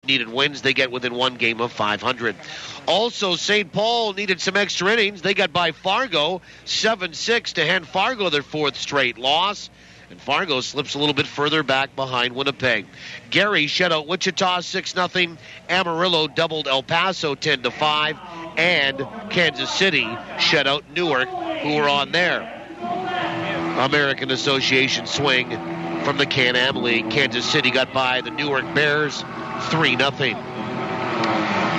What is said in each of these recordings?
needed wins. They get within one game of 500. Also, St. Paul needed some extra innings. They got by Fargo 7-6 to hand Fargo their fourth straight loss. And Fargo slips a little bit further back behind Winnipeg. Gary shut out Wichita 6-0. Amarillo doubled El Paso 10-5. And Kansas City shut out Newark, who were on their American Association swing from the Can-Am League. Kansas City got by the Newark Bears 3-0.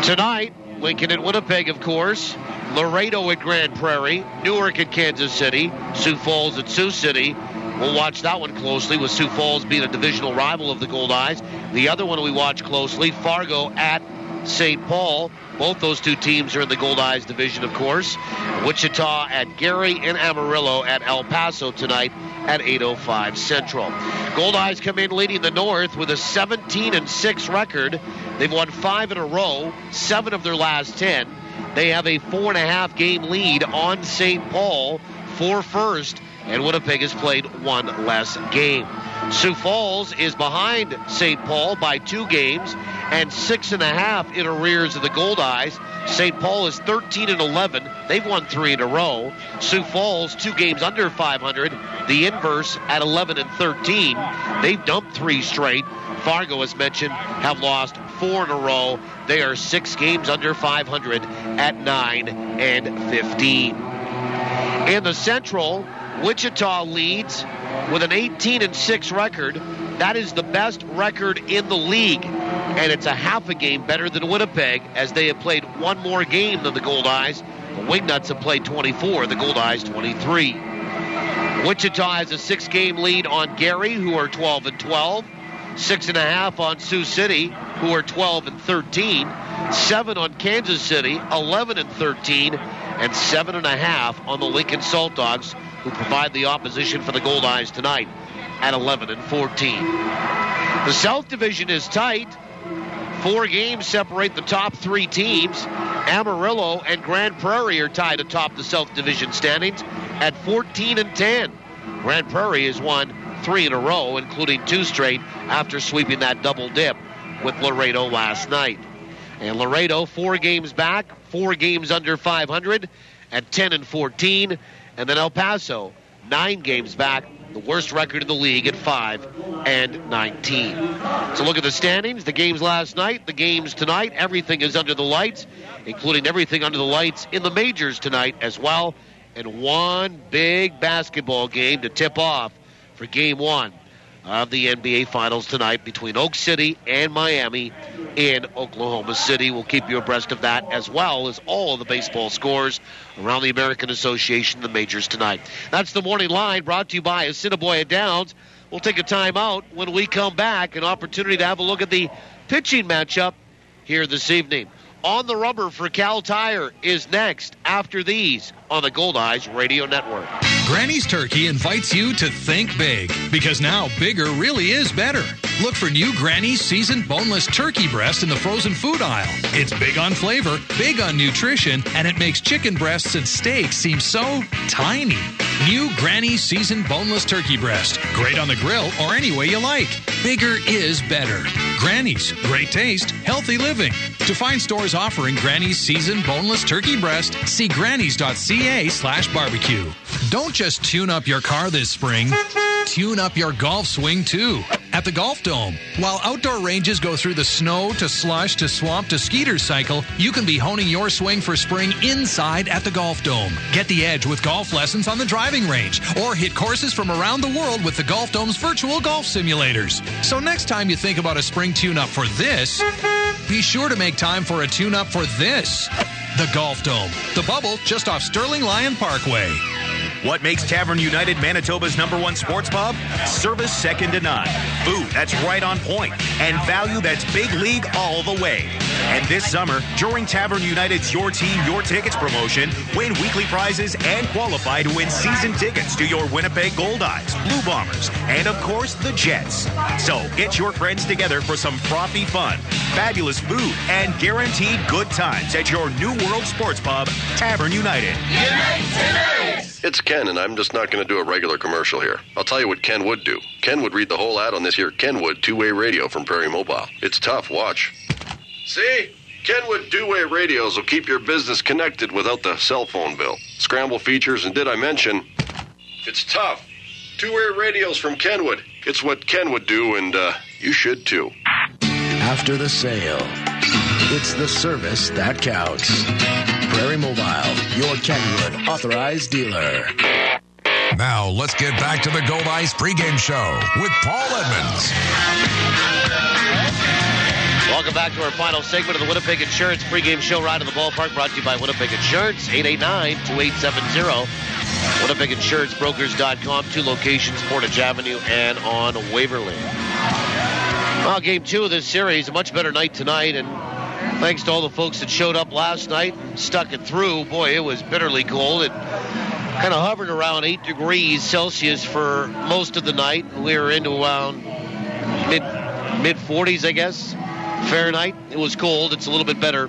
Tonight, Lincoln at Winnipeg, of course. Laredo at Grand Prairie. Newark at Kansas City. Sioux Falls at Sioux City. We'll watch that one closely, with Sioux Falls being a divisional rival of the Goldeyes. The other one we watch closely, Fargo at St. Paul. Both those two teams are in the Goldeyes division, of course. Wichita at Gary and Amarillo at El Paso tonight at 8:05 Central. Goldeyes come in leading the North with a 17-6 record. They've won 5 in a row, 7 of their last 10. They have a 4.5 game lead on St. Paul for first, and Winnipeg has played one less game. Sioux Falls is behind St. Paul by 2 games and 6.5 in arrears of the Goldeyes. St. Paul is 13-11. They've won 3 in a row. Sioux Falls 2 games under 500. The inverse at 11-13. They've dumped 3 straight. Fargo, as mentioned, have lost 4 in a row. They are 6 games under 500 at 9-15. In the Central, Wichita leads with an 18-6 record. That is the best record in the league, and it's a half a game better than Winnipeg, as they have played 1 more game than the Goldeyes. The Wingnuts have played 24, the Goldeyes 23. Wichita has a 6-game lead on Gary, who are 12-12. 6.5 on Sioux City, who are 12-13. 7 on Kansas City, 11-13, and 7.5 on the Lincoln Saltdogs, who provide the opposition for the Goldeyes tonight at 11-14. The South Division is tight. 4 games separate the top 3 teams. Amarillo and Grand Prairie are tied atop the South Division standings at 14-10. Grand Prairie has won 3 in a row, including 2 straight after sweeping that double dip with Laredo last night. And Laredo 4 games back, 4 games under 500 at 10-14. And then El Paso 9 games back, the worst record in the league at 5-19. So look at the standings, the games last night, the games tonight. Everything is under the lights, including everything under the lights in the majors tonight as well. And one big basketball game to tip off for Game 1 of the NBA Finals tonight between Oak City and Miami in Oklahoma City. We'll keep you abreast of that, as well as all of the baseball scores around the American Association, the majors tonight. That's the Morning Line, brought to you by Assiniboia Downs. We'll take a timeout. When we come back, an opportunity to have a look at the pitching matchup here this evening. On the Rubber for Cal Tire is next after these on the Goldeyes Radio Network. Granny's Turkey invites you to think big, because now bigger really is better. Look for new Granny's seasoned boneless turkey breast in the frozen food aisle. It's big on flavor, big on nutrition, and it makes chicken breasts and steaks seem so tiny. New Granny's seasoned boneless turkey breast. Great on the grill or any way you like. Bigger is better. Granny's, great taste, healthy living. To find stores offering Granny's seasoned boneless turkey breast, see grannys.ca/barbecue. Don't just tune up your car this spring. Tune up your golf swing, too, at the Golf Dome. While outdoor ranges go through the snow to slush to swamp to skeeter cycle, you can be honing your swing for spring inside at the Golf Dome. Get the edge with golf lessons on the driving range, or hit courses from around the world with the Golf Dome's virtual golf simulators. So next time you think about a spring tune-up for this, be sure to make time for a tune-up for this. The Golf Dome. The Bubble, just off Sterling Lyon Parkway. What makes Tavern United Manitoba's #1 sports pub? Service second to none. Food that's right on point. And value that's big league all the way. And this summer, during Tavern United's Your Team, Your Tickets promotion, win weekly prizes and qualify to win season tickets to your Winnipeg Goldeyes, Blue Bombers, and of course, the Jets. So get your friends together for some frothy fun, fabulous food, and guaranteed good times at your New World Sports Pub, Tavern United. Unite tonight! It's Ken, and I'm just not going to do a regular commercial here. I'll tell you what Ken would do. Ken would read the whole ad on this here Kenwood two-way radio from Prairie Mobile. It's tough. Watch. See? Kenwood two-way radios will keep your business connected without the cell phone bill. Scramble features, and did I mention, it's tough. Two-way radios from Kenwood. It's what Ken would do, and you should too. After the sale, it's the service that counts. Prairie Mobile, your Kenwood authorized dealer. Now, let's get back to the Goldeyes pregame show with Paul Edmonds. Welcome back to our final segment of the Winnipeg Insurance pregame show. Ride to the Ballpark brought to you by Winnipeg Insurance, 889-2870. WinnipegInsuranceBrokers.com, 2 locations, Portage Avenue and on Waverly. Well, game 2 of this series, a much better night tonight, and thanks to all the folks that showed up last night and stuck it through. Boy, it was bitterly cold. It kind of hovered around 8 degrees Celsius for most of the night. We were into around mid-40s, I guess, Fahrenheit. It was cold. It's a little bit better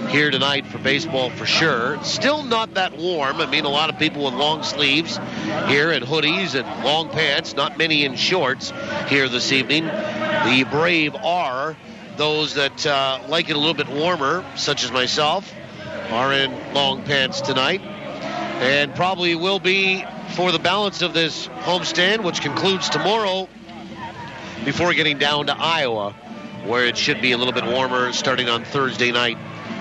here tonight for baseball for sure. Still not that warm. I mean, a lot of people with long sleeves here and hoodies and long pants, not many in shorts here this evening. The brave are those that like it a little bit warmer, such as myself, are in long pants tonight, and probably will be for the balance of this homestand, which concludes tomorrow, before getting down to Iowa, where it should be a little bit warmer starting on Thursday night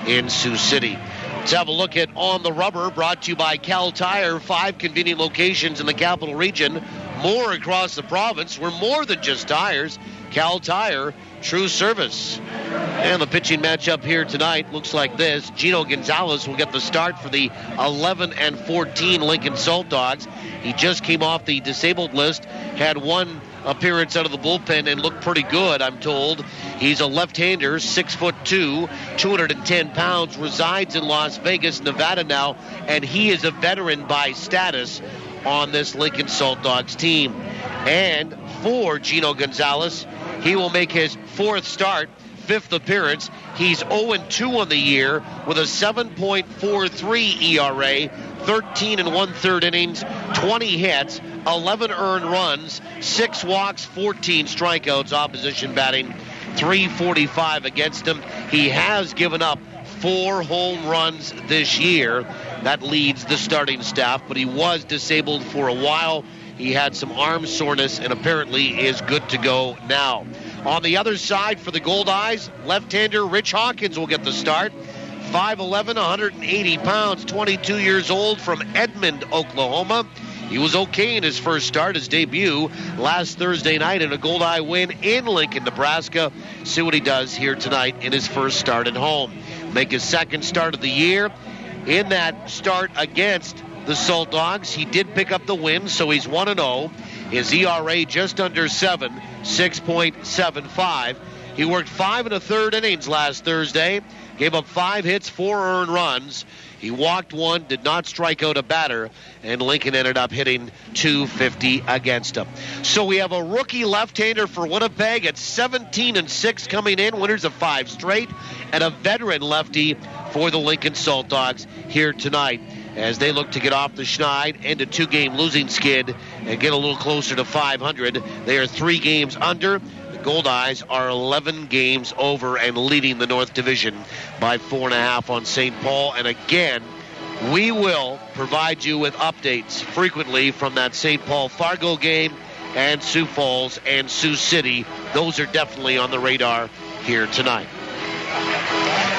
in Sioux City. Let's have a look at On the Rubber, brought to you by Cal Tire. 5 convenient locations in the capital region, more across the province. We're more than just tires. Cal Tire, true service. And the pitching matchup here tonight looks like this. Gino Gonzalez will get the start for the 11-14 Lincoln Saltdogs. He just came off the disabled list, had 1 appearance out of the bullpen and looked pretty good, I'm told. He's a left-hander, 6'2", 210 pounds, resides in Las Vegas, Nevada now, and he is a veteran by status on this Lincoln Saltdogs team. And for Gino Gonzalez, he will make his 4th start, 5th appearance. He's 0-2 on the year with a 7.43 ERA, 13 1/3 innings, 20 hits, 11 earned runs, 6 walks, 14 strikeouts, opposition batting .345 against him. He has given up 4 home runs this year. That leads the starting staff, but he was disabled for a while. He had some arm soreness and apparently is good to go now. On the other side for the Goldeyes, left-hander Rich Hawkins will get the start. 5'11", 180 pounds, 22 years old, from Edmond, Oklahoma. He was okay in his first start, his debut last Thursday night in a Goldeye win in Lincoln, Nebraska. See what he does here tonight in his first start at home. Make his 2nd start of the year. In that start against the Saltdogs, he did pick up the win, so he's 1-0. His ERA just under 7, 6.75. He worked 5 1/3 innings last Thursday, gave up 5 hits, 4 earned runs. He walked 1, did not strike out a batter, and Lincoln ended up hitting .250 against him. So we have a rookie left-hander for Winnipeg at 17-6 coming in, winners of 5 straight, and a veteran lefty for the Lincoln Saltdogs here tonight as they look to get off the schneid, end a 2-game losing skid, and get a little closer to 500. They are 3 games under. The Goldeyes are 11 games over and leading the North Division by 4.5 on St. Paul. And again, we will provide you with updates frequently from that St. Paul Fargo game and Sioux Falls and Sioux City. Those are definitely on the radar here tonight.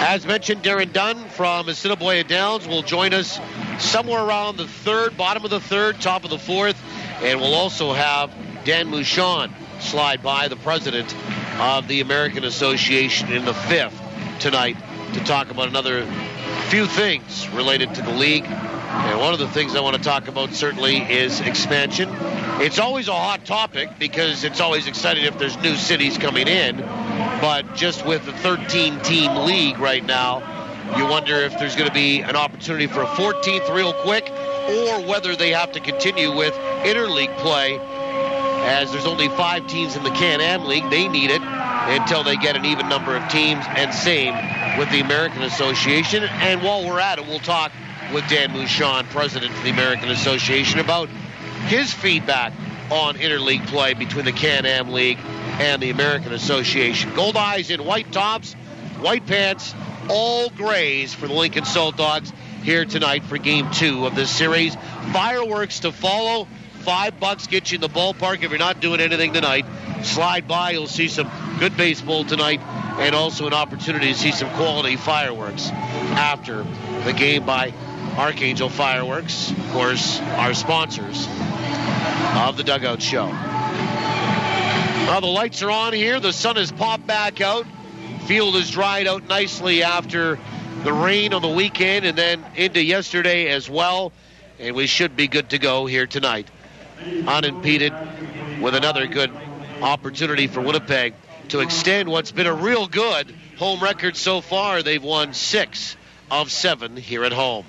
As mentioned, Darren Dunn from Assiniboia Downs will join us somewhere around the 3rd, bottom of the 3rd, top of the 4th. And we'll also have Dan Mouchon slide by, the president of the American Association, in the 5th tonight to talk about another few things related to the league. And one of the things I want to talk about certainly is expansion. It's always a hot topic because it's always exciting if there's new cities coming in. But just with the 13-team league right now, you wonder if there's going to be an opportunity for a 14th real quick, or whether they have to continue with interleague play, as there's only 5 teams in the Can-Am League. They need it until they get an even number of teams, and same with the American Association. And while we're at it, we'll talk with Dan Mouchon, president of the American Association, about his feedback on interleague play between the Can-Am League and the American Association. Goldeyes in white tops, white pants, all grays for the Lincoln Saltdogs here tonight for Game 2 of this series. Fireworks to follow. $5 get you in the ballpark if you're not doing anything tonight. Slide by, you'll see some good baseball tonight, and also an opportunity to see some quality fireworks after the game by Archangel Fireworks, of course, our sponsors of the Dugout Show. Well, the lights are on here. The sun has popped back out. Field is dried out nicely after the rain on the weekend and then into yesterday as well. And we should be good to go here tonight, unimpeded, with another good opportunity for Winnipeg to extend what's been a real good home record so far. They've won 6 of 7 here at home.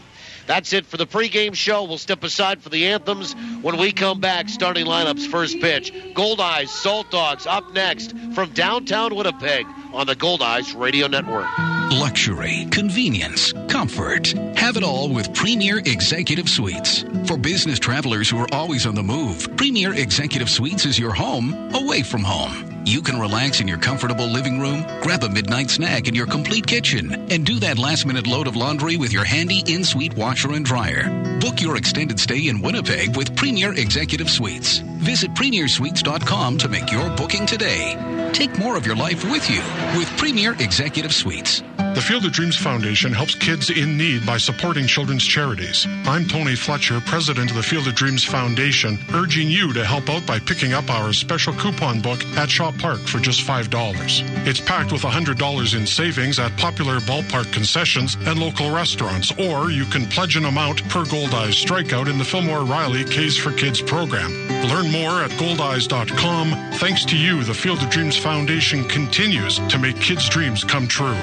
That's it for the pregame show. We'll step aside for the anthems when we come back. Starting lineups, first pitch. Goldeyes, Saltdogs up next from downtown Winnipeg on the Goldeyes Radio Network. Luxury, convenience, comfort. Have it all with Premier Executive Suites. For business travelers who are always on the move, Premier Executive Suites is your home away from home. You can relax in your comfortable living room, grab a midnight snack in your complete kitchen, and do that last-minute load of laundry with your handy in-suite washer and dryer. Book your extended stay in Winnipeg with Premier Executive Suites. Visit premiersuites.com to make your booking today. Take more of your life with you with Premier Executive Suites. The Field of Dreams Foundation helps kids in need by supporting children's charities. I'm Tony Fletcher, president of the Field of Dreams Foundation, urging you to help out by picking up our special coupon book at Shaw Park for just $5. It's packed with $100 in savings at popular ballpark concessions and local restaurants, or you can pledge an amount per Goldeyes strikeout in the Fillmore Riley K's for Kids program. Learn more at goldeyes.com. Thanks to you, the Field of Dreams Foundation continues to make kids' dreams come true.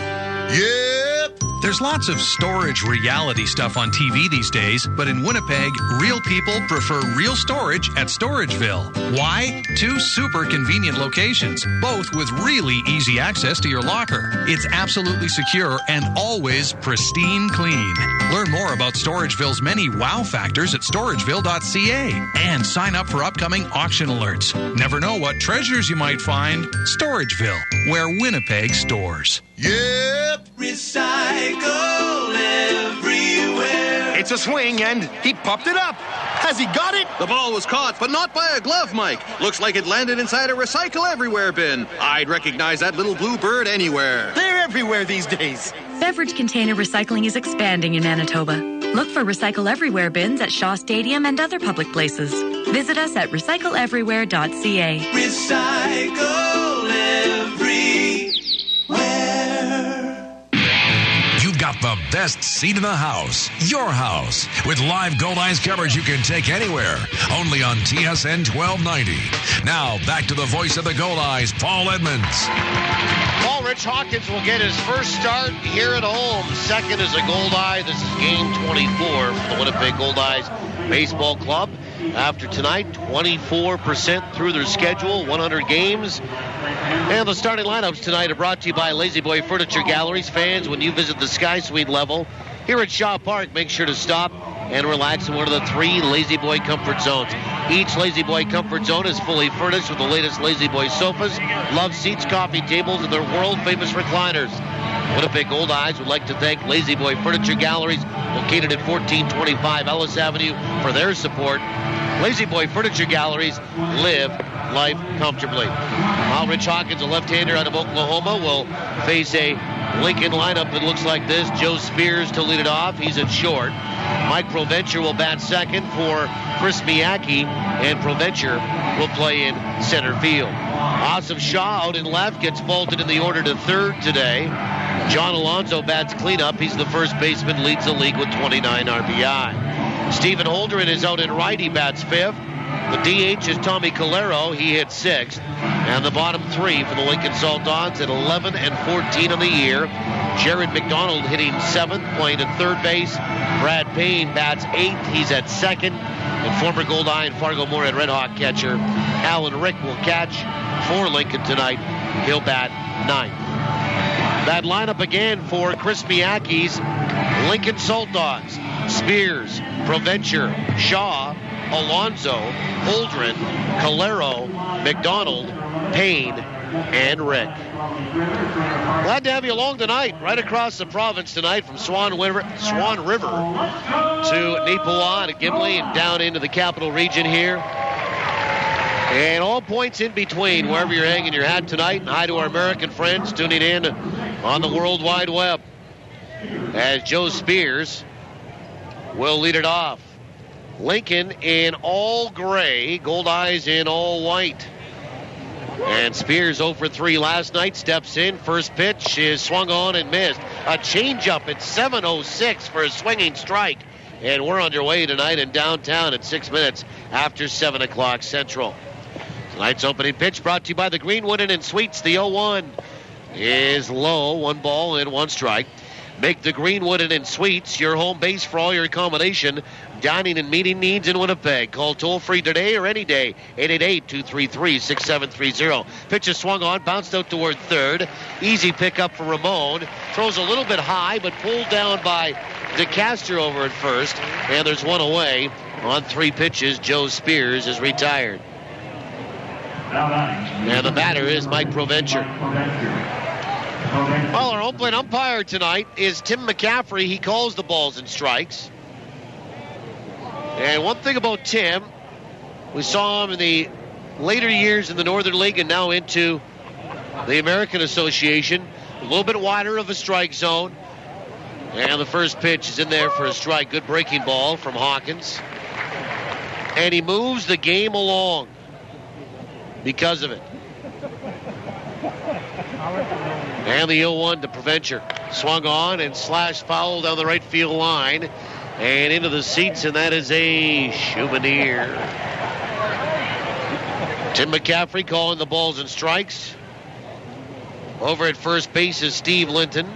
Yep. There's lots of storage reality stuff on TV these days, but in Winnipeg, real people prefer real storage at Storageville. Why? 2 super convenient locations, both with really easy access to your locker. It's absolutely secure and always pristine clean. Learn more about Storageville's many wow factors at storageville.ca and sign up for upcoming auction alerts. Never know what treasures you might find. Storageville, where Winnipeg stores. Yep. Recycle everywhere. It's a swing, and he popped it up. Has he got it? The ball was caught, but not by a glove, Mike. Looks like it landed inside a Recycle Everywhere bin. I'd recognize that little blue bird anywhere. They're everywhere these days. Beverage container recycling is expanding in Manitoba. Look for Recycle Everywhere bins at Shaw Stadium and other public places. Visit us at recycleeverywhere.ca. Recycle everywhere. You've got the best seat in the house, your house, with live Goldeyes coverage you can take anywhere. Only on TSN 1290. Now, back to the voice of the Goldeyes, Paul Edmonds. Well, Rich Hawkins will get his first start here at home. Second is a Goldeye. This is game 24 for the Winnipeg Goldeyes Baseball Club. After tonight, 24% through their schedule, 100 games. And the starting lineups tonight are brought to you by Lazy Boy Furniture Galleries. Fans, when you visit the Sky Suite level here at Shaw Park, make sure to stop and relax in one of the 3 Lazy Boy Comfort Zones. Each Lazy Boy Comfort Zone is fully furnished with the latest Lazy Boy sofas, love seats, coffee tables, and their world-famous recliners. Winnipeg Goldeyes would like to thank Lazy Boy Furniture Galleries, located at 1425 Ellis Avenue, for their support. Lazy Boy Furniture Galleries, live life comfortably. While Rich Hawkins, a left-hander out of Oklahoma, will face a Lincoln lineup that looks like this. Joe Spears to lead it off. He's at short. Mike Provencher will bat second for Chris Miyake, and Provencher will play in center field. Awesome Shaw out in left, gets vaulted in the order to third today. John Alonso bats cleanup. He's the first baseman, leads the league with 29 RBI. Stephen Holdren is out in right. He bats fifth. The DH is Tommy Calero. He hits sixth. And the bottom 3 for the Lincoln Saltdogs at 11 and 14 on the year. Jared McDonald hitting 7th, playing at third base. Brad Payne bats 8th. He's at second. And former Goldeye and Fargo Moorhead Red Hawk catcher Alan Rick will catch for Lincoln tonight. He'll bat 9th. That lineup again for Chris Miyake's Lincoln Saltdogs. Spears, Provencher, Shaw, Alonso, Holdren, Calero, McDonald, Payne, and Rick. Glad to have you along tonight, right across the province tonight from Swan River to Neepawa to Gimli and down into the capital region here. And all points in between, wherever you're hanging your hat tonight. And hi to our American friends tuning in on the World Wide Web. As Joe Spears will lead it off. Lincoln in all gray, Goldeyes in all white. And Spears 0 for 3 last night, steps in. First pitch is swung on and missed. A changeup at 7:06 for a swinging strike. And we're underway tonight in downtown at 6 minutes after 7 o'clock Central. Tonight's opening pitch brought to you by the Greenwood Inn and Suites. The 0-1 is low, 1 ball and 1 strike. Make the Greenwood Inn and Suites your home base for all your accommodation, dining, and meeting needs in Winnipeg. Call toll-free today or any day, 888-233-6730. Pitch is swung on, bounced out toward third. Easy pickup for Ramon. Throws a little bit high, but pulled down by DeCaster over at first. And there's one away on 3 pitches. Joe Spears is retired. And the batter is Mike Provencher. Well, our home plate umpire tonight is Tim McCaffrey. He calls the balls and strikes. And one thing about Tim, we saw him in the later years in the Northern League and now into the American Association. A little bit wider of a strike zone. And the first pitch is in there for a strike. Good breaking ball from Hawkins. And he moves the game along because of it. And the 0-1 to Provencher. Swung on and slashed foul down the right field line. And into the seats, and that is a souvenir. Tim McCaffrey calling the balls and strikes. Over at first base is Steve Linton.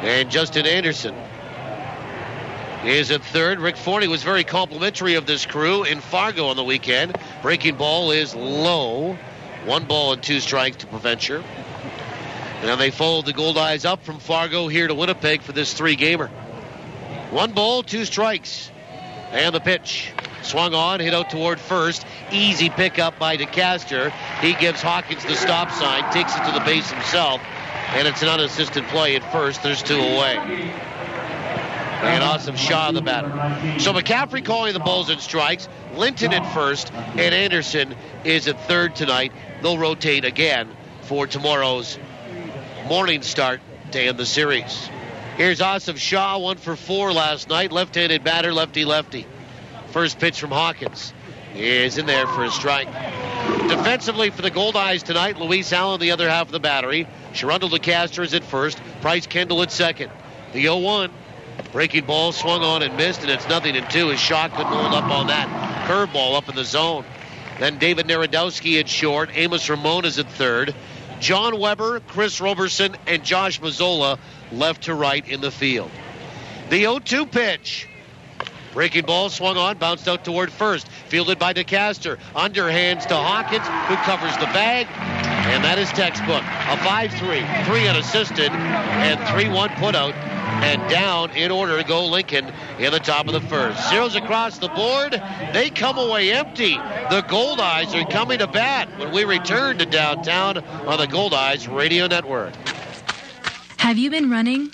And Justin Anderson is at third. Rick Forney was very complimentary of this crew in Fargo on the weekend. Breaking ball is low. 1 ball and 2 strikes to Provencher. And they followed the Goldeyes up from Fargo here to Winnipeg for this 3-gamer. 1 ball, 2 strikes. And the pitch. Swung on, hit out toward first. Easy pickup by DeCaster. He gives Hawkins the stop sign, takes it to the base himself. And it's an unassisted play at first. There's 2 away. And Awesome Shaw, the batter. So McCaffrey calling the balls and strikes. Linton at first. And Anderson is at third tonight. They'll rotate again for tomorrow's morning start to end the series. Here's Awesome Shaw, 1 for 4 last night. Left-handed batter, lefty-lefty. First pitch from Hawkins is in there for a strike. Defensively for the Goldeyes tonight, Luis Allen, the other half of the battery. Sharundle DeCaster is at first. Price Kendall at second. The 0-1. Breaking ball swung on and missed, and it's 0-2. His shot couldn't hold up on that. Curveball up in the zone. Then David Narodowski at short. Amos Ramon is at third. John Weber, Chris Roberson, and Josh Mazzola left to right in the field. The 0-2 pitch. Breaking ball swung on, bounced out toward first. Fielded by DeCaster. Underhands to Hawkins, who covers the bag. And that is textbook. A 5-3, 3 unassisted, and 3-1 putout. And down in order to go Lincoln in the top of the first. Zeros across the board. They come away empty. The Goldeyes are coming to bat when we return to downtown on the Goldeyes Radio Network. Have you been running?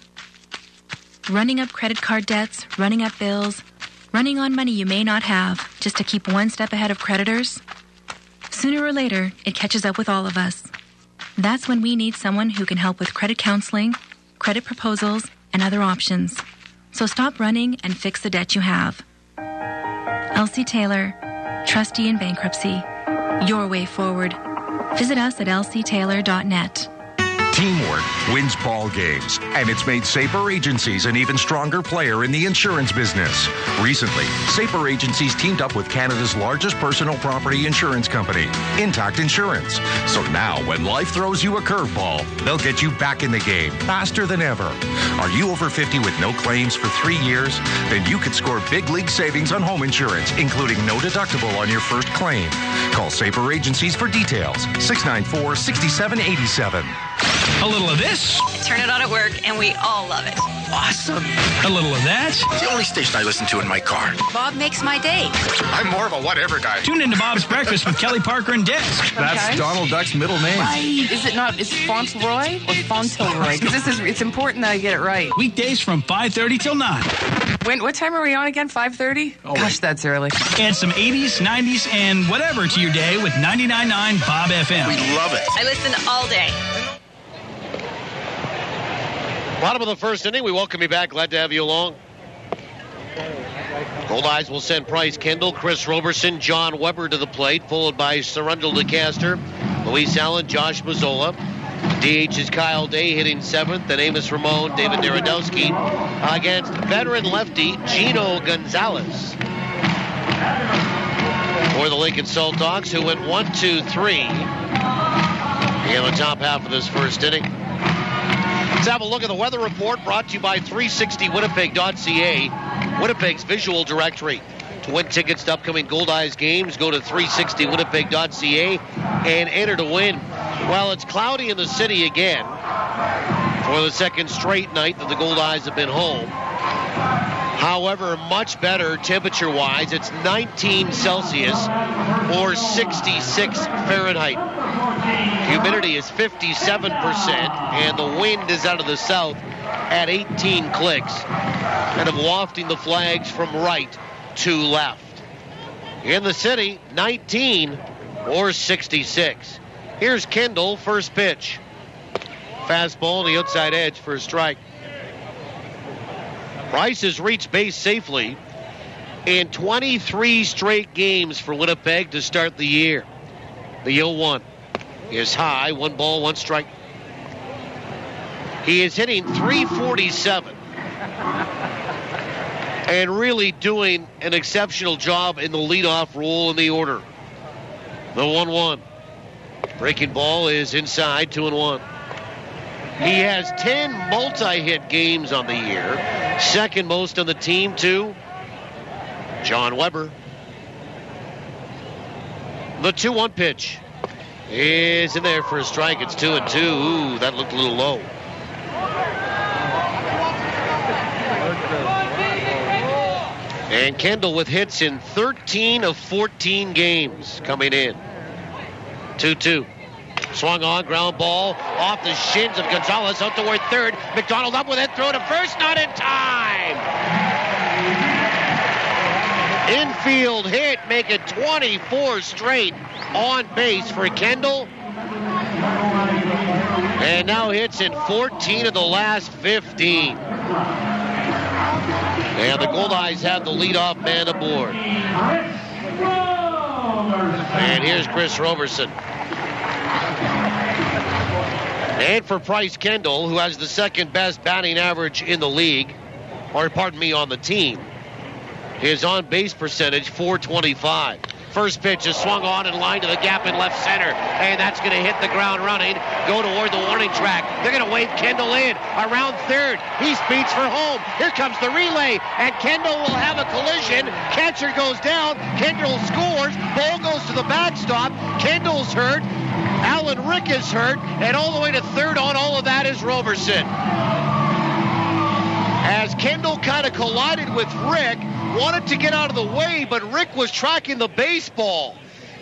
Running up credit card debts, running up bills, running on money you may not have just to keep one step ahead of creditors? Sooner or later, it catches up with all of us. That's when we need someone who can help with credit counseling, credit proposals, and other options. So stop running and fix the debt you have. Elsie Taylor, trustee in bankruptcy. Your way forward. Visit us at elsietaylor.net. Teamwork wins ball games, and it's made Sabre Agencies an even stronger player in the insurance business. Recently, Sabre Agencies teamed up with Canada's largest personal property insurance company, Intact Insurance. So now, when life throws you a curveball, they'll get you back in the game faster than ever. Are you over 50 with no claims for 3 years? Then you could score big league savings on home insurance, including no deductible on your first claim. Call Sabre Agencies for details. 694-6787. A little of this this? Turn it on at work, and we all love it. Awesome. A little of that. It's the only station I listen to in my car. Bob makes my day. I'm more of a whatever guy. Tune into Bob's Breakfast with Kelly Parker and Des. That's Donald Duck's middle name. Right. Is it not? Is it Fauntleroy or Fauntleroy? Because it's important that I get it right. Weekdays from 5:30 till 9. What time are we on again? 5:30? Oh, gosh, that's early. Add some 80s, 90s, and whatever to your day with 99.9 Bob FM. We love it. I listen all day. Bottom of the first inning, we welcome you back. Glad to have you along. Goldeyes will send Bryce Kendall, Chris Roberson, John Weber to the plate, followed by Surrendel DeCaster, Luis Allen, Josh Mazzola. DH is Kyle Day hitting 7th, and Amos Ramon, David Narodowski against veteran lefty Gino Gonzalez. For the Lincoln Saltdogs, who went 1-2-3 in the top half of this first inning. Let's have a look at the weather report brought to you by 360winnipeg.ca, Winnipeg's visual directory. To win tickets to upcoming Goldeyes games, go to 360winnipeg.ca and enter to win. Well, it's cloudy in the city again for the second straight night that the Goldeyes have been home. However, much better temperature-wise. It's 19 Celsius or 66 Fahrenheit. Humidity is 57%, and the wind is out of the south at 18 clicks, kind of wafting the flags from right to left. In the city, 19 or 66. Here's Kendall, first pitch. Fastball on the outside edge for a strike. Bryce has reached base safely in 23 straight games for Winnipeg to start the year. The 0-1 is high, 1 ball, 1 strike. He is hitting .347 and really doing an exceptional job in the leadoff role in the order. The 1-1. Breaking ball is inside, 2-1. He has 10 multi-hit games on the year, second most on the team to John Weber. The 2-1 pitch is in there for a strike. It's 2-2. Ooh, that looked a little low. And Kendall with hits in 13 of 14 games coming in. 2-2. Swung on, ground ball off the shins of Gonzalez out toward third. McDonald up with it, throw to first, not in time. Infield hit, make it 24 straight on base for Kendall. And now hits in 14 of the last 15. And the Goldeyes have the leadoff man aboard. And here's Chris Roberson. And for Bryce Kendall, who has the second best batting average in the league, or pardon me, on the team, his on-base percentage, .425. First pitch is swung on and lined to the gap in left center, and that's going to hit the ground running, go toward the warning track. They're going to wave Kendall in around third. He speeds for home. Here comes the relay, and Kendall will have a collision. Catcher goes down. Kendall scores. Ball goes to the backstop. Kendall's hurt. Alan Rick is hurt, and all the way to third on all of that is Roberson. As Kendall kind of collided with Rick, wanted to get out of the way, but Rick was tracking the baseball.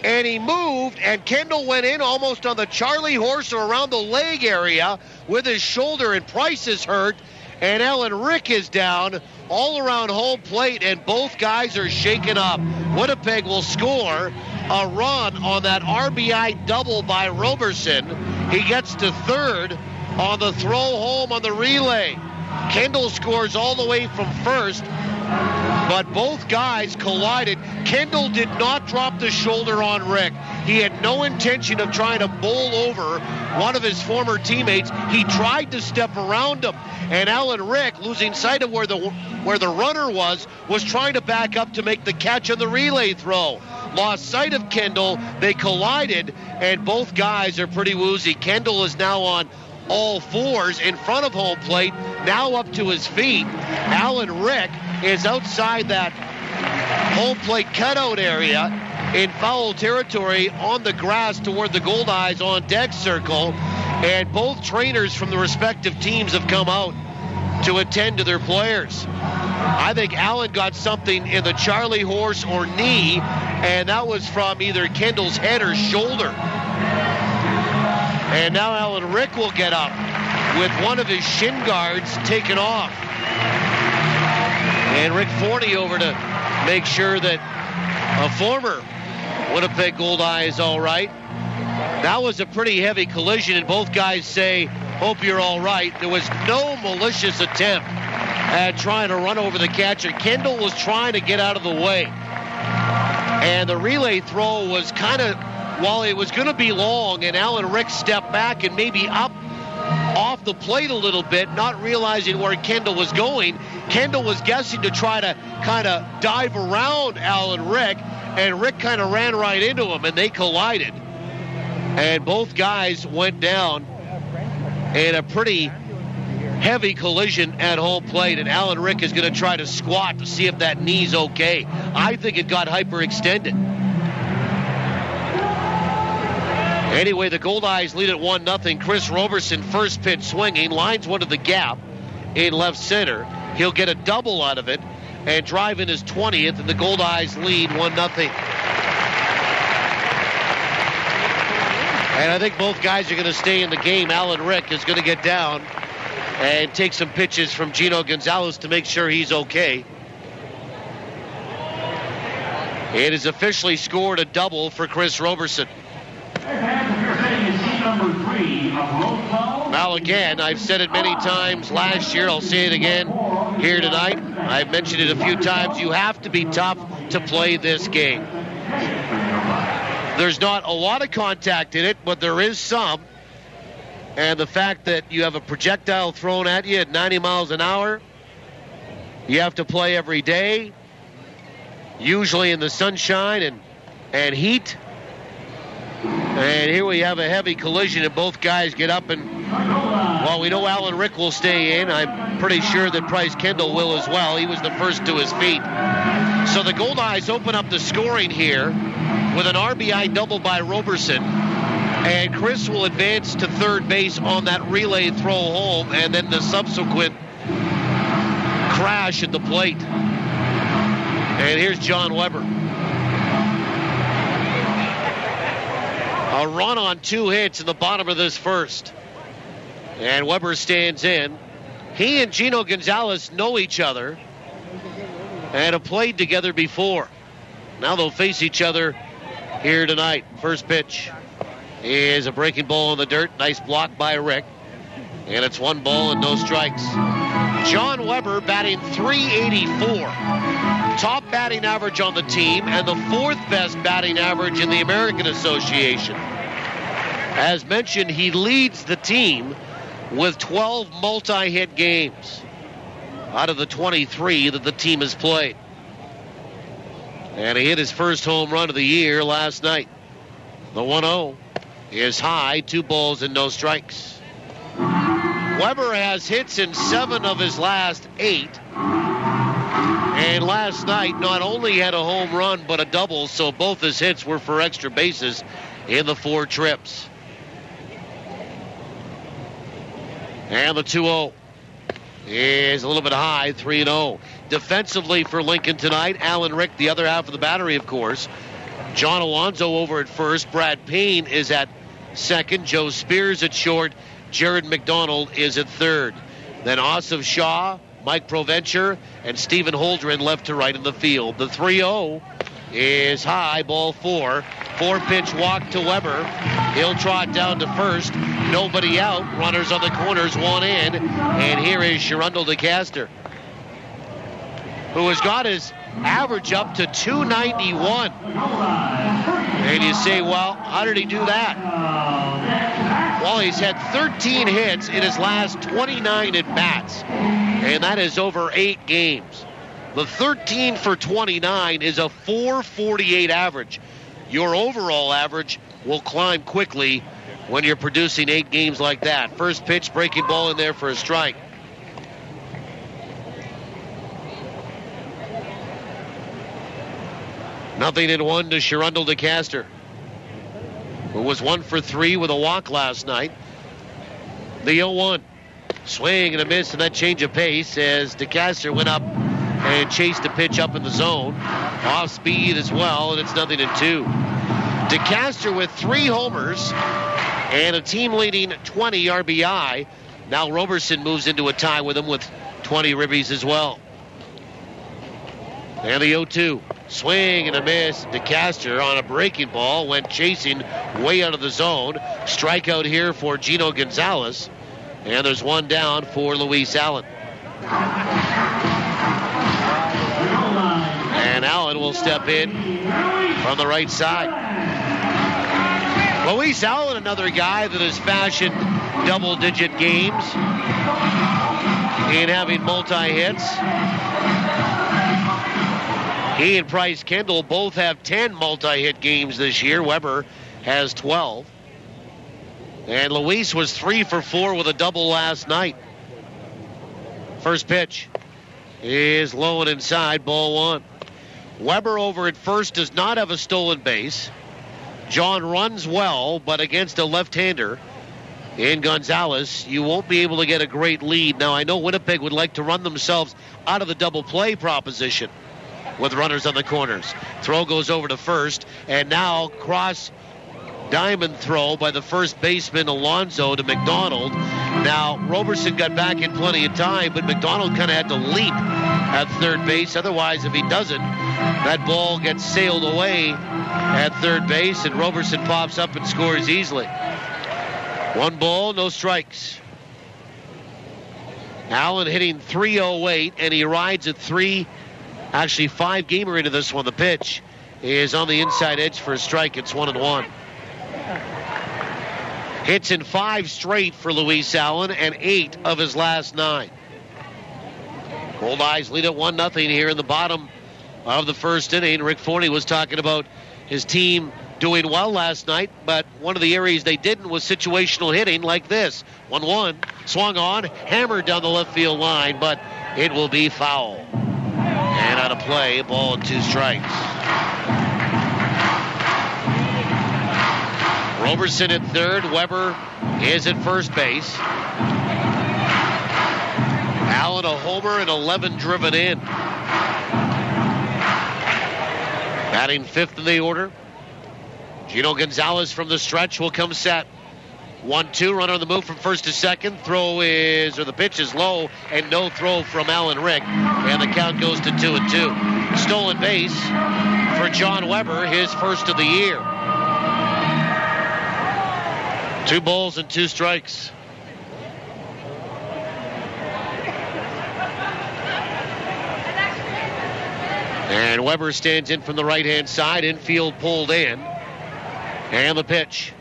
And he moved, and Kendall went in almost on the Charlie horse or around the leg area with his shoulder, and Price is hurt, and Alan Rick is down all around home plate, and both guys are shaken up. Winnipeg will score a run on that RBI double by Roberson. He gets to third on the throw home on the relay. Kendall scores all the way from first, but both guys collided. Kendall did not drop the shoulder on Rick. He had no intention of trying to bowl over one of his former teammates. He tried to step around him, and Alan Rick, losing sight of where the runner was trying to back up to make the catch on the relay throw. Lost sight of Kendall. They collided, and both guys are pretty woozy. Kendall is now on all fours in front of home plate, now up to his feet. Alan Rick is outside that home plate cutout area in foul territory on the grass toward the Goldeyes on deck circle. And both trainers from the respective teams have come out to attend to their players. I think Allen got something in the Charlie horse or knee, and that was from either Kendall's head or shoulder. And now Alan Rick will get up with one of his shin guards taken off. And Rick Forney over to make sure that a former Winnipeg Goldeye is all right. That was a pretty heavy collision, and both guys say, hope you're all right. There was no malicious attempt at trying to run over the catcher. Kendall was trying to get out of the way. And the relay throw was kind of, while it was going to be long, and Alan Rick stepped back and maybe up off the plate a little bit, not realizing where Kendall was going. Kendall was guessing to try to kind of dive around Alan Rick, and Rick kind of ran right into him, and they collided. And both guys went down in a pretty heavy collision at home plate, and Alan Rick is going to try to squat to see if that knee's okay. I think it got hyperextended. Anyway, the Goldeyes lead at 1-0. Chris Roberson, first pitch swinging, lines one to the gap in left center. He'll get a double out of it and drive in his 20th, and the Goldeyes lead 1-0. And I think both guys are going to stay in the game. Alan Rick is going to get down and take some pitches from Gino Gonzalez to make sure he's okay. It has officially scored a double for Chris Roberson. Now again, I've said it many times last year, I'll say it again here tonight. I've mentioned it a few times. You have to be tough to play this game. There's not a lot of contact in it, but there is some. And the fact that you have a projectile thrown at you at 90 miles an hour, you have to play every day, usually in the sunshine and heat. And here we have a heavy collision, and both guys get up, and while we know Alan Rick will stay in, I'm pretty sure that Bryce Kendall will as well. He was the first to his feet. So the Goldeyes open up the scoring here with an RBI double by Roberson, and Chris will advance to third base on that relay throw home, and then the subsequent crash at the plate. And here's John Weber. A run on 2 hits in the bottom of this first. And Weber stands in. He and Gino Gonzalez know each other and have played together before. Now they'll face each other here tonight. First pitch is a breaking ball in the dirt. Nice block by Rick. And it's 1 ball and no strikes. John Weber batting .384. Top batting average on the team and the 4th best batting average in the American Association. As mentioned, he leads the team with 12 multi-hit games out of the 23 that the team has played. And he hit his first home run of the year last night. The 1-0 is high, 2 balls and no strikes. Weber has hits in 7 of his last 8. And last night not only had a home run but a double, so both his hits were for extra bases in the 4 trips. And the 2-0 is a little bit high, 3-0. Defensively for Lincoln tonight, Alan Rick, the other half of the battery, of course. John Alonzo over at first. Brad Payne is at second. Joe Spears at short. Jared McDonald is at third. Then Asif Shah, Mike Provencher, and Stephen Holdren left to right in the field. The 3-0 is high, ball 4. 4-pitch walk to Weber. He'll trot down to first. Nobody out. Runners on the corners, 1 in. And here is Sherundle DeCaster, who has got his average up to 291. And you say, well, how did he do that? Well, he's had 13 hits in his last 29 at-bats, and that is over 8 games. The 13 for 29 is a .448 average. Your overall average will climb quickly when you're producing 8 games like that. First pitch, breaking ball in there for a strike. Nothing in 1 to Sherundle DeCaster, who was 1 for 3 with a walk last night. The 0-1. Swing and a miss, and that change of pace as DeCaster went up and chased the pitch up in the zone. Off speed as well, and it's 0-2. DeCaster with 3 homers and a team-leading 20 RBI. Now Roberson moves into a tie with him with 20 ribbies as well. And the 0-2. Swing and a miss. DeCaster on a breaking ball went chasing way out of the zone. Strikeout here for Gino Gonzalez. And there's one down for Luis Allen. And Allen will step in from the right side. Luis Allen, another guy that has fashioned double-digit games in having multi-hits. He and Price Kendall both have 10 multi-hit games this year. Weber has 12. And Luis was 3 for 4 with a double last night. First pitch is low and inside, ball 1. Weber over at first does not have a stolen base. John runs well, but against a left-hander in Gonzalez, you won't be able to get a great lead. Now, I know Winnipeg would like to run themselves out of the double play proposition with runners on the corners. Throw goes over to first, and now cross diamond throw by the first baseman Alonso to McDonald. Now, Roberson got back in plenty of time, but McDonald kind of had to leap at third base. Otherwise, if he doesn't, that ball gets sailed away at third base, and Roberson pops up and scores easily. 1 ball, no strikes. Allen hitting .308, and he rides a 5-gamer into this one. The pitch is on the inside edge for a strike. It's 1-1. Hits in 5 straight for Luis Allen and 8 of his last 9. Goldeyes lead at 1-0 here in the bottom of the first inning. Rick Forney was talking about his team doing well last night, but one of the areas they didn't was situational hitting like this. 1-1, swung on, hammered down the left field line, but it will be foul. And out of play, ball and 2 strikes. Roberson at third, Weber is at first base. Allen a homer and 11 driven in. Batting 5th in the order. Gino Gonzalez from the stretch will come set. 1-2, runner on the move from first to second. The pitch is low, and no throw from Alan Rick. And the count goes to 2-2. Stolen base for John Weber, his first of the year. 2 balls and 2 strikes. And Weber stands in from the right-hand side. Infield pulled in. And the pitch.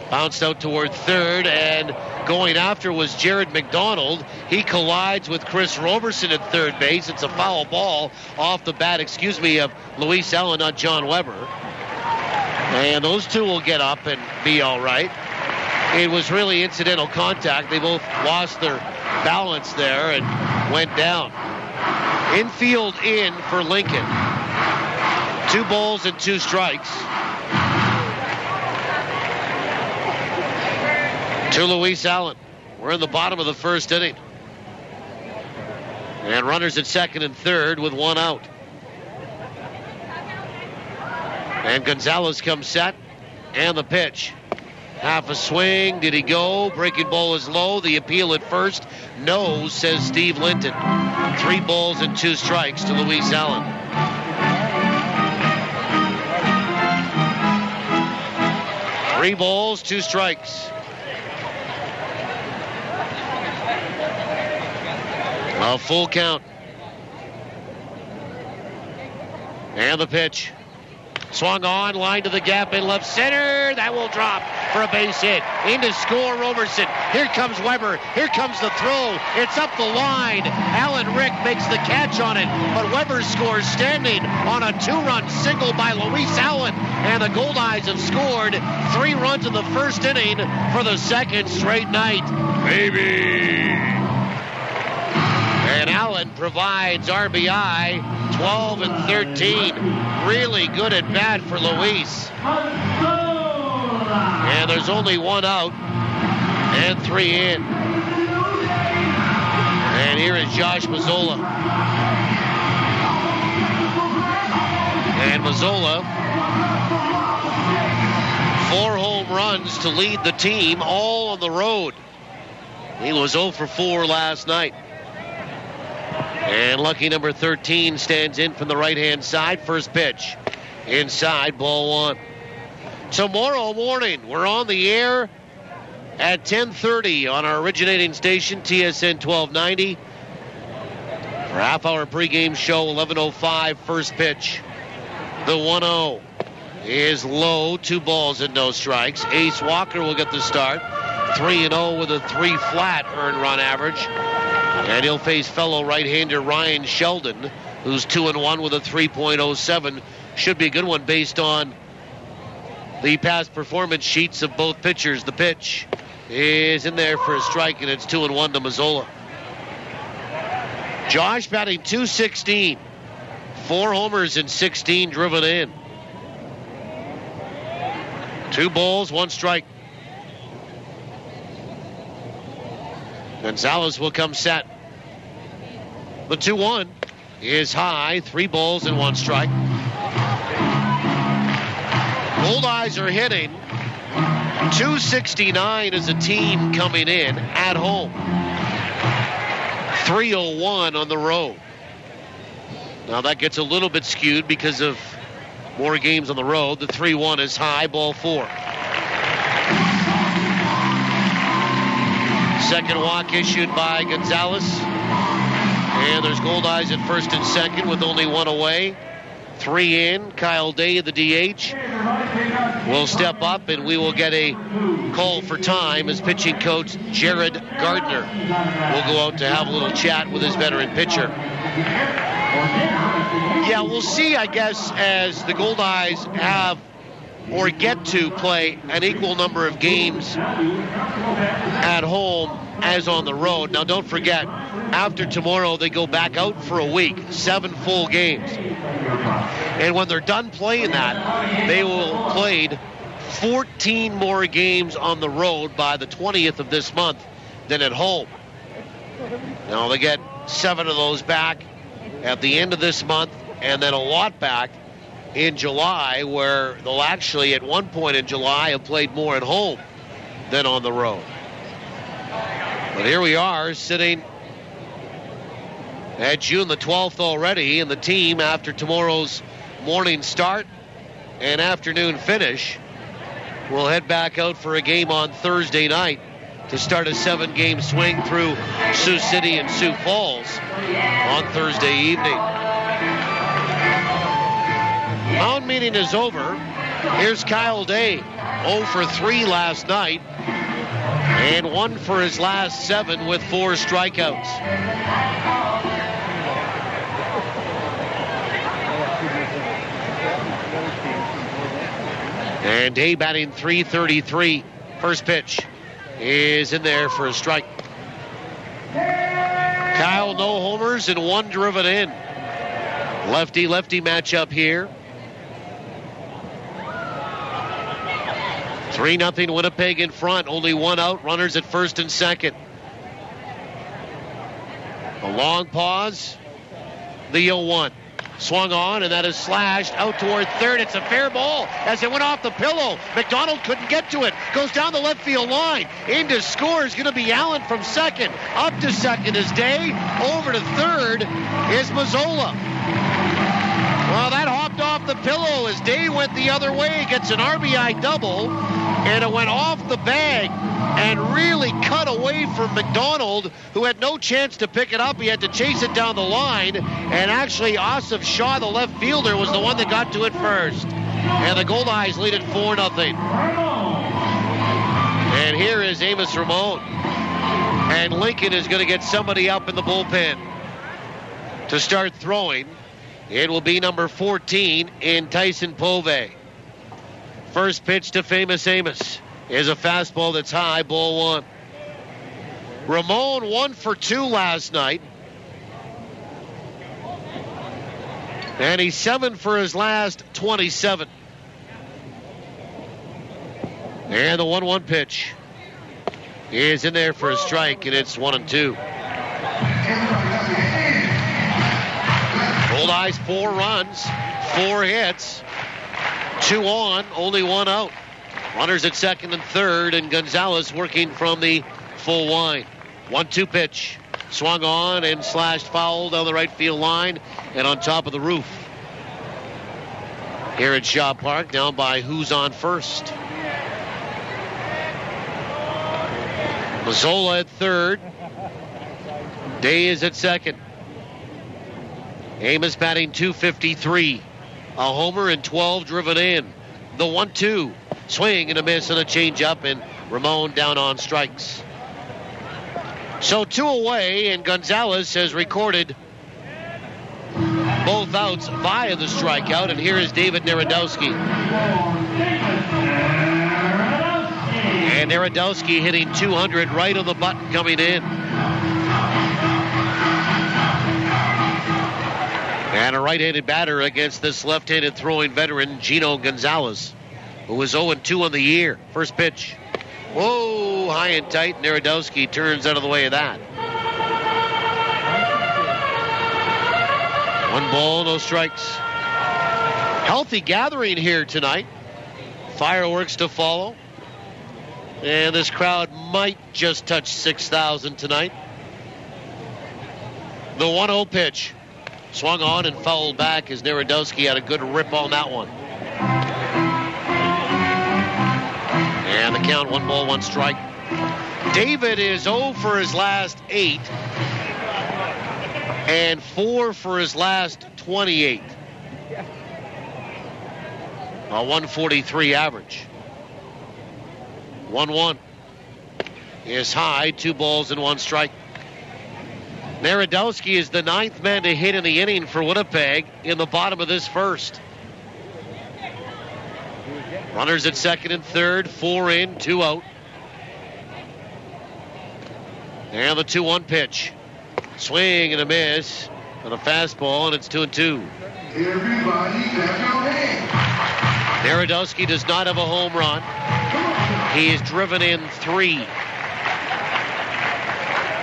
Bounced out toward third, and going after was Jared McDonald. He collides with Chris Roberson at third base. It's a foul ball off the bat, of Luis Allen, not John Weber. And those two will get up and be all right. It was really incidental contact. They both lost their balance there and went down. Infield in for Lincoln. 2 balls and 2 strikes. To Luis Allen. We're in the bottom of the first inning. And runners at second and third with 1 out. And Gonzalez comes set. And the pitch. Half a swing. Did he go? Breaking ball is low. The appeal at first. No, says Steve Linton. 3 balls and 2 strikes to Luis Allen. Three balls, 2 strikes. A full count. And the pitch. Swung on, line to the gap in left center. That will drop for a base hit. In to score, Roberson. Here comes Weber. Here comes the throw. It's up the line. Alan Rick makes the catch on it, but Weber scores standing on a 2-run single by Luis Allen. And the Goldeyes have scored 3 runs in the first inning for the second straight night. Baby! And Allen provides RBI 12 and 13. Really good at bat for Luis. And there's only 1 out. And 3 in. And here is Josh Mazzola. And Mazzola, 4 home runs to lead the team, all on the road. He was 0 for 4 last night. And lucky number 13 stands in from the right-hand side. First pitch. Inside, ball 1. Tomorrow morning, we're on the air at 10:30 on our originating station, TSN 1290. For a half-hour pregame show, 11:05, first pitch. The 1-0 is low, 2 balls and no strikes. Ace Walker will get the start. 3-0 with a 3 flat earned run average. And he'll face fellow right-hander Ryan Sheldon, who's 2-1 with a 3.07. Should be a good one based on the past performance sheets of both pitchers. The pitch is in there for a strike, and it's 2-1 to Mazzola. Josh batting .216. 4 homers and 16 driven in. 2 balls, 1 strike. Gonzalez will come set. The 2-1 is high. 3 balls and 1 strike. Goldeyes are hitting .269 as a team coming in at home. .301 on the road. Now that gets a little bit skewed because of more games on the road. The 3-1 is high, ball 4. Second walk issued by Gonzalez. And there's Goldeyes at first and second with only 1 away. 3 in. Kyle Day, the DH, will step up, and we will get a call for time as pitching coach Jared Gardner will go out to have a little chat with his veteran pitcher. Yeah, we'll see, I guess, as the Goldeyes have or get to play an equal number of games at home as on the road. Now, don't forget, after tomorrow, they go back out for a week, 7 full games. And when they're done playing that, they will have played 14 more games on the road by the 20th of this month than at home. Now, they get 7 of those back at the end of this month, and then a lot back in July, where they'll actually, at one point in July, have played more at home than on the road. But here we are, sitting at June the 12th already, and the team, after tomorrow's morning start and afternoon finish, will head back out for a game on Thursday night to start a 7-game swing through Sioux City and Sioux Falls on Thursday evening. Mound meeting is over. Here's Kyle Day, 0 for 3 last night, and 1 for his last 7 with 4 strikeouts. And Day batting .333. First pitch is in there for a strike. Kyle, no homers and 1 driven in. Lefty-lefty matchup here. 3-0 Winnipeg in front. Only 1 out. Runners at first and second. A long pause. The 0-1. Swung on, and that is slashed out toward third. It's a fair ball as it went off the pillow. McDonald couldn't get to it. Goes down the left field line. In to score is going to be Allen from second. Up to second is Day. Over to third is Mazzola. Well, that hopped off the pillow as Day went the other way. Gets an RBI double, and it went off the bag and really cut away from McDonald, who had no chance to pick it up. He had to chase it down the line, and actually Asif Shah, the left fielder, was the one that got to it first. And the Goldeyes lead it 4-0. And here is Amos Ramon. And Lincoln is going to get somebody up in the bullpen to start throwing. It will be number 14 in Tyson Povey. First pitch to Famous Amos is a fastball that's high, ball 1. Ramon 1 for 2 last night. And he's 7 for his last 27. And the 1-1 pitch. is in there for a strike, and it's 1-2. Goldeyes, 4 runs, 4 hits, 2 on, only 1 out. Runners at second and third, and Gonzalez working from the full line. 1-2 pitch. Swung on and slashed foul down the right field line and on top of the roof. Here at Shaw Park, down by who's on first. Mazzola at third. Day is at second. Amos batting .253. A homer and 12 driven in. The 1-2. Swing and a miss and a changeup, and Ramon down on strikes. So 2 away, and Gonzalez has recorded both outs via the strikeout, and here is David Narodowski. And Narodowski hitting 200 right on the button coming in. And a right-handed batter against this left-handed throwing veteran, Gino Gonzalez, who was 0-2 on the year. First pitch. Whoa, high and tight. Narodowski turns out of the way of that. 1 ball, no strikes. Healthy gathering here tonight. Fireworks to follow. And this crowd might just touch 6,000 tonight. The 1-0 pitch. Swung on and fouled back as Narodowski had a good rip on that one. And the count, 1 ball, 1 strike. David is 0 for his last 8 and 4 for his last 28. A 143 average. 1-1 is high, 2 balls and 1 strike. Narodowski is the 9th man to hit in the inning for Winnipeg in the bottom of this first. Runners at second and third, 4 in, 2 out. And the 2-1 pitch. Swing and a miss on a fastball, and it's 2-2. Narodowski does not have a home run. He has driven in 3.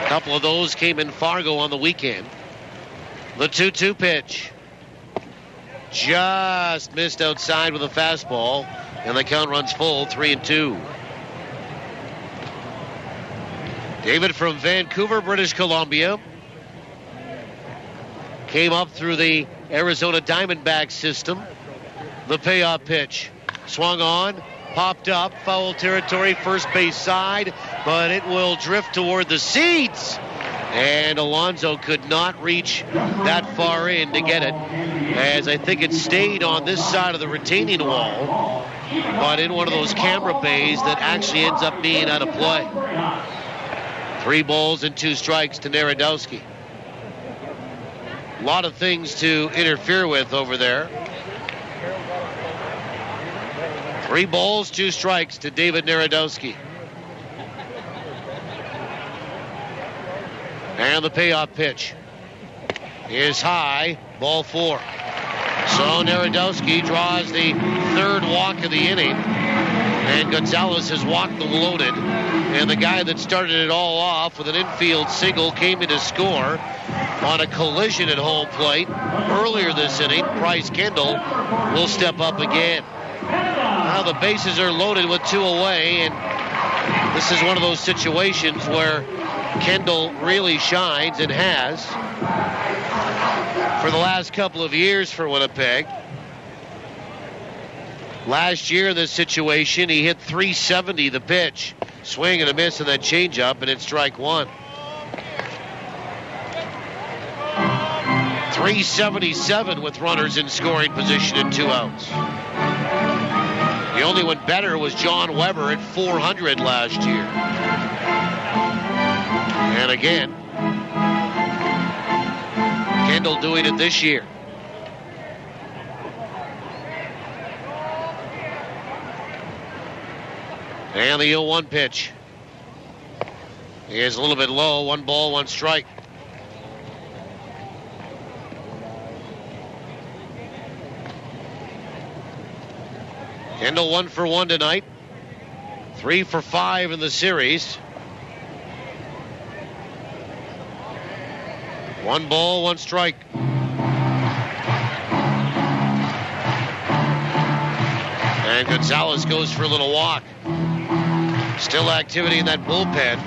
A couple of those came in Fargo on the weekend. The 2-2 pitch. Just missed outside with a fastball, and the count runs full, 3-2. David from Vancouver, British Columbia. Came up through the Arizona Diamondbacks system. The payoff pitch. Swung on, popped up, foul territory, first base side, but it will drift toward the seats. And Alonso could not reach that far in to get it, as I think it stayed on this side of the retaining wall, but in one of those camera bays that actually ends up being out of play. 3 balls and 2 strikes to Narodowski. A lot of things to interfere with over there. 3 balls, 2 strikes to David Narodowski. And the payoff pitch is high, ball 4. So Narodowski draws the 3rd walk of the inning, and Gonzalez has walked them loaded. And the guy that started it all off with an infield single came in to score on a collision at home plate earlier this inning. Bryce Kendall will step up again. Now the bases are loaded with 2 away, and this is one of those situations where Kendall really shines and has for the last couple of years for Winnipeg. Last year in this situation, he hit .370 the pitch. Swing and a miss on that changeup, and it's strike 1. .377 with runners in scoring position and 2 outs. The only one better was John Weber at .400 last year. And again, Kendall doing it this year. And the 0-1 pitch is a little bit low. 1 ball, 1 strike. Kendall 1 for 1 tonight. 3 for 5 in the series. 1 ball, 1 strike. And Gonzalez goes for a little walk. Still activity in that bullpen.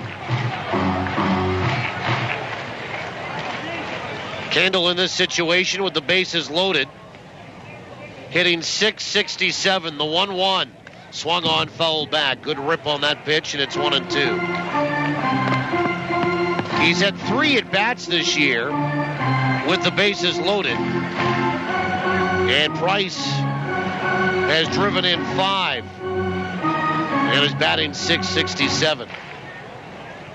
Kendall in this situation with the bases loaded. Hitting .667, the 1-1. Swung on, fouled back. Good rip on that pitch, and it's 1-2. He's had 3 at-bats this year with the bases loaded. And Price has driven in 5 and is batting .667.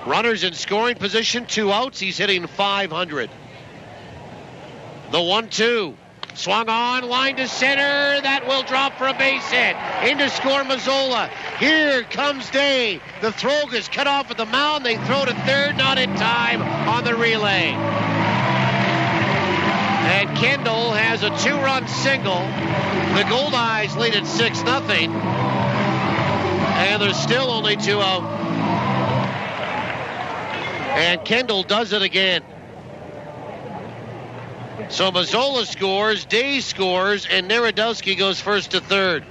Runners in scoring position, 2 outs. He's hitting .500. The 1-2. Swung on, line to center. That will drop for a base hit. In to score Mazzola. Here comes Day. The throw is cut off at the mound. They throw to third, not in time on the relay. And Kendall has a 2-run single. The Goldeyes lead at 6-0. And there's still only 2 out. And Kendall does it again. So Mazzola scores, Day scores, and Narodowski goes first to third.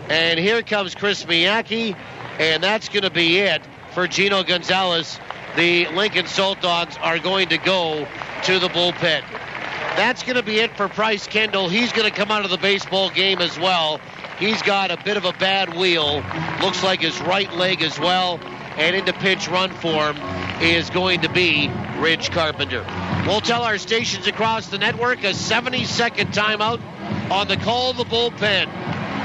And here comes Chris Miyake, and that's going to be it for Gino Gonzalez. The Lincoln Saltdogs are going to go to the bullpen. That's going to be it for Price Kendall. He's going to come out of the baseball game as well. He's got a bit of a bad wheel. Looks like his right leg as well. And into pinch run form is going to be Rich Carpenter. We'll tell our stations across the network a 70-second timeout on the call of the bullpen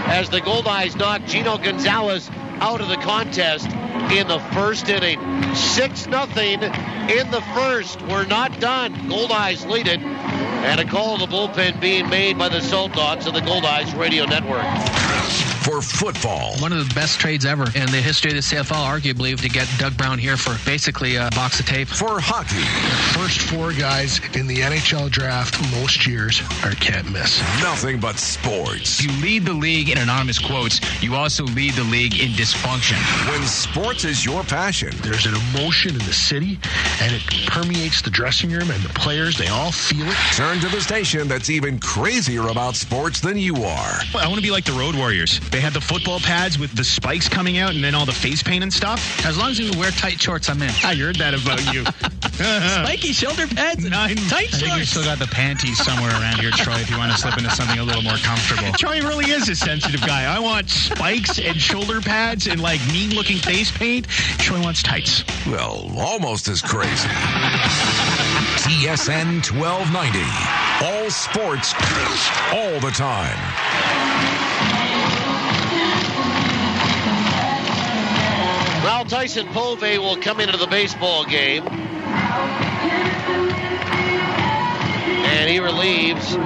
as the Goldeyes knock Gino Gonzalez out of the contest in the first inning. 6-0 in the first. We're not done. Goldeyes lead it. And a call of the bullpen being made by the Saltdogs of the Goldeyes Radio Network. For football. One of the best trades ever in the history of the CFL, arguably, to get Doug Brown here for basically a box of tape. For hockey. First 4 guys in the NHL draft most years are can't miss. Nothing but sports. You lead the league in anonymous quotes. You also lead the league in dysfunction. When sports is your passion. There's an emotion in the city, and it permeates the dressing room, and the players, they all feel it. Turn to the station that's even crazier about sports than you are. I want to be like the Road Warriors. They had the football pads with the spikes coming out and then all the face paint and stuff. As long as you wear tight shorts, I'm in. I heard that about you. Spiky shoulder pads and tight shorts. I think you still got the panties somewhere around here, Troy, if you want to slip into something a little more comfortable. Troy really is a sensitive guy. I want spikes and shoulder pads and like mean-looking face paint. Troy wants tights. Well, almost as crazy. TSN 1290. All sports, all the time. Well, Tyson Povey will come into the baseball game. And he relieves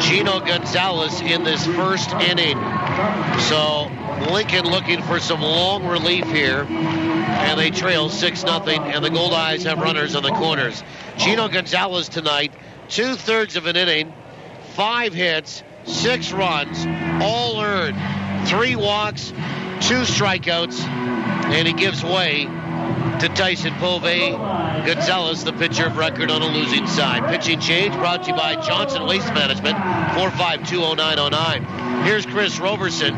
Gino Gonzalez in this first inning. So Lincoln looking for some long relief here. And they trail 6-0. And the Goldeyes have runners on the corners. Gino Gonzalez tonight, 2/3 of an inning, 5 hits, 6 runs, all earned, 3 walks, 2 strikeouts, and he gives way to Tyson Povey. Gonzalez, the pitcher of record on a losing side. Pitching change brought to you by Johnson Waste Management, 4520909. Here's Chris Roberson.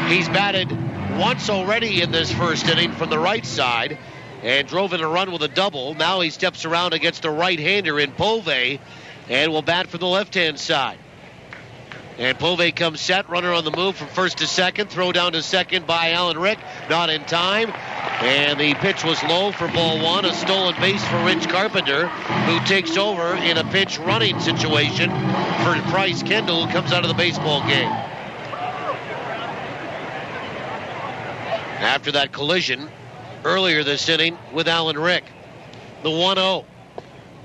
He's batted once already in this first inning from the right side and drove in a run with a double. Now he steps around against a right-hander in Povey and will bat for the left-hand side. And Povey comes set, runner on the move from first to second. Throw down to second by Alan Rick, not in time. And the pitch was low for ball 1. A stolen base for Rich Carpenter, who takes over in a pinch running situation for Price Kendall, who comes out of the baseball game. After that collision earlier this inning with Alan Rick. The 1-0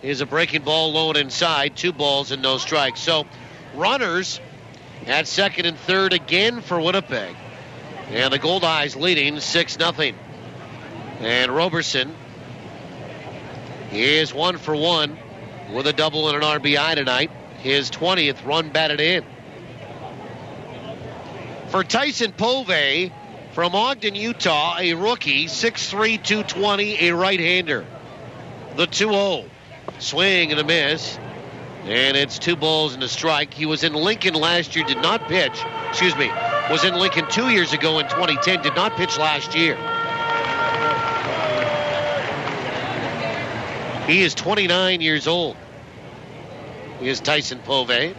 is a breaking ball low and inside. 2 balls and no strikes. So runners at second and third again for Winnipeg. And the Goldeyes leading 6-0. And Roberson is 1 for 1 with a double and an RBI tonight. His 20th run batted in. For Tyson Povey from Ogden, Utah, a rookie, 6'3", 220, a right-hander. The 2-0. Swing and a miss. And it's 2 balls and a strike. He was in Lincoln last year, did not pitch. Was in Lincoln 2 years ago in 2010, did not pitch last year. He is 29 years old. He is Tyson Povey.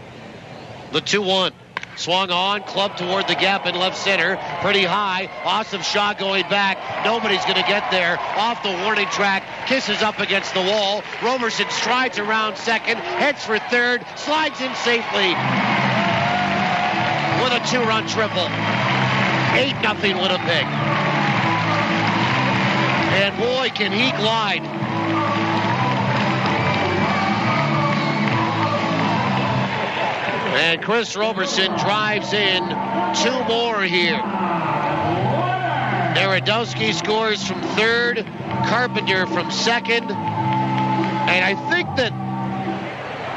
The 2-1. Swung on, clubbed toward the gap in left center. Pretty high. Awesome shot going back. Nobody's going to get there. Off the warning track. Kisses up against the wall. Roberson strides around second. Heads for third. Slides in safely. With a 2-run triple. 8-0 Winnipeg. And boy, can he glide. And Chris Roberson drives in 2 more here. Narodowski scores from third. Carpenter from second. And I think that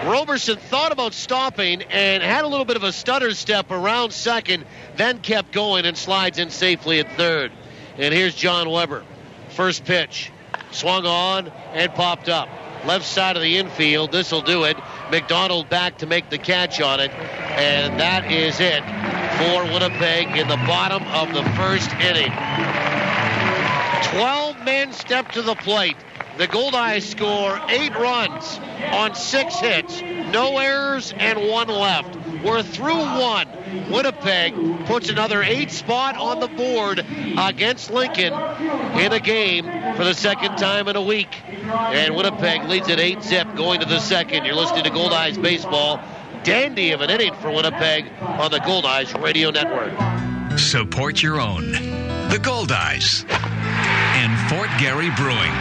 Roberson thought about stopping and had a little bit of a stutter step around second, then kept going and slides in safely at third. And here's John Weber. First pitch. Swung on and popped up. Left side of the infield. This will do it. McDonald back to make the catch on it. And that is it for Winnipeg in the bottom of the first inning. 12 men step to the plate. The Goldeyes score 8 runs on 6 hits. No errors and 1 left. We're through 1. Winnipeg puts another 8 spot on the board against Lincoln in a game for the second time in a week. And Winnipeg leads at 8-0 going to the second. You're listening to Goldeyes Baseball. Dandy of an inning for Winnipeg on the Goldeyes Radio Network. Support your own. The Goldeyes and Fort Garry Brewing.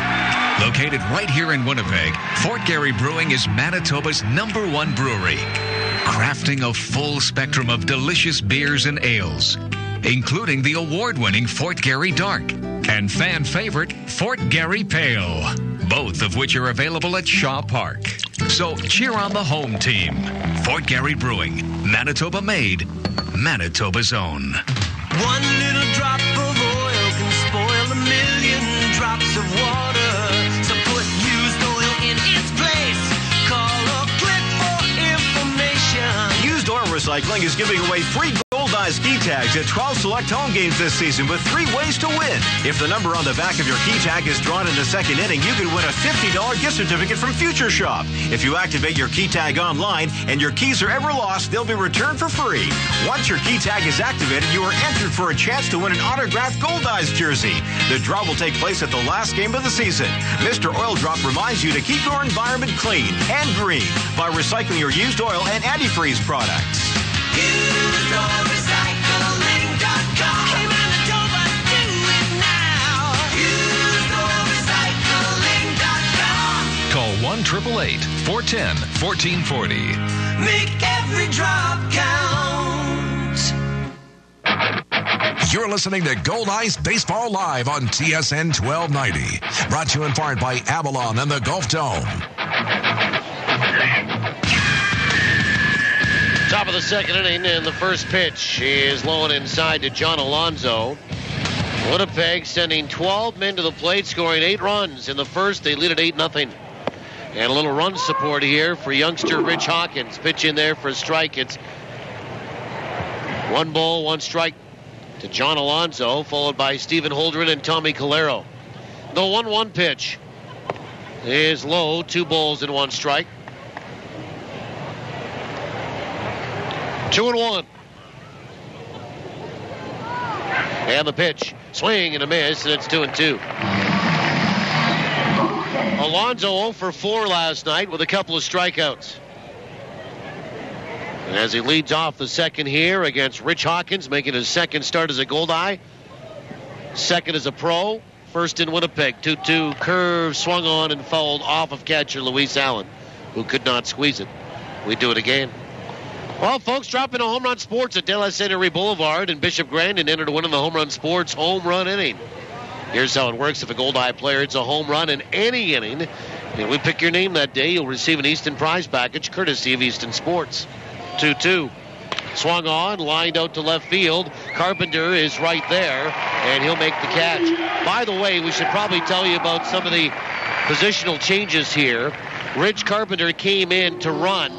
Located right here in Winnipeg, Fort Garry Brewing is Manitoba's #1 brewery, crafting a full spectrum of delicious beers and ales, including the award-winning Fort Garry Dark and fan favorite Fort Garry Pale, both of which are available at Shaw Park. So cheer on the home team. Fort Garry Brewing, Manitoba made, Manitoba's own. One little drop of oil can spoil 1,000,000 drops of water. So put used oil in its place. Call or click for information. Used oil recycling is giving away free Goldeyes key tags at 12 select home games this season with 3 ways to win. If the number on the back of your key tag is drawn in the second inning, you could win a $50 gift certificate from Future Shop. If you activate your key tag online and your keys are ever lost, they'll be returned for free. Once your key tag is activated, you are entered for a chance to win an autographed Goldeyes jersey. The draw will take place at the last game of the season. Mr. Oil Drop reminds you to keep your environment clean and green by recycling your used oil and antifreeze products. UseOilRecycling.com. Hey, Manitoba, do it now. UseOilRecycling.com. Call 1-888-410-1440. Make every drop count. You're listening to Goldeyes Baseball Live on TSN 1290. Brought to you in part by Avalon and the Gulf Dome. Top of the second inning, and the first pitch is low and inside to John Alonso. Winnipeg sending 12 men to the plate, scoring 8 runs. In the first, they lead at 8-0. And a little run support here for youngster Rich Hawkins. Pitch in there for a strike. It's 1 ball, 1 strike to John Alonso, followed by Stephen Holdren and Tommy Calero. The 1-1 pitch is low, 2 balls and 1 strike. 2-1. And the pitch. Swing and a miss, and it's 2-2. Alonso 0 for 4 last night with a couple of strikeouts. And as he leads off the second here against Rich Hawkins, making his second start as a Goldeye. Second as a pro. First in Winnipeg. 2-2 curve swung on and fouled off of catcher Luis Allen, who could not squeeze it. We do it again. Well, folks, drop in a Home Run Sports at De La Sainterie Boulevard in Bishop Grand and enter to win in the Home Run Sports home run inning. Here's how it works. If a Goldeye player hits a home run in any inning, and we pick your name that day, you'll receive an Easton prize package courtesy of Easton Sports. 2-2. Swung on, lined out to left field. Carpenter is right there, and he'll make the catch. By the way, we should probably tell you about some of the positional changes here. Rich Carpenter came in to run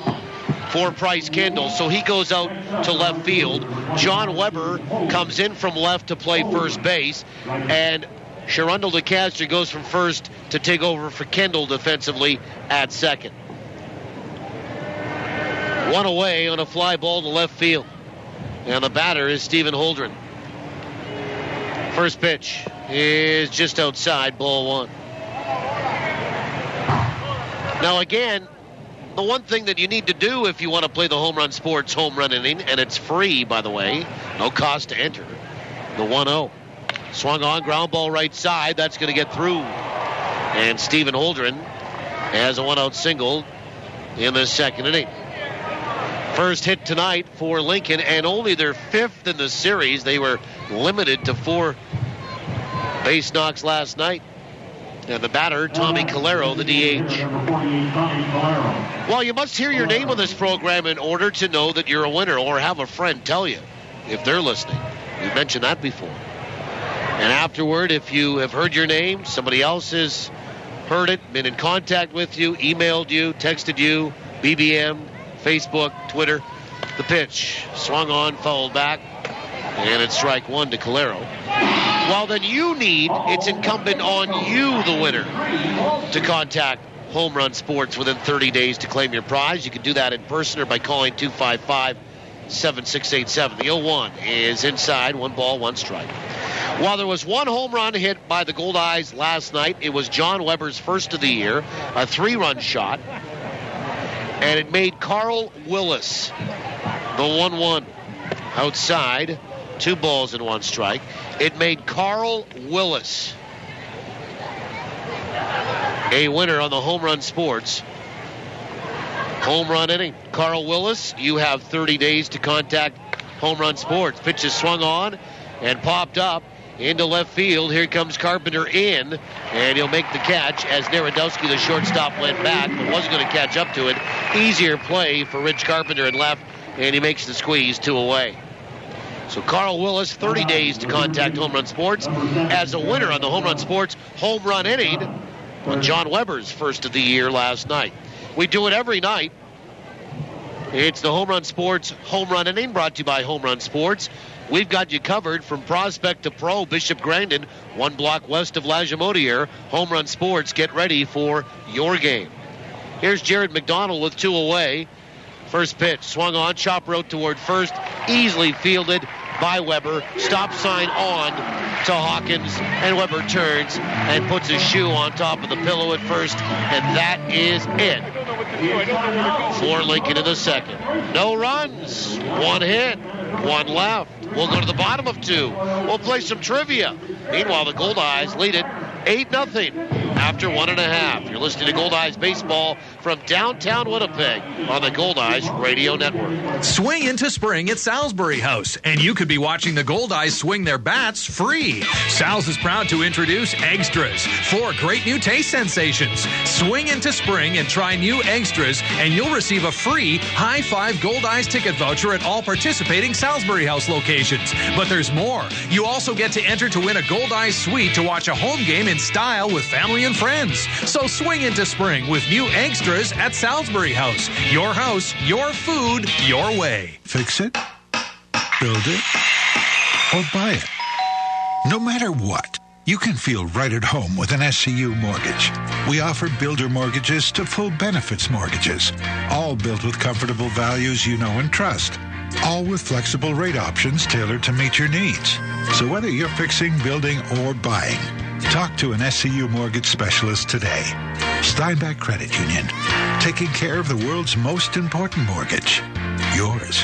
for Price Kendall, so he goes out to left field. John Weber comes in from left to play first base, and Sherundle DeCastro goes from first to take over for Kendall defensively at second. One away on a fly ball to left field, and the batter is Stephen Holdren. First pitch is just outside, ball one. Now again, the one thing that you need to do if you want to play the Home Run Sports home run inning, and it's free, by the way, no cost to enter, the 1-0. Swung on, ground ball right side, that's going to get through. And Stephen Holdren has a one-out single in the second inning. First hit tonight for Lincoln, and only their fifth in the series. They were limited to 4 base knocks last night. And the batter, Tommy Calero, the DH. Well, you must hear your name on this program in order to know that you're a winner, or have a friend tell you if they're listening. We've mentioned that before. And afterward, if you have heard your name, somebody else has heard it, been in contact with you, emailed you, texted you, BBM, Facebook, Twitter, the pitch, swung on, fouled back, and it's strike one to Calero. Well, then it's incumbent on you, the winner, to contact Home Run Sports within 30 days to claim your prize. You can do that in person or by calling 255-7687. The 0-1 is inside, 1 ball, 1 strike. While there was 1 home run hit by the Goldeyes last night, it was John Weber's first of the year, a 3-run shot, and it made Carl Willis the 1-1 outside. 2 balls and 1 strike. It made Carl Willis a winner on the Home Run Sports home run inning. Carl Willis, you have 30 days to contact Home Run Sports. Pitch is swung on and popped up into left field. Here comes Carpenter in, and he'll make the catch as Narodowski, the shortstop, went back but wasn't going to catch up to it. Easier play for Rich Carpenter in left, and he makes the squeeze, 2 away. So Carl Willis, 30 days to contact Home Run Sports as a winner on the Home Run Sports home run inning on John Weber's first of the year last night. We do it every night. It's the Home Run Sports home run inning brought to you by Home Run Sports. We've got you covered from prospect to pro. Bishop Grandin, 1 block west of Lajimodiere. Home Run Sports, get ready for your game. Here's Jared McDonald with 2 away. First pitch, swung on, chop route toward first, easily fielded by Weber. Stop sign on to Hawkins, and Weber turns and puts his shoe on top of the pillow at first, and that is it for Lincoln in the second. No runs, 1 hit, 1 left. We'll go to the bottom of 2. We'll play some trivia. Meanwhile, the Goldeyes lead it 8-0 after 1.5. You're listening to Goldeyes Baseball from downtown Winnipeg on the Goldeyes Radio Network. Swing into spring at Salisbury House, and you could be watching the Goldeyes swing their bats free. Sal's is proud to introduce Extras, 4 great new taste sensations. Swing into spring and try new Extras, and you'll receive a free High Five Goldeyes ticket voucher at all participating Salisbury House locations. But there's more. You also get to enter to win a Goldeyes suite to watch a home game in style with family and friends. So swing into spring with new Extras at Salisbury House. Your house, your food, your way. Fix it, build it, or buy it. No matter what, you can feel right at home with an SCU mortgage. We offer builder mortgages to full benefits mortgages, all built with comfortable values you know and trust, all with flexible rate options tailored to meet your needs. So whether you're fixing, building, or buying, talk to an SCU mortgage specialist today. Steinbach Credit Union, taking care of the world's most important mortgage, yours.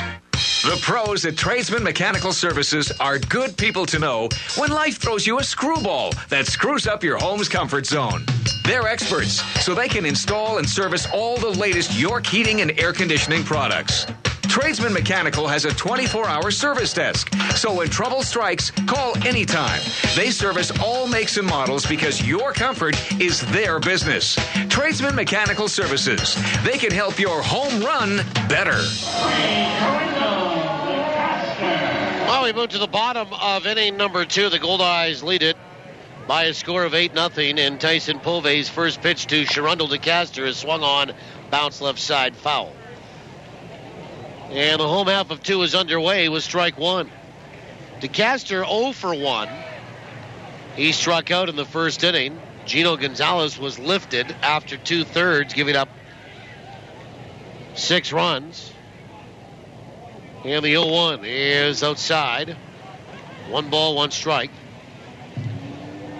The pros at Tradesman Mechanical Services are good people to know when life throws you a screwball that screws up your home's comfort zone. They're experts, so they can install and service all the latest York heating and air conditioning products. Tradesman Mechanical has a 24-hour service desk, so when trouble strikes, call anytime. They service all makes and models because your comfort is their business. Tradesman Mechanical Services. They can help your home run better. Well, we move to the bottom of inning number 2. The Goldeyes lead it by a score of 8-0. And Tyson Povey's first pitch to Sherundle DeCaster is swung on, bounce left side, foul. And the home half of 2 is underway with strike 1. DeCaster 0 for 1. He struck out in the first inning. Gino Gonzalez was lifted after 2/3, giving up 6 runs. And the 0-1 is outside. 1 ball, 1 strike.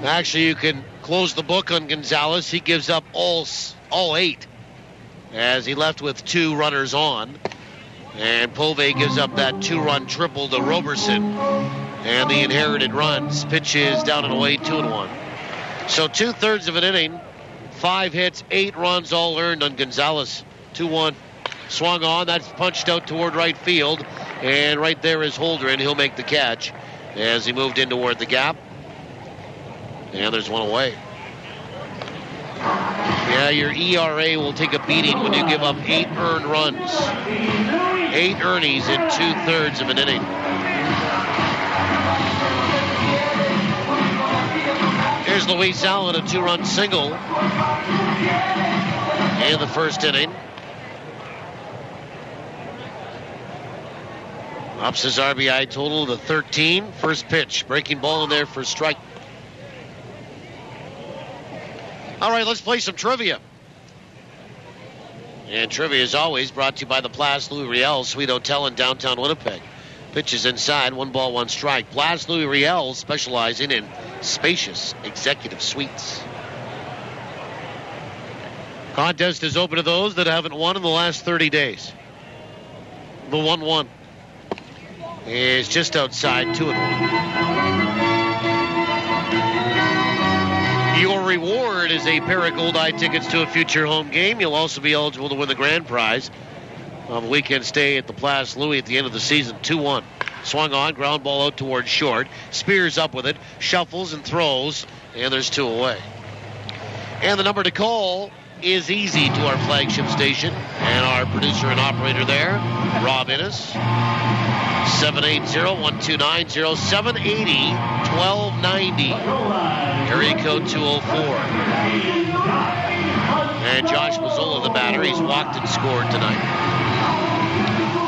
Actually, you can close the book on Gonzalez. He gives up all 8 as he left with 2 runners on. And Povey gives up that 2-run triple to Roberson. And the inherited runs. Pitch is down and away, 2-1. So 2/3 of an inning, 5 hits, 8 runs all earned on Gonzalez. 2-1. Swung on. That's punched out toward right field. And right there is Holder, and he'll make the catch as he moved in toward the gap. And there's 1 away. Yeah, your ERA will take a beating when you give up 8 earned runs. 8 earnies in 2/3 of an inning. Here's Luis Allen, a 2-run single in the first inning. Ups his RBI total to 13. First pitch, breaking ball in there for a strike. All right, let's play some trivia. And trivia, as always, brought to you by the Place Louis Riel Suite Hotel in downtown Winnipeg. Pitches inside, 1 ball, 1 strike. Place Louis Riel, specializing in spacious executive suites. Contest is open to those that haven't won in the last 30 days. The 1-1 is just outside, 2-1. Your reward is a pair of Goldeye tickets to a future home game. You'll also be eligible to win the grand prize of a weekend stay at the Place Louis at the end of the season. 2-1. Swung on, ground ball out towards short. Spears up with it, shuffles and throws, and there's 2 away. And the number to call is easy to our flagship station and our producer and operator there, Rob Innes. 780-1290, 780-1290. Area code 204. And Josh Mazzola, the batter, he's walked and scored tonight.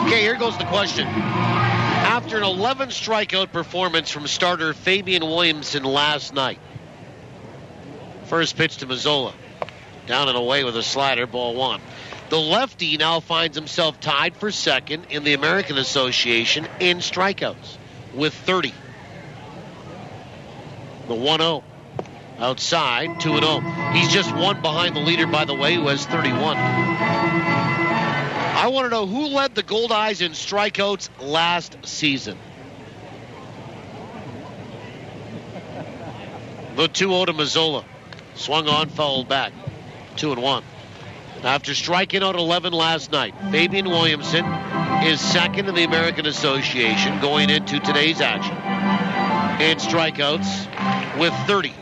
Okay, here goes the question. After an 11 strikeout performance from starter Fabian Williamson last night, first pitch to Mazzola, down and away with a slider, ball 1. The lefty now finds himself tied for second in the American Association in strikeouts with 30. The 1-0 outside, 2-0. He's just 1 behind the leader, by the way, who has 31. I want to know who led the Goldeyes in strikeouts last season. The 2-0 to Mazzola. Swung on, fouled back. 2-1. After striking out 11 last night, Fabian Williamson is second in the American Association going into today's action in strikeouts with 30.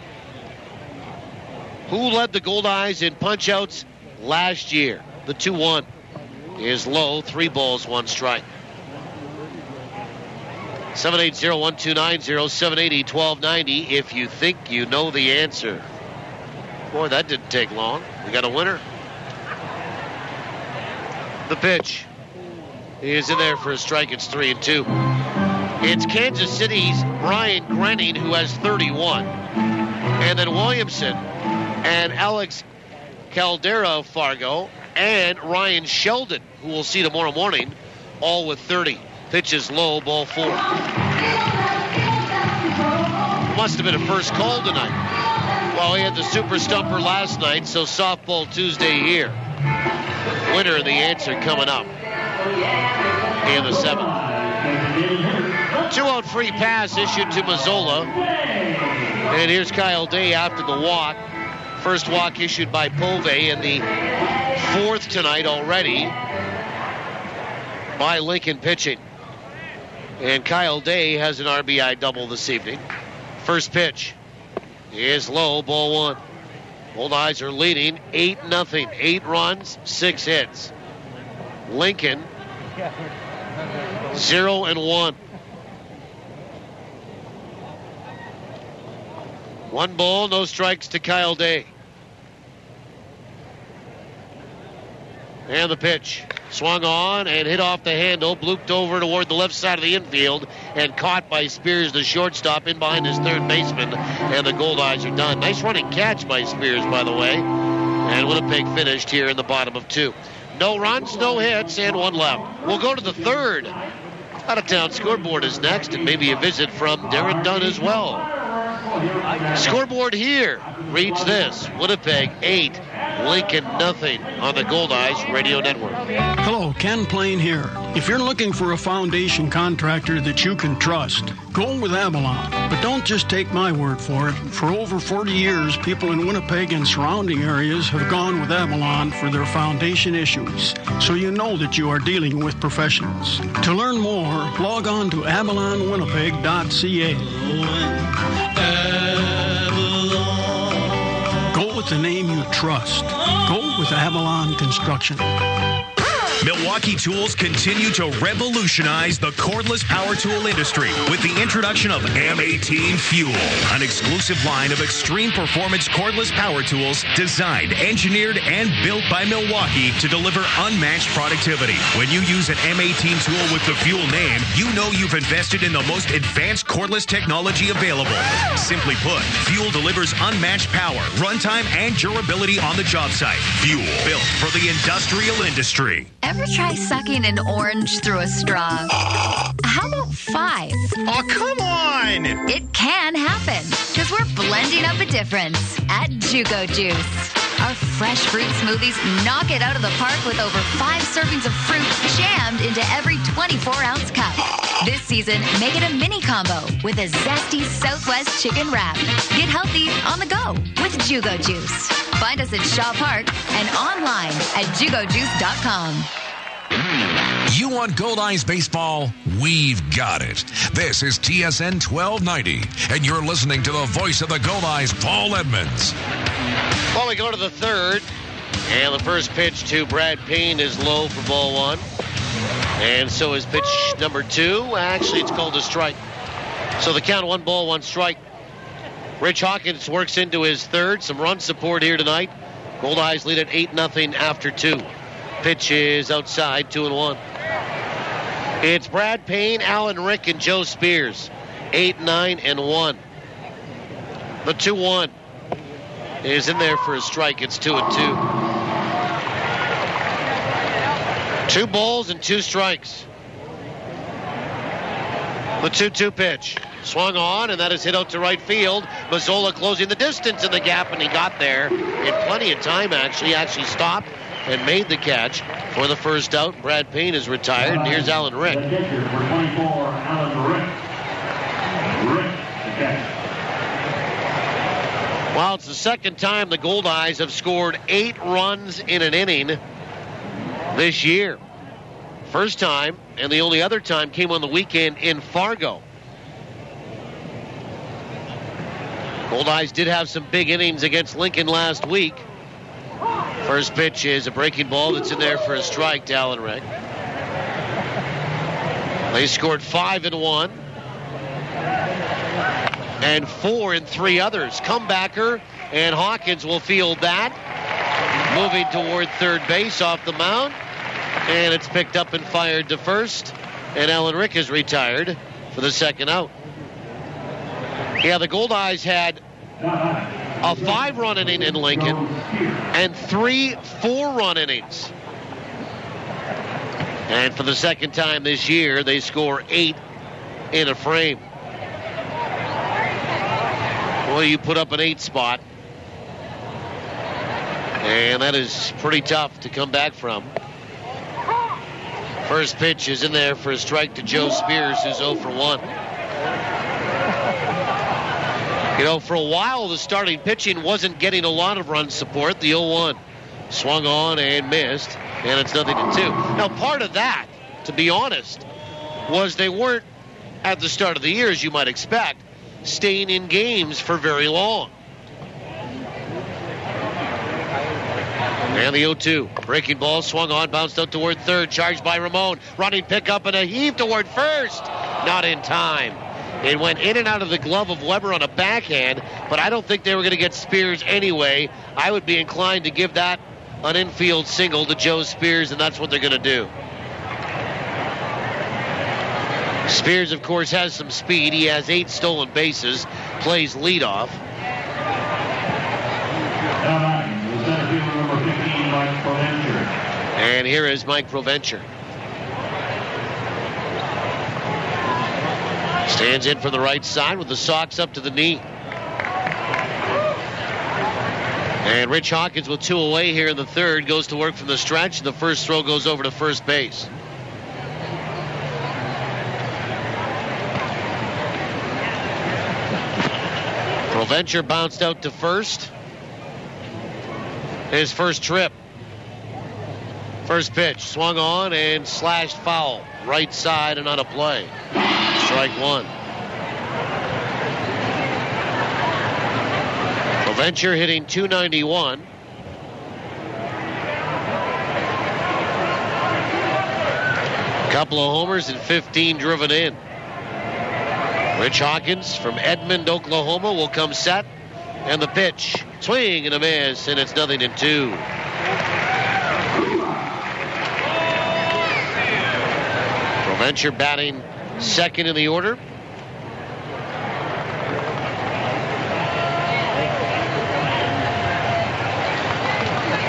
Who led the Goldeyes in punch-outs last year? The 2-1 is low, 3 balls, 1 strike. 780-1290, 780-1290 if you think you know the answer. Boy, that didn't take long. We got a winner. The pitch is in there for a strike. It's 3-2. It's Kansas City's Brian Grenning, who has 31. And then Williamson and Alex Caldera of Fargo and Ryan Sheldon, who we'll see tomorrow morning, all with 30. Pitch is low, ball 4. Must have been a first call tonight. Well, he had the super stumper last night, so softball Tuesday here. Winner of the answer coming up in the 7th. 2-out free pass issued to Mazzola. And here's Kyle Day after the walk. First walk issued by Povey, and the 4th tonight already by Lincoln pitching. And Kyle Day has an RBI double this evening. First pitch is low, ball 1. Goldeyes are leading 8-0. 8 runs, 6 hits. Lincoln 0-1. 1 ball, no strikes to Kyle Day. And the pitch. Swung on and hit off the handle, blooped over toward the left side of the infield, and caught by Spears, the shortstop, in behind his third baseman, and the Goldeyes are done. Nice running catch by Spears, by the way. And Winnipeg finished here in the bottom of 2. No runs, no hits, and 1 left. We'll go to the third. Out-of-town scoreboard is next, and maybe a visit from Darren Dunn as well. Scoreboard here reads this: Winnipeg 8, Lincoln nothing on the Goldeyes Radio Network. Hello, Ken Plain here. If you're looking for a foundation contractor that you can trust, go with Avalon. But don't just take my word for it. For over 40 years, people in Winnipeg and surrounding areas have gone with Avalon for their foundation issues, so you know that you are dealing with professionals. To learn more, log on to avalonwinnipeg.ca. Go with the name you trust. Go with Avalon Construction. Milwaukee Tools continue to revolutionize the cordless power tool industry with the introduction of M18 Fuel, an exclusive line of extreme performance cordless power tools designed, engineered, and built by Milwaukee to deliver unmatched productivity. When you use an M18 tool with the Fuel name, you know you've invested in the most advanced cordless technology available. Simply put, Fuel delivers unmatched power, runtime, and durability on the job site. Fuel, built for the industrial industry. Ever try sucking an orange through a straw? How about 5? Oh, come on! It can happen, because we're blending up a difference at Jugo Juice. Our fresh fruit smoothies knock it out of the park with over 5 servings of fruit jammed into every 24-ounce cup. This season, make it a mini combo with a zesty Southwest chicken wrap. Get healthy on the go with Jugo Juice. Find us at Shaw Park and online at jugojuice.com. You want Goldeyes baseball? We've got it. This is TSN 1290, and you're listening to the voice of the Goldeyes, Paul Edmonds. Well, we go to the third, and the first pitch to Brad Payne is low for ball 1. And so is pitch number 2. Actually, it's called a strike. So the count: 1 ball, 1 strike. Rich Hawkins works into his third. Some run support here tonight. Goldeyes lead at 8-0 after 2. Pitch is outside, 2-1. It's Brad Payne, Alan Rick, and Joe Spears. 8, 9, and 1. The 2-1 is in there for a strike. It's 2-2. 2 balls and 2 strikes. The 2-2 pitch. Swung on, and that is hit out to right field. Mazzola closing the distance in the gap, and he got there in plenty of time, actually. He actually stopped and made the catch for the first out. Brad Payne is retired, and here's Alan Rick. Well, it's the second time the Goldeyes have scored 8 runs in an inning this year. First time, and the only other time, came on the weekend in Fargo. Goldeyes did have some big innings against Lincoln last week. First pitch is a breaking ball that's in there for a strike to Alan Rick. They scored 5 in 1 and 4 in 3 others. Comebacker, and Hawkins will field that. Moving toward third base off the mound, and it's picked up and fired to first, and Alan Rick is retired for the second out. Yeah, the Goldeyes had a 5-run inning in Lincoln and 3 4-run innings. And for the second time this year, they score 8 in a frame. Well, you put up an 8 spot, and that is pretty tough to come back from. First pitch is in there for a strike to Joe Spears, who's 0 for 1. You know, for a while, the starting pitching wasn't getting a lot of run support. The 0-1 swung on and missed, and it's 0-2. Now, part of that, to be honest, was they weren't, at the start of the year, as you might expect, staying in games for very long. And the 0-2. Breaking ball, swung on, bounced out toward third, charged by Ramon. Running pickup and a heave toward first. Not in time. It went in and out of the glove of Weber on a backhand, but I don't think they were going to get Spears anyway. I would be inclined to give that an infield single to Joe Spears, and that's what they're going to do. Spears, of course, has some speed. He has 8 stolen bases, plays leadoff. And here is Mike Provencher. Stands in from the right side with the socks up to the knee. And Rich Hawkins with 2 away here in the third goes to work from the stretch. The first throw goes over to first base. Provencher bounced out to first. His first trip. First pitch, swung on and slashed foul. Right side and on a play. Strike 1. Provencher hitting .291. Couple of homers and 15 driven in. Rich Hawkins from Edmond, Oklahoma will come set. And the pitch, swing and a miss, and it's 0-2. Provencher batting second in the order.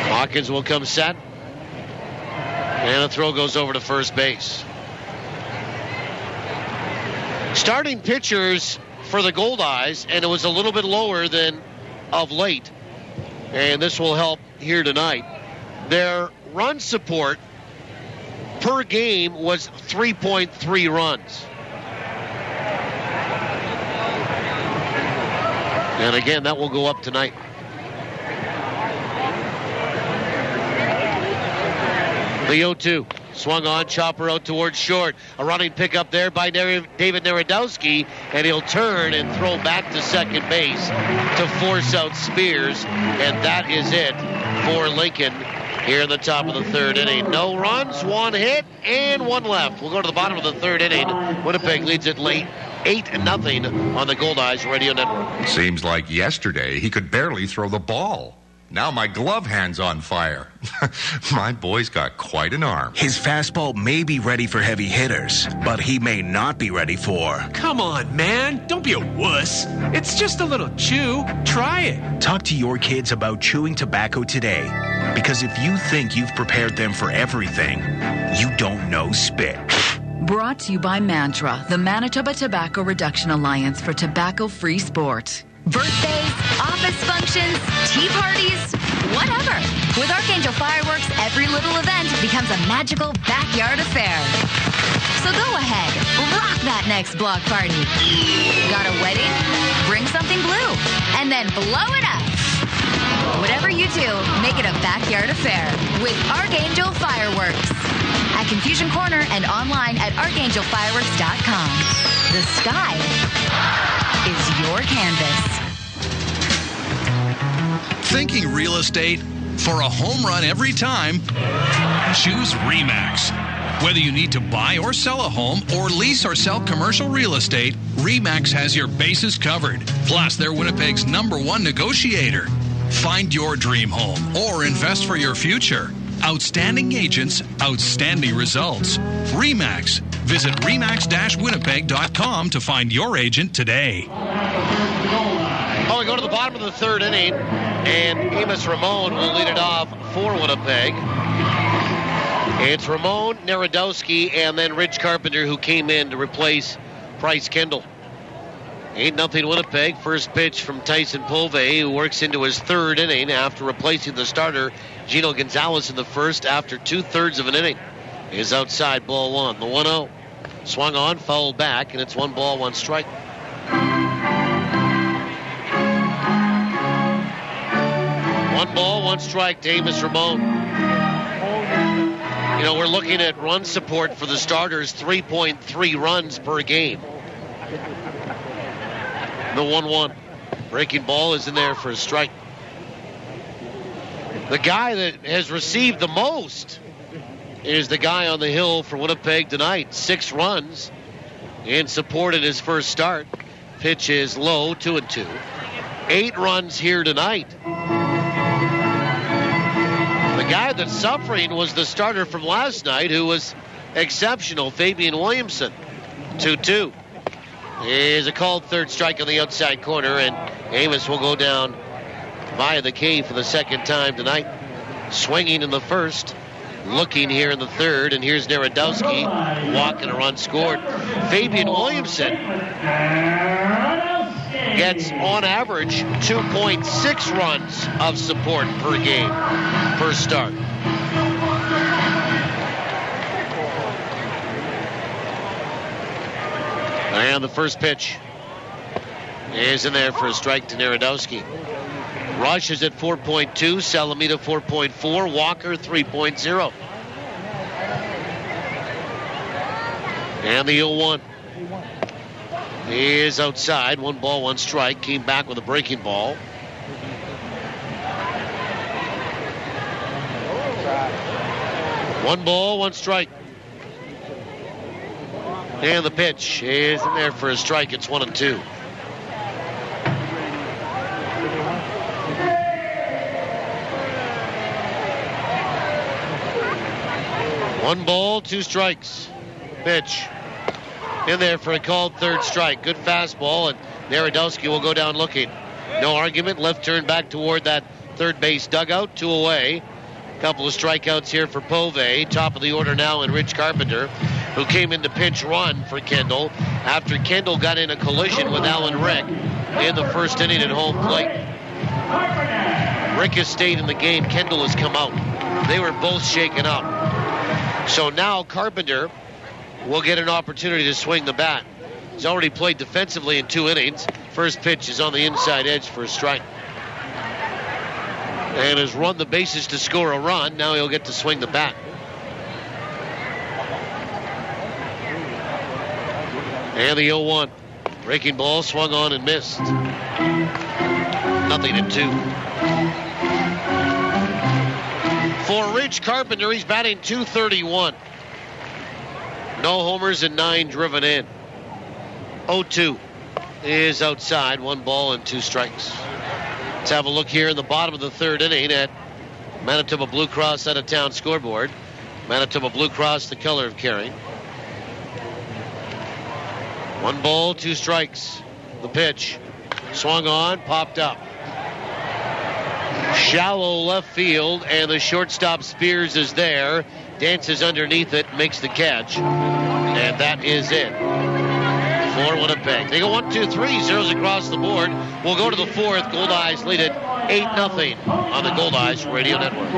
Hawkins will come set. And a throw goes over to first base. Starting pitchers for the Goldeyes, and it was a little bit lower than of late. And this will help here tonight. Their run support per game was 3.3 runs. And again, that will go up tonight. The 0-2. Swung on, chopper out towards short. A running pickup there by David Narodowski, and he'll turn and throw back to second base to force out Spears. And that is it for Lincoln here in the top of the third inning. No runs, 1 hit, and 1 left. We'll go to the bottom of the third inning. Winnipeg leads it late 8-0 on the Goldeyes Radio Network. Seems like yesterday he could barely throw the ball. Now my glove hand's on fire. My boy's got quite an arm. His fastball may be ready for heavy hitters, but he may not be ready for... Come on, man. Don't be a wuss. It's just a little chew. Try it. Talk to your kids about chewing tobacco today, because if you think you've prepared them for everything, you don't know spit. Brought to you by Mantra, the Manitoba Tobacco Reduction Alliance for Tobacco-Free Sport. Birthdays, office functions, tea parties, whatever. With Archangel Fireworks, every little event becomes a magical backyard affair. So go ahead, rock that next block party. Got a wedding? Bring something blue, and then blow it up. Whatever you do, make it a backyard affair with Archangel Fireworks. At Confusion Corner and online at archangelfireworks.com. The sky is your canvas. Thinking real estate? For a home run every time, choose RE/MAX. Whether you need to buy or sell a home or lease or sell commercial real estate, RE/MAX has your bases covered. Plus, they're Winnipeg's #1 negotiator. Find your dream home or invest for your future. Outstanding agents, outstanding results. RE/MAX. Visit remax-winnipeg.com to find your agent today. Oh, we go to the bottom of the third inning, and Amos Ramon will lead it off for Winnipeg. It's Ramon, Narodowski, and then Rich Carpenter, who came in to replace Bryce Kendall. 8-0 Winnipeg. First pitch from Tyson Povey, who works into his third inning after replacing the starter Gino Gonzalez in the first after 2/3 of an inning. Is outside, ball 1. The 1-0. Swung on, fouled back, and it's 1 ball, 1 strike. 1 ball, 1 strike to Amos Ramon. You know, we're looking at run support for the starters, 3.3 runs per game. The 1-1. Breaking ball is in there for a strike. The guy that has received the most is the guy on the hill for Winnipeg tonight. 6 runs. in support in his first start. Pitch is low, 2-2. 8 runs here tonight. The guy that's suffering was the starter from last night, who was exceptional, Fabian Williamson. 2-2. Here's a called third strike on the outside corner, and Amos will go down via the K for the second time tonight. Swinging in the first, looking here in the third, and here's Narodowski walking a run scored. Fabian Williamson gets on average 2.6 runs of support per game, per start. And the first pitch is in there for a strike to Narodowski. Rush is at 4.2, Salamita 4.4, Walker 3.0. And the 0-1 is outside. 1 ball, 1 strike. Came back with a breaking ball. One ball, 1 strike. And the pitch is in there for a strike. It's 1-2. One ball, 2 strikes. Pitch in there for a called third strike. Good fastball, and Narodowski will go down looking. No argument. Left turn back toward that third base dugout. 2 away. Couple of strikeouts here for Pove. Top of the order now in Rich Carpenter, who came in to pinch run for Kendall after Kendall got in a collision with Alan Rick in the first inning at home plate. Rick has stayed in the game. Kendall has come out. They were both shaken up. So now Carpenter will get an opportunity to swing the bat. He's already played defensively in 2 innings. First pitch is on the inside edge for a strike. And has run the bases to score a run. Now he'll get to swing the bat. And the 0-1. Breaking ball, swung on and missed. 0-2. For Rich Carpenter, he's batting .231. No homers and 9 driven in. 0-2 is outside. 1 ball and 2 strikes. Let's have a look here in the bottom of the third inning at Manitoba Blue Cross out-of-town scoreboard. Manitoba Blue Cross, the color of caring. 1 ball, 2 strikes. The pitch. Swung on, popped up. Shallow left field, and the shortstop Spears is there. Dances underneath it, makes the catch. And that is it for Winnipeg. They go 1-2-3, zeros across the board. We'll go to the 4th. Goldeyes lead it 8-0 on the Goldeyes Radio Network.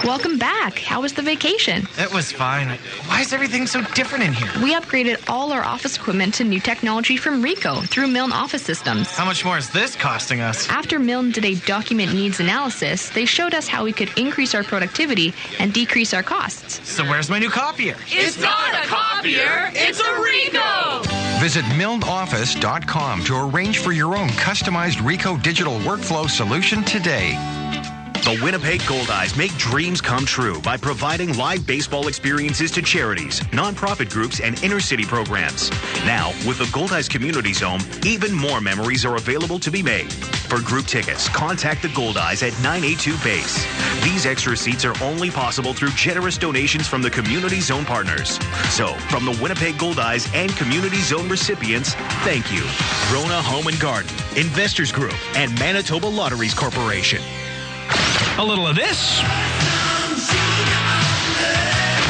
Welcome back. How was the vacation? It was fine. Why is everything so different in here? We upgraded all our office equipment to new technology from Ricoh through Milne Office Systems. How much more is this costing us? After Milne did a document needs analysis, they showed us how we could increase our productivity and decrease our costs. So where's my new copier? It's not a copier, it's a Ricoh! Visit MilneOffice.com to arrange for your own customized Ricoh digital workflow solution today. The Winnipeg Goldeyes make dreams come true by providing live baseball experiences to charities, nonprofit groups, and inner-city programs. Now, with the Goldeyes Community Zone, even more memories are available to be made. For group tickets, contact the Goldeyes at 982 Base. These extra seats are only possible through generous donations from the Community Zone partners. So, from the Winnipeg Goldeyes and Community Zone recipients, thank you. Rona Home and Garden, Investors Group, and Manitoba Lotteries Corporation. A little of this. A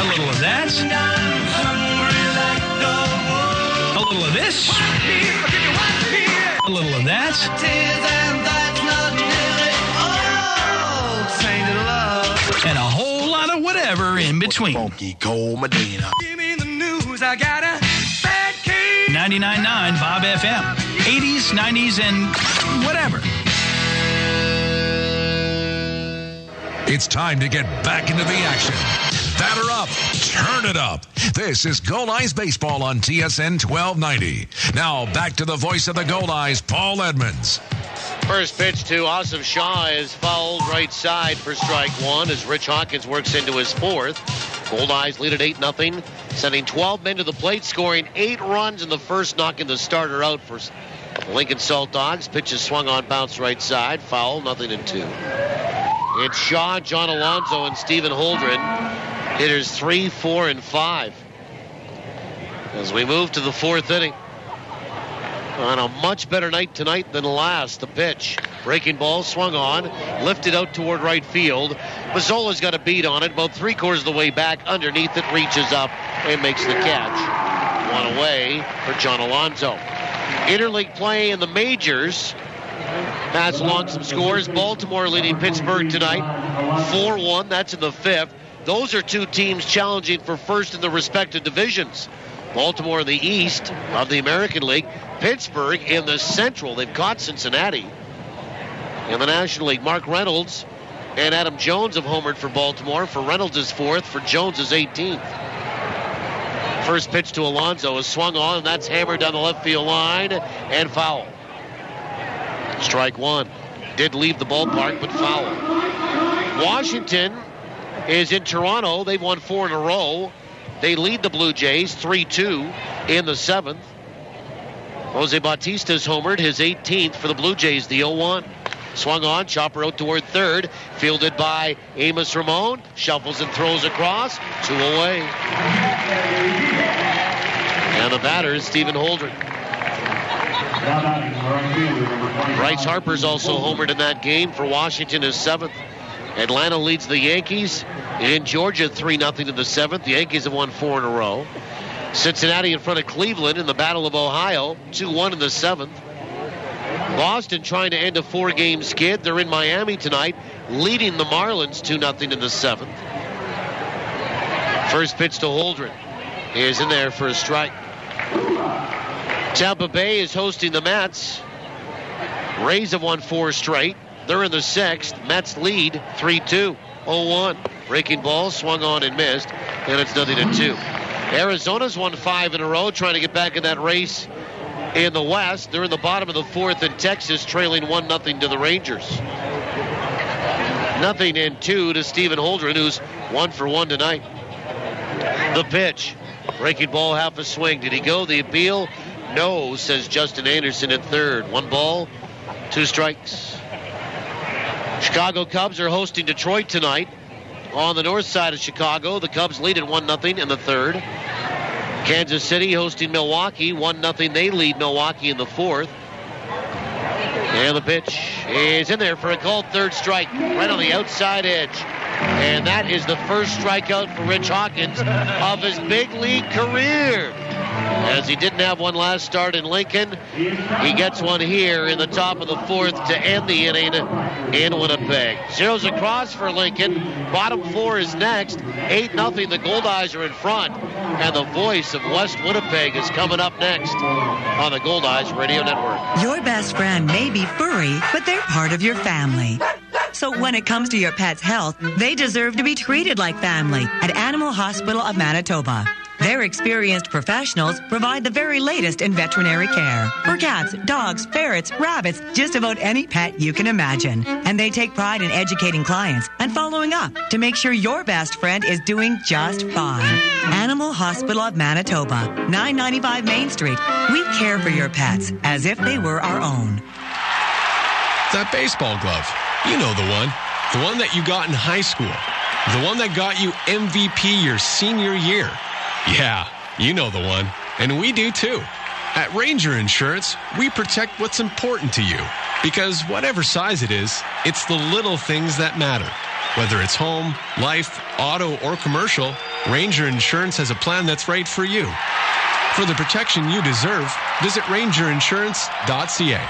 little of that. A little of this. A little of that. And a whole lot of whatever in between. Funky Cold Medina. Give me the news, I got a bad case. 99.9 Bob FM. 80s, 90s, and whatever. It's time to get back into the action. Batter up, turn it up. This is Goldeyes Baseball on TSN 1290. Now back to the voice of the Goldeyes, Paul Edmonds. First pitch to Asif Shah is fouled right side for strike 1 as Rich Hawkins works into his 4th. Goldeyes lead at 8-0 sending 12 men to the plate, scoring 8 runs in the first, knocking the starter out for the Lincoln Saltdogs. Pitch is swung on, bounce right side, foul, 0-2. It's Shaw, John Alonso, and Stephen Holdren. Hitters 3, 4, and 5. As we move to the 4th inning. On a much better night tonight than last. The pitch. Breaking ball swung on. Lifted out toward right field. Mazzola's got a beat on it. About 3/4 of the way back. Underneath it. Reaches up and makes the catch. One away for John Alonso. Interleague play in the majors. Pass along some scores. Baltimore leading Pittsburgh tonight. 4-1. That's in the 5th. Those are two teams challenging for first in the respective divisions. Baltimore in the East of the American League. Pittsburgh in the Central. They've caught Cincinnati. In the National League, Mark Reynolds and Adam Jones have homered for Baltimore. For Reynolds is 4th. For Jones is 18th. First pitch to Alonso is swung on, and that's hammered down the left field line and foul. Strike 1. Did leave the ballpark, but foul. Washington is in Toronto. They've won 4 in a row. They lead the Blue Jays 3-2 in the 7th. Jose Bautista's homered, his 18th for the Blue Jays, the 0-1. Swung on, chopper out toward third. Fielded by Amos Ramon. Shuffles and throws across. 2 away. And the batter is Stephen Holdren. Bryce Harper's also homered in that game for Washington, his 7th. Atlanta leads the Yankees in Georgia 3-0 in the 7th. The Yankees have won 4 in a row. Cincinnati in front of Cleveland in the Battle of Ohio, 2-1 in the 7th. Boston trying to end a 4-game skid. They're in Miami tonight, leading the Marlins 2-0 in the 7th. First pitch to Holdren is in there for a strike. Tampa Bay is hosting the Mets. Rays have won 4 straight. They're in the 6th. Mets lead 3-2. 0-1. Breaking ball swung on and missed, and it's 0-2. Arizona's won 5 in a row, trying to get back in that race in the West. They're in the bottom of the 4th in Texas, trailing 1-0 to the Rangers. 0-2 to Stephen Holdren, who's 1 for 1 tonight. The pitch. Breaking ball, half a swing. Did he go the appeal? No, says Justin Anderson at third. 1 ball, 2 strikes. Chicago Cubs are hosting Detroit tonight. On the north side of Chicago, the Cubs lead at 1-0 in the 3rd. Kansas City hosting Milwaukee, 1-0. They lead Milwaukee in the 4th. And the pitch is in there for a called 3rd strike, right on the outside edge. And that is the first strikeout for Rich Hawkins of his big league career. As he didn't have one last start in Lincoln, he gets one here in the top of the 4th to end the inning in Winnipeg. Zeros across for Lincoln. Bottom 4 is next. 8-0. The Goldeyes are in front. And the voice of West Winnipeg is coming up next on the Goldeyes Radio Network. Your best friend may be furry, but they're part of your family. So when it comes to your pet's health, they deserve to be treated like family at Animal Hospital of Manitoba. Their experienced professionals provide the very latest in veterinary care for cats, dogs, ferrets, rabbits, just about any pet you can imagine. And they take pride in educating clients and following up to make sure your best friend is doing just fine. Animal Hospital of Manitoba, 995 Main Street. We care for your pets as if they were our own. That baseball glove. You know the one. The one that you got in high school. The one that got you MVP your senior year. Yeah, you know the one. And we do too. At Ranger Insurance, we protect what's important to you. Because whatever size it is, it's the little things that matter. Whether it's home, life, auto, or commercial, Ranger Insurance has a plan that's right for you. For the protection you deserve, visit rangerinsurance.ca.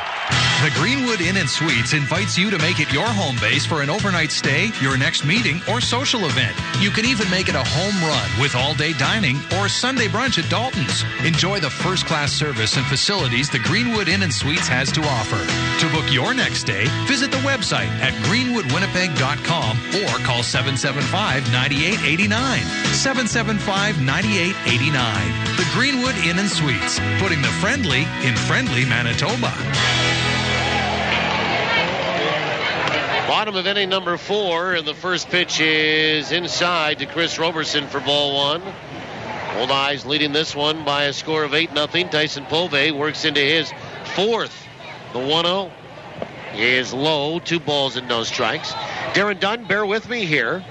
The Greenwood Inn & Suites invites you to make it your home base for an overnight stay, your next meeting, or social event. You can even make it a home run with all-day dining or Sunday brunch at Dalton's. Enjoy the first-class service and facilities the Greenwood Inn & Suites has to offer. To book your next stay, visit the website at greenwoodwinnipeg.com or call 775-9889. 775-9889. The Greenwood Inn & Suites, putting the friendly in friendly Manitoba. Bottom of inning number 4, and the first pitch is inside to Chris Roberson for ball 1. Goldeyes leading this one by a score of 8-0. Tyson Povey works into his fourth. The 1-0 is low. 2 balls and no strikes. Darren Dunn, bear with me here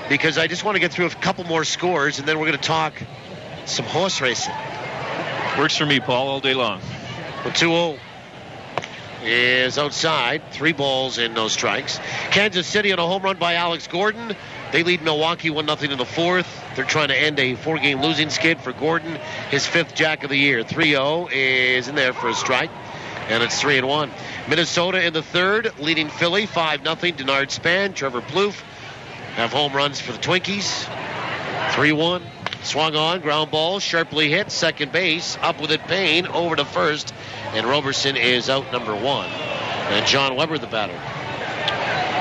because I just want to get through a couple more scores and then we're going to talk some horse racing. Works for me, Paul, all day long. The 2-0 is outside. 3 balls and no strikes. Kansas City on a home run by Alex Gordon. They lead Milwaukee 1-0 in the fourth. They're trying to end a 4-game losing skid for Gordon, his 5th jack of the year. 3-0 is in there for a strike, and it's 3-1. Minnesota in the third, leading Philly 5-0. Denard Span, Trevor Plouffe have home runs for the Twinkies. 3-1. Swung on, ground ball, sharply hit, second base, up with it, Payne, over to first, and Roberson is out number 1. And John Weber the batter.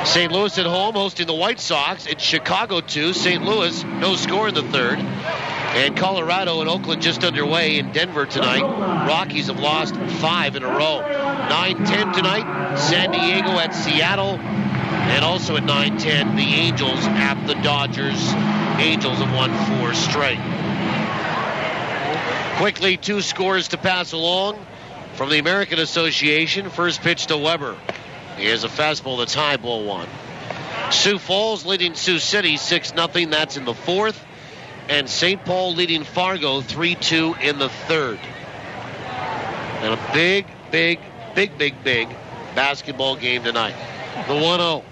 St. Louis at home hosting the White Sox. It's Chicago 2, St. Louis, no score in the third. And Colorado and Oakland just underway in Denver tonight. Rockies have lost 5 in a row. 9-10 tonight, San Diego at Seattle. And also at 9-10, the Angels at the Dodgers. Angels have won 4 straight. Quickly, 2 scores to pass along from the American Association. First pitch to Weber. Here's a fastball that's high, ball 1. Sioux Falls leading Sioux City 6-0. That's in the fourth. And St. Paul leading Fargo 3-2 in the third. And a big basketball game tonight. The 1-0.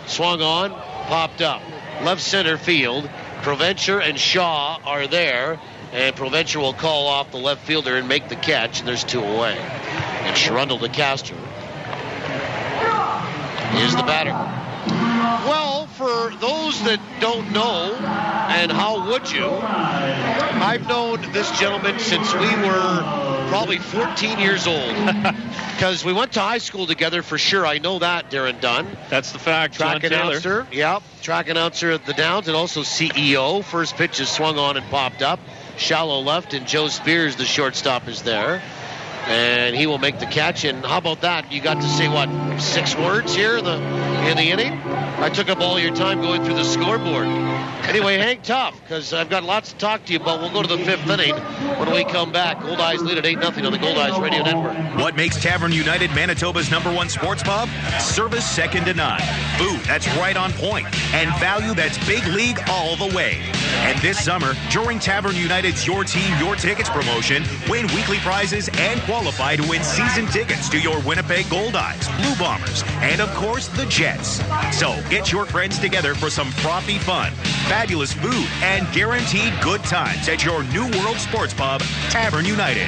Swung on, popped up. Left center field. Provencher and Shaw are there. And Provencher will call off the left fielder and make the catch. And there's 2 away. And Sherundle to Castor is the batter. Well, for those that don't know, and how would you, I've known this gentleman since we were probably 14 years old. Because we went to high school together for sure. I know that, Darren Dunn. That's the fact. Track announcer. Yep. Track announcer at the Downs and also CEO. First pitch is swung on and popped up. Shallow left, and Joe Spears, the shortstop, is there. And he will make the catch. And how about that? You got to say, 6 words here in the inning? I took up all your time going through the scoreboard. Anyway, hang tough, because I've got lots to talk to you about. We'll go to the 5th inning when we come back. Goldeyes lead at 8-0 on the Goldeyes Radio Network. What makes Tavern United Manitoba's #1 sports pub? Service second to none. Food that's right on point. And value that's big league all the way. And this summer, during Tavern United's Your Team, Your Tickets promotion, win weekly prizes and qualify to win season tickets to your Winnipeg Goldeyes, Blue Bombers, and of course, the Jets. So get your friends together for some frothy fun, fabulous food, and guaranteed good times at your New World Sports Pub, Tavern United.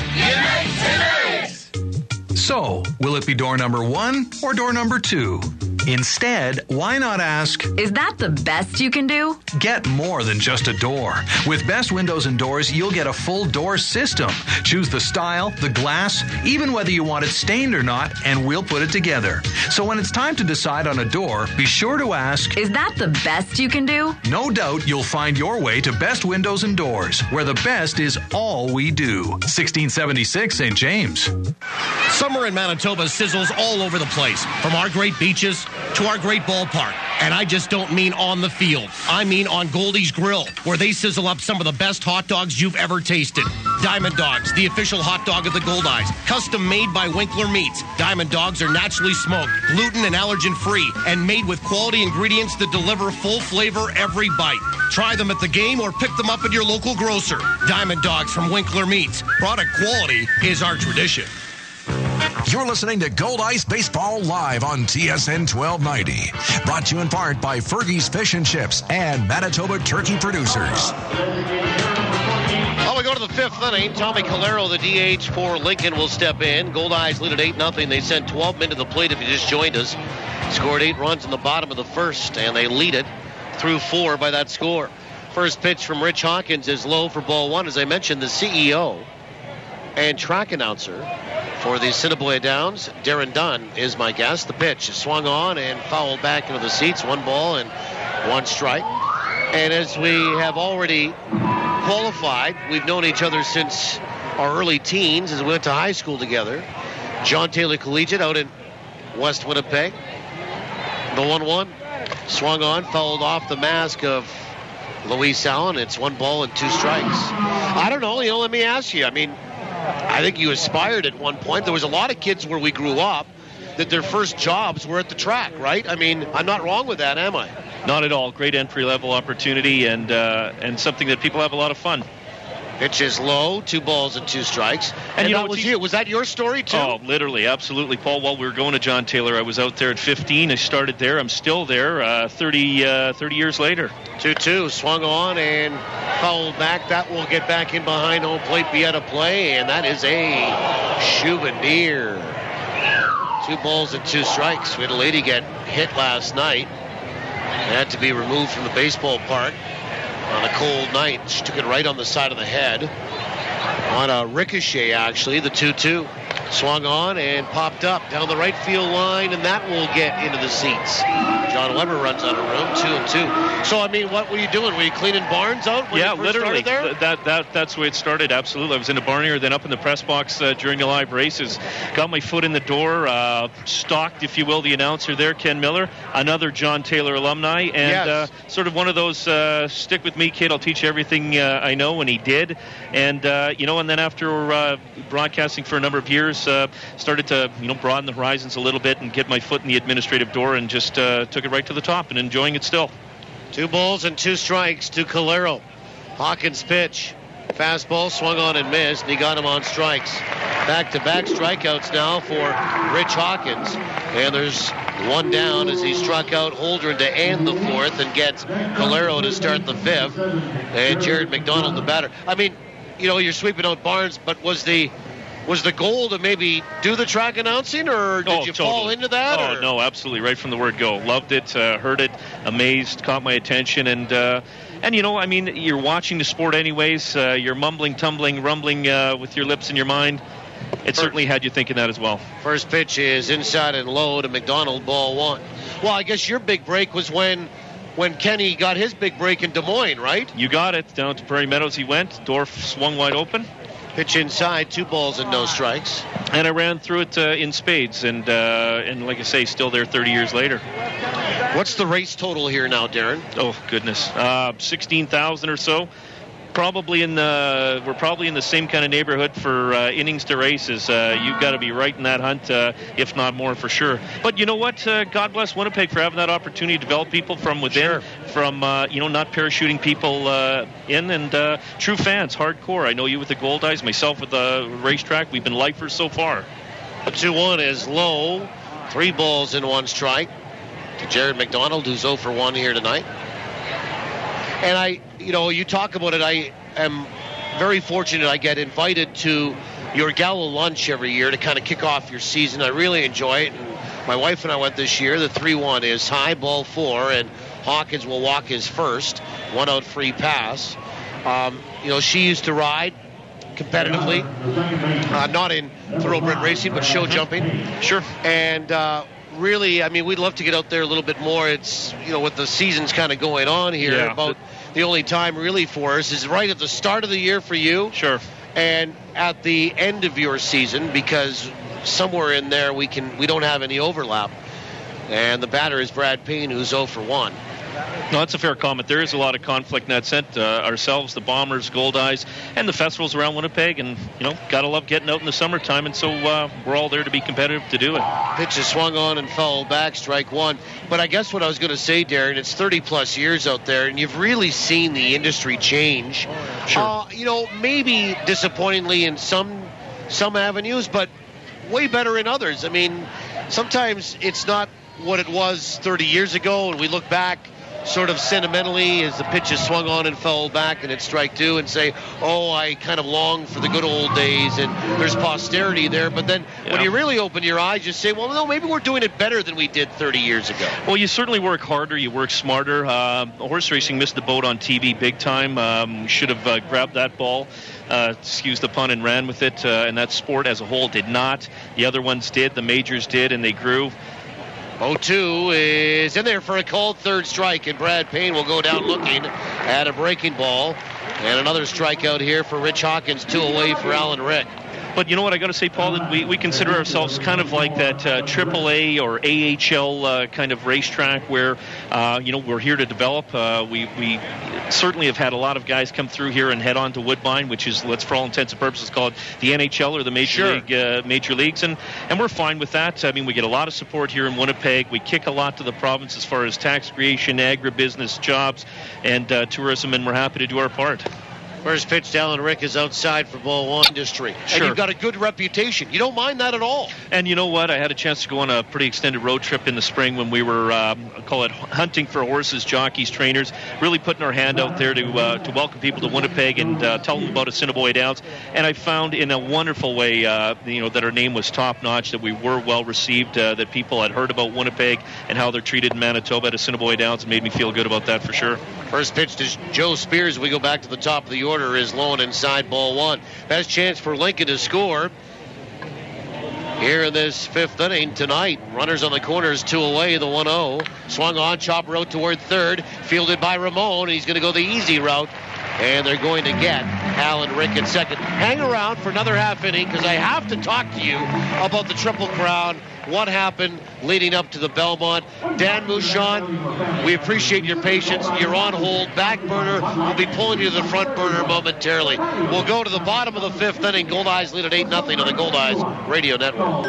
So, will it be door number 1 or door number 2? Instead, why not ask, is that the best you can do? Get more than just a door. With Best Windows and Doors, you'll get a full door system. Choose the style, the glass, even whether you want it stained or not, and we'll put it together. So when it's time to decide on a door, be sure to ask, is that the best you can do? No doubt you'll find your way to Best Windows and Doors, where the best is all we do. 1676 St. James. Summer in Manitoba sizzles all over the place, from our great beaches to our great ballpark. And I just don't mean on the field. I mean on Goldeyes Grill, where they sizzle up some of the best hot dogs you've ever tasted. Diamond Dogs, the official hot dog of the Goldeyes. Custom made by Winkler Meats. Diamond Dogs are naturally smoked, gluten and allergen free, and made with quality ingredients that deliver full flavor every bite. Try them at the game or pick them up at your local grocer. Diamond Dogs from Winkler Meats. Product quality is our tradition. You're listening to Goldeyes Baseball live on TSN 1290. Brought to you in part by Fergie's Fish and Chips and Manitoba Turkey Producers. Well, we go to the 5th inning. Tommy Calero, the DH for Lincoln, will step in. Goldeyes lead at 8-0. They sent 12 men to the plate if you just joined us. Scored 8 runs in the bottom of the first, and they lead it through 4 by that score. First pitch from Rich Hawkins is low for ball 1. As I mentioned, the CEO and track announcer for the Assiniboia Downs, Darren Dunn, is my guest. The pitch is swung on and fouled back into the seats. 1 ball and 1 strike. And as we have already qualified, we've known each other since our early teens as we went to high school together. John Taylor Collegiate out in West Winnipeg. The 1-1 swung on, fouled off the mask of Luis Allen. It's 1 ball and 2 strikes. I don't know. Let me ask you. I mean, I think you aspired at one point. There was a lot of kids where we grew up that their first jobs were at the track, right? I mean, I'm not wrong with that, am I? Not at all. Great entry-level opportunity and something that people have a lot of fun. Pitch is low, 2 balls and 2 strikes. And that was you. Was that your story, too? Oh, literally, absolutely. Paul, while we were going to John Taylor, I was out there at 15. I started there. I'm still there 30 years later. 2-2, swung on and fouled back. That will get back in behind home plate, be out of play, and that is a souvenir. 2 balls and 2 strikes. We had a lady get hit last night. Had to be removed from the baseball park on a cold night. She took it right on the side of the head. On a ricochet, actually, the 2-2. Swung on and popped up down the right field line, and that will get into the seats. John Weber runs out of room, 2-2. So, I mean, what were you doing? Were you cleaning barns out when you first literally. started there? That's the way it started, absolutely. I was in the barn here, then up in the press box during the live races. Got my foot in the door, stalked, if you will, the announcer there, Ken Miller, another John Taylor alumni, and sort of one of those stick with me, kid, I'll teach you everything I know, and he did. And, and then after broadcasting for a number of years, started to broaden the horizons a little bit and get my foot in the administrative door, and just took it right to the top and enjoying it still. 2 balls and 2 strikes to Calero. Hawkins pitch. Fastball swung on and missed, and he got him on strikes. Back-to-back strikeouts now for Rich Hawkins. And there's 1 down as he struck out Holdren to end the 4th and gets Calero to start the 5th. And Jared McDonald the batter. I mean, you're sweeping out Barnes, but was the goal to maybe do the track announcing, or did you fall into that? Oh, no, absolutely. Right from the word go. Loved it, heard it, amazed, caught my attention. And you're watching the sport anyways. You're mumbling, tumbling, rumbling with your lips and your mind. It certainly had you thinking that as well. First pitch is inside and low to McDonald, ball 1. Well, I guess your big break was when Kenny got his big break in Des Moines, right? You got it. Down to Prairie Meadows he went. Door swung wide open. Pitch inside, 2 balls and no strikes. And I ran through it in spades, and like I say, still there 30 years later. What's the race total here now, Darren? Oh, goodness. 16,000 or so. We're probably in the same kind of neighborhood for innings to races. You've got to be right in that hunt, if not more, for sure. But you know what? God bless Winnipeg for having that opportunity to develop people from within, from not parachuting people in, and true fans, hardcore. I know you with the Goldeyes, myself with the racetrack. We've been lifers so far. The 2-1 is low. 3 balls and 1 strike to Jared McDonald, who's 0 for 1 here tonight. And you talk about it, I am very fortunate I get invited to your gala lunch every year to kind of kick off your season. I really enjoy it, and my wife and I went this year. The 3-1 is high, ball 4, and Hawkins will walk his first. 1 out free pass. She used to ride competitively, not in thoroughbred racing, but show jumping. Sure. And really, we'd love to get out there a little bit more. It's, with the seasons kind of going on here, about the only time really for us is right at the start of the year for you. Sure. And at the end of your season, because somewhere in there we don't have any overlap. And the batter is Brad Payne, who's 0 for 1. No, that's a fair comment. There is a lot of conflict in that sense. Ourselves, the Bombers, Goldeyes, and the festivals around Winnipeg, and gotta love getting out in the summertime, and so we're all there to be competitive to do it. Pitch is swung on and fouled back, strike 1. But I guess what I was going to say, Darren, it's 30 plus years out there, and you've really seen the industry change. Sure. Maybe disappointingly in some avenues, but way better in others. Sometimes it's not what it was 30 years ago, and we look back sort of sentimentally as the pitch is swung on and fouled back and it's strike 2, and say, I kind of long for the good old days, and there's posterity there. But then when you really open your eyes, you say, well, no, maybe we're doing it better than we did 30 years ago. Well, you certainly work harder, you work smarter. Horse racing missed the boat on TV big time. We should have grabbed that ball, excuse the pun, and ran with it, and that sport as a whole did not. The other ones did, the majors did, and they grew. 0-2 is in there for a called third strike, and Brad Payne will go down looking at a breaking ball. And another strikeout here for Rich Hawkins, 2 away for Alan Rick. But you know what I got to say, Paul, that we consider ourselves kind of like that AAA or AHL kind of racetrack where, we're here to develop. We certainly have had a lot of guys come through here and head on to Woodbine, which is, for all intents and purposes, called the NHL or the Major Leagues, and we're fine with that. I mean, we get a lot of support here in Winnipeg. We kick a lot to the province as far as tax creation, agribusiness, jobs, and tourism, and we're happy to do our part. First pitch to Alan Rick is outside for ball one industry. Sure. And you've got a good reputation. You don't mind that at all. And you know what? I had a chance to go on a pretty extended road trip in the spring when we were, call it hunting for horses, jockeys, trainers, really putting our hand out there to welcome people to Winnipeg and tell them about Assiniboia Downs. And I found in a wonderful way, that our name was top-notch, that we were well-received, that people had heard about Winnipeg and how they're treated in Manitoba at Assiniboia Downs. It made me feel good about that for sure. First pitch to Joe Spears. We go back to the top of the order. Is low and inside ball one. Best chance for Lincoln to score here in this fifth inning tonight. Runners on the corners, 2 away, the 1-0. Swung on, chopper out toward third. Fielded by Ramon. He's going to go the easy route. And they're going to get Alan Rick at second. Hang around for another half inning because I have to talk to you about the Triple Crown. What happened leading up to the Belmont. Dan Mouchon, we appreciate your patience. You're on hold. Back burner. We'll be pulling you to the front burner momentarily. We'll go to the bottom of the fifth inning. Goldeyes lead at 8-0 on the Goldeyes Radio Network.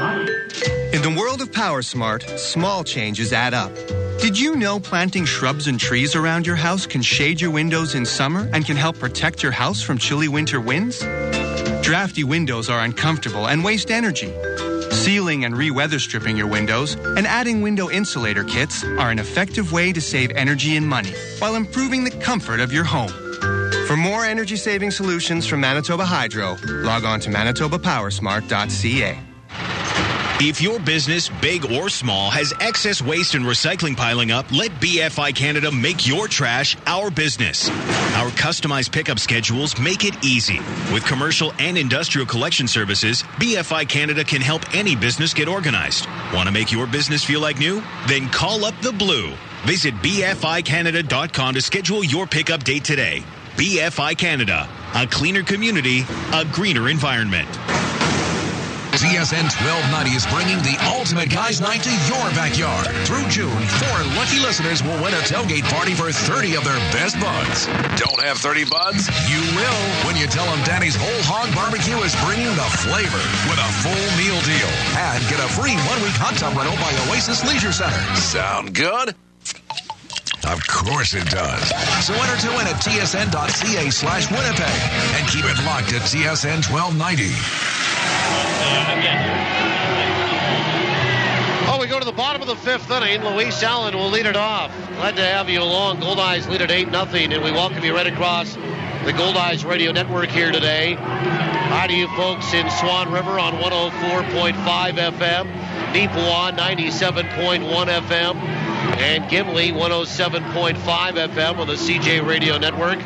In the world of PowerSmart, small changes add up. Did you know planting shrubs and trees around your house can shade your windows in summer and can help protect your house from chilly winter winds? Drafty windows are uncomfortable and waste energy. Sealing and re-weather stripping your windows and adding window insulator kits are an effective way to save energy and money while improving the comfort of your home. For more energy-saving solutions from Manitoba Hydro, log on to manitobapowersmart.ca. If your business, big or small, has excess waste and recycling piling up, let BFI Canada make your trash our business. Our customized pickup schedules make it easy. With commercial and industrial collection services, BFI Canada can help any business get organized. Want to make your business feel like new? Then call up the Blue. Visit BFICanada.com to schedule your pickup date today. BFI Canada, a cleaner community, a greener environment. TSN 1290 is bringing the ultimate guys' night to your backyard. Through June, 4 lucky listeners will win a tailgate party for 30 of their best buds. Don't have 30 buds? You will when you tell them Danny's Whole Hog Barbecue is bringing the flavor with a full meal deal. And get a free 1-week hot tub rental by Oasis Leisure Center. Sound good? Of course it does. So enter to win at tsn.ca/Winnipeg and keep it locked at TSN 1290. Oh, we go to the bottom of the fifth inning. Luis Allen will lead it off. Glad to have you along. Goldeyes lead at 8-0, and we welcome you right across the Goldeyes Radio Network here today. Hi to you folks in Swan River on 104.5 FM, Neepawa 97.1 FM, and Gimli 107.5 FM on the CJ Radio Network.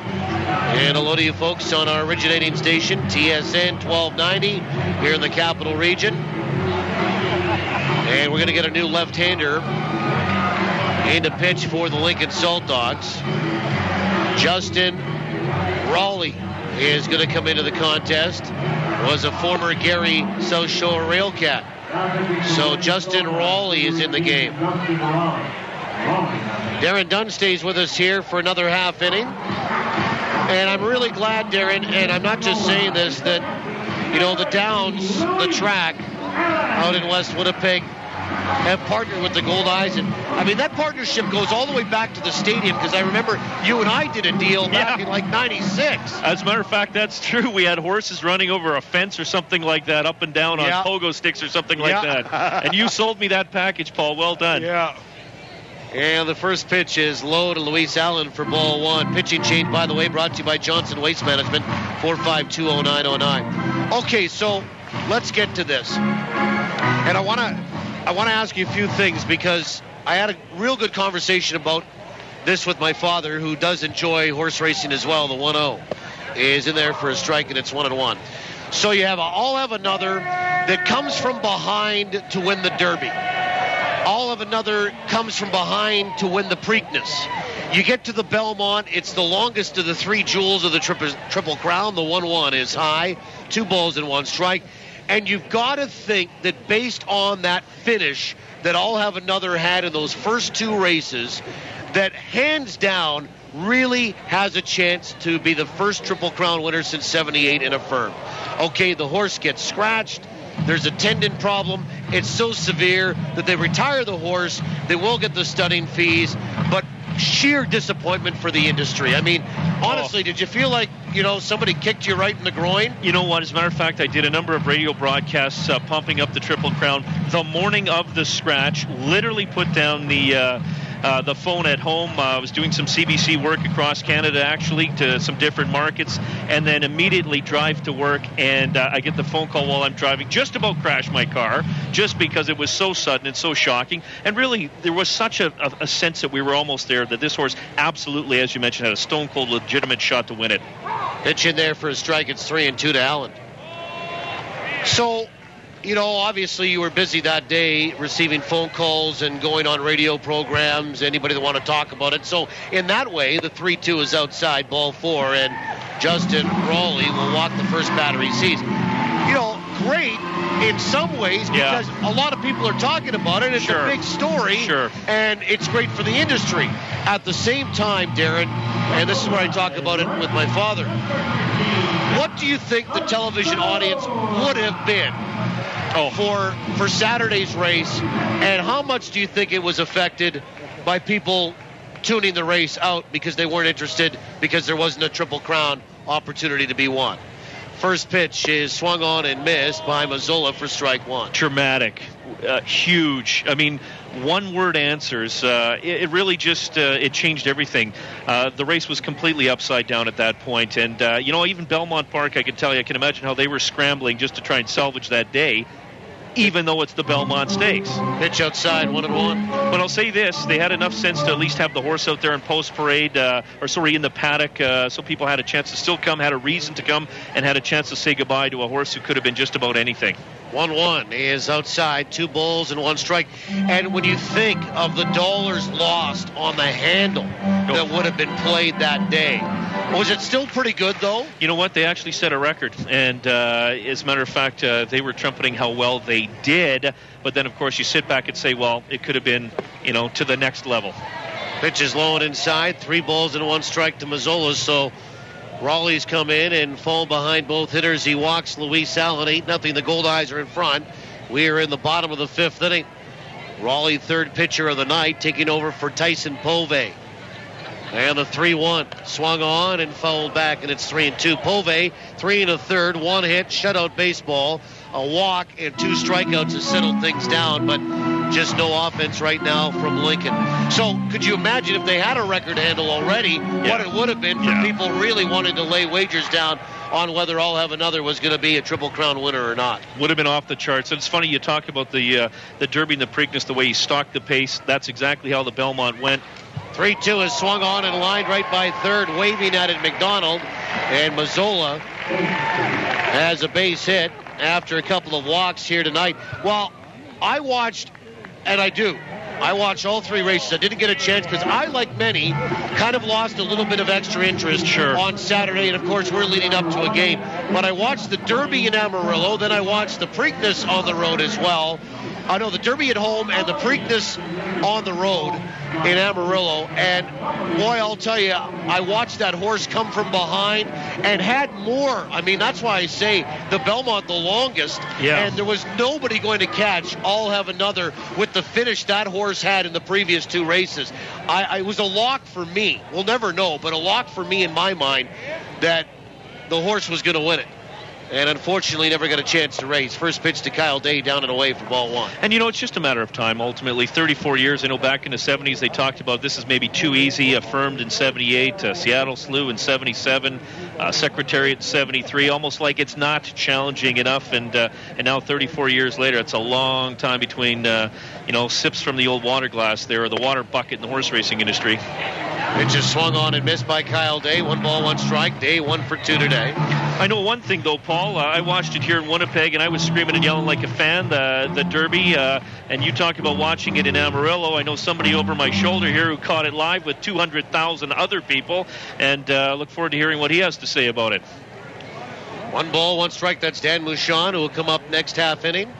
And hello to you folks on our originating station, TSN 1290, here in the Capital Region. And we're going to get a new left-hander in to pitch for the Lincoln Saltdogs. Justin Raleigh is going to come into the contest. Was a former Gary South Shore Railcat. So Justin Raleigh is in the game. Darren Dunn stays with us here for another half inning. And I'm really glad, Darren, and I'm not just saying this, that, the Downs, the track out in West Winnipeg, have partnered with the Goldeyes. And, that partnership goes all the way back to the stadium, because I remember you and I did a deal back in, 96. As a matter of fact, that's true. We had horses running over a fence or something like that, up and down on pogo sticks or something like that. And you sold me that package, Paul. Well done. Yeah. And the first pitch is low to Luis Allen for ball one. Pitching change, by the way, brought to you by Johnson Waste Management, 4520909. Okay, so let's get to this. And I want to ask you a few things, because I had a real good conversation about this with my father, who does enjoy horse racing as well. The 1-0 is in there for a strike, and it's 1-1. So you have I'll have another that comes from behind to win the Derby. All of another comes from behind to win the Preakness. You get to the Belmont, it's the longest of the three jewels of the Triple Crown. The 1-1 is high, 2 balls and 1 strike. And you've got to think that based on that finish that I'll have another had in those first two races, that hands down really has a chance to be the first Triple Crown winner since 78 in a firm. Okay, the horse gets scratched. There's a tendon problem. It's so severe that they retire the horse. They will get the stunning fees, but sheer disappointment for the industry. I mean, honestly, did you feel like, somebody kicked you right in the groin? You know what? As a matter of fact, I did a number of radio broadcasts pumping up the Triple Crown the morning of the scratch. Literally put down the phone at home. I was doing some CBC work across Canada, actually, to some different markets, and then immediately drive to work, and I get the phone call while I'm driving. Just about crashed my car, just because it was so sudden and so shocking. And really, there was such a sense that we were almost there, that this horse absolutely, as you mentioned, had a stone-cold legitimate shot to win it. Pitch in there for a strike. It's 3-2 to Allen. So, obviously you were busy that day receiving phone calls and going on radio programs, anybody that want to talk about it. So in that way, the 3-2 is outside, ball 4, and Justin Raleigh will walk the first batter he sees. Great in some ways because a lot of people are talking about it. It's a big story, and it's great for the industry. At the same time, Darren, and this is where I talk about it with my father, what do you think the television audience would have been for Saturday's race, and how much do you think it was affected by people tuning the race out because they weren't interested because there wasn't a Triple Crown opportunity to be won? First pitch is swung on and missed by Mazzola for strike 1. Dramatic, huge. I mean, one-word answers. It really just it changed everything. The race was completely upside down at that point. And, even Belmont Park, I can imagine how they were scrambling just to try and salvage that day, even though it's the Belmont Stakes. Pitch outside, 1-1. But I'll say this, they had enough sense to at least have the horse out there in post-parade, in the paddock, so people had a chance to still come, had a reason to come, and had a chance to say goodbye to a horse who could have been just about anything. 1-1 is outside, 2 balls and 1 strike. And when you think of the dollars lost on the handle that would have been played that day, was it still pretty good, though? You know what? They actually set a record. And as a matter of fact, they were trumpeting how well they did. But then, of course, you sit back and say, well, it could have been, to the next level. Pitch is low and inside, 3 balls and 1 strike to Mazzola. So Raleigh's come in and fall behind both hitters. He walks Luis Allen, 8-0. The Goldeyes are in front. We are in the bottom of the 5th inning. Raleigh, third pitcher of the night, taking over for Tyson Povey. And the 3-1 swung on and fouled back, and it's 3-2. Povey, 3 1/3, 1 hit, shutout baseball, a walk, and 2 strikeouts to settle things down, but just no offense right now from Lincoln. So could you imagine if they had a record handle already, what it would have been for people really wanting to lay wagers down on whether I'll Have Another was going to be a Triple Crown winner or not? Would have been off the charts. And it's funny, you talk about the Derby and the Preakness, the way he stalked the pace. That's exactly how the Belmont went. 3-2 is swung on and lined right by third, waving at it McDonald. And Mazzola has a base hit after a couple of walks here tonight. Well, I watched, and I do. I watched all 3 races. I didn't get a chance because I, like many, kind of lost a little bit of extra interest on Saturday. And, of course, we're leading up to a game. But I watched the Derby in Amarillo. Then I watched the Preakness on the road as well. I know the Derby at home and the Preakness on the road in Amarillo. And, boy, I'll tell you, I watched that horse come from behind and had more. I mean, that's why I say the Belmont the longest. Yeah. And there was nobody going to catch I'll Have Another with the finish that horse had in the previous 2 races. It was a lock for me. We'll never know, but a lock for me in my mind that the horse was going to win it. And unfortunately never got a chance to race. First pitch to Kyle Day, down and away for ball 1. And, it's just a matter of time, ultimately. 34 years. I know back in the 70s they talked about this is maybe too easy. Affirmed in 78, Seattle Slew in 77, Secretariat in 73. Almost like it's not challenging enough. And now 34 years later, it's a long time between, sips from the old water glass there, or the water bucket in the horse racing industry. It just swung on and missed by Kyle Day. 1 ball, 1 strike. Day 1 for 2 today. I know one thing, though, Paul. I watched it here in Winnipeg, and I was screaming and yelling like a fan, the Derby. And you talk about watching it in Amarillo. I know somebody over my shoulder here who caught it live with 200,000 other people, and look forward to hearing what he has to say about it. 1 ball, 1 strike. That's Dan Mouchon, who will come up next half inning.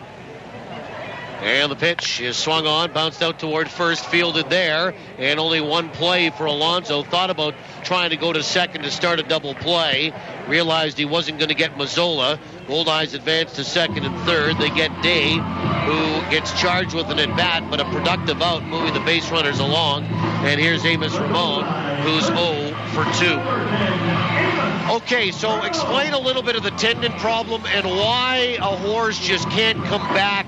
And the pitch is swung on, bounced out toward first, fielded there, and only 1 play for Alonso. Thought about trying to go to second to start a double play. Realized he wasn't going to get Mazzola. Goldeyes advance to second and third. They get Day, who gets charged with an at-bat, but a productive out, moving the base runners along. And here's Amos Ramon, who's 0 for 2. Okay, so explain a little bit of the tendon problem and why a horse just can't come back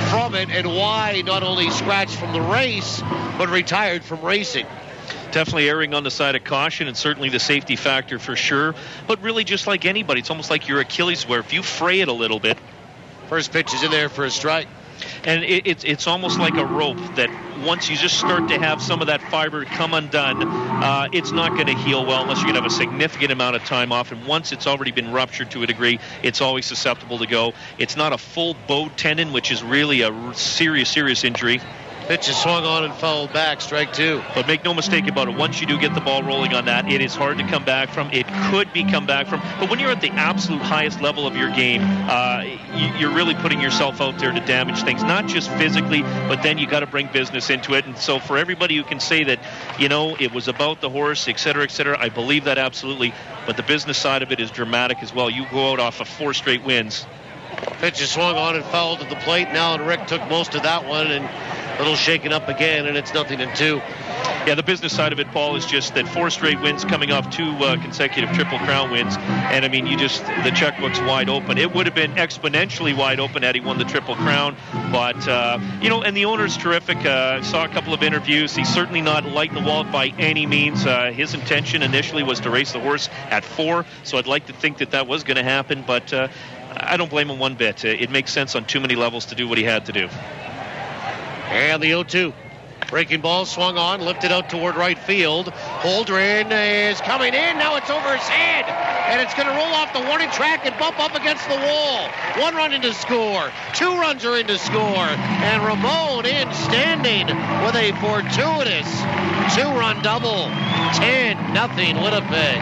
from it, and why not only scratched from the race, but retired from racing. Definitely erring on the side of caution, and certainly the safety factor for sure. But really, just like anybody, it's almost like your Achilles, where if you fray it a little bit. First pitch is in there for a strike. And it's almost like a rope that once you just start to have some of that fiber come undone, it's not going to heal well unless you're going to have a significant amount of time off. And once it's already been ruptured to a degree, it's always susceptible to go. It's not a full bowed tendon, which is really a serious injury. Pitch is swung on and fouled back, strike 2. But make no mistake about it, once you do get the ball rolling on that, it is hard to come back from. It could be come back from. But when you're at the absolute highest level of your game, you're really putting yourself out there to damage things, not just physically, but then you got to bring business into it. And so for everybody who can say that, it was about the horse, et cetera, I believe that absolutely. But the business side of it is dramatic as well. You go out off of 4 straight wins. Pitch is swung on and fouled at the plate. Now and Rick took most of that one, and a little shaken up again, and it's 0-2. Yeah, the business side of it, Paul, is just that 4 straight wins coming off 2 consecutive Triple Crown wins. And, I mean, the checkbook's wide open. It would have been exponentially wide open had he won the Triple Crown. But, and the owner's terrific. Saw a couple of interviews. He's certainly not lighting the wallet by any means. His intention initially was to race the horse at 4, so I'd like to think that was going to happen. But I don't blame him one bit. It makes sense on too many levels to do what he had to do. And the 0-2. Breaking ball swung on, lifted out toward right field. Holdren is coming in. Now it's over his head. And it's going to roll off the warning track and bump up against the wall. 1 run in to score. 2 runs are in to score. And Ramon in standing with a fortuitous 2-run double. 10-0 Winnipeg.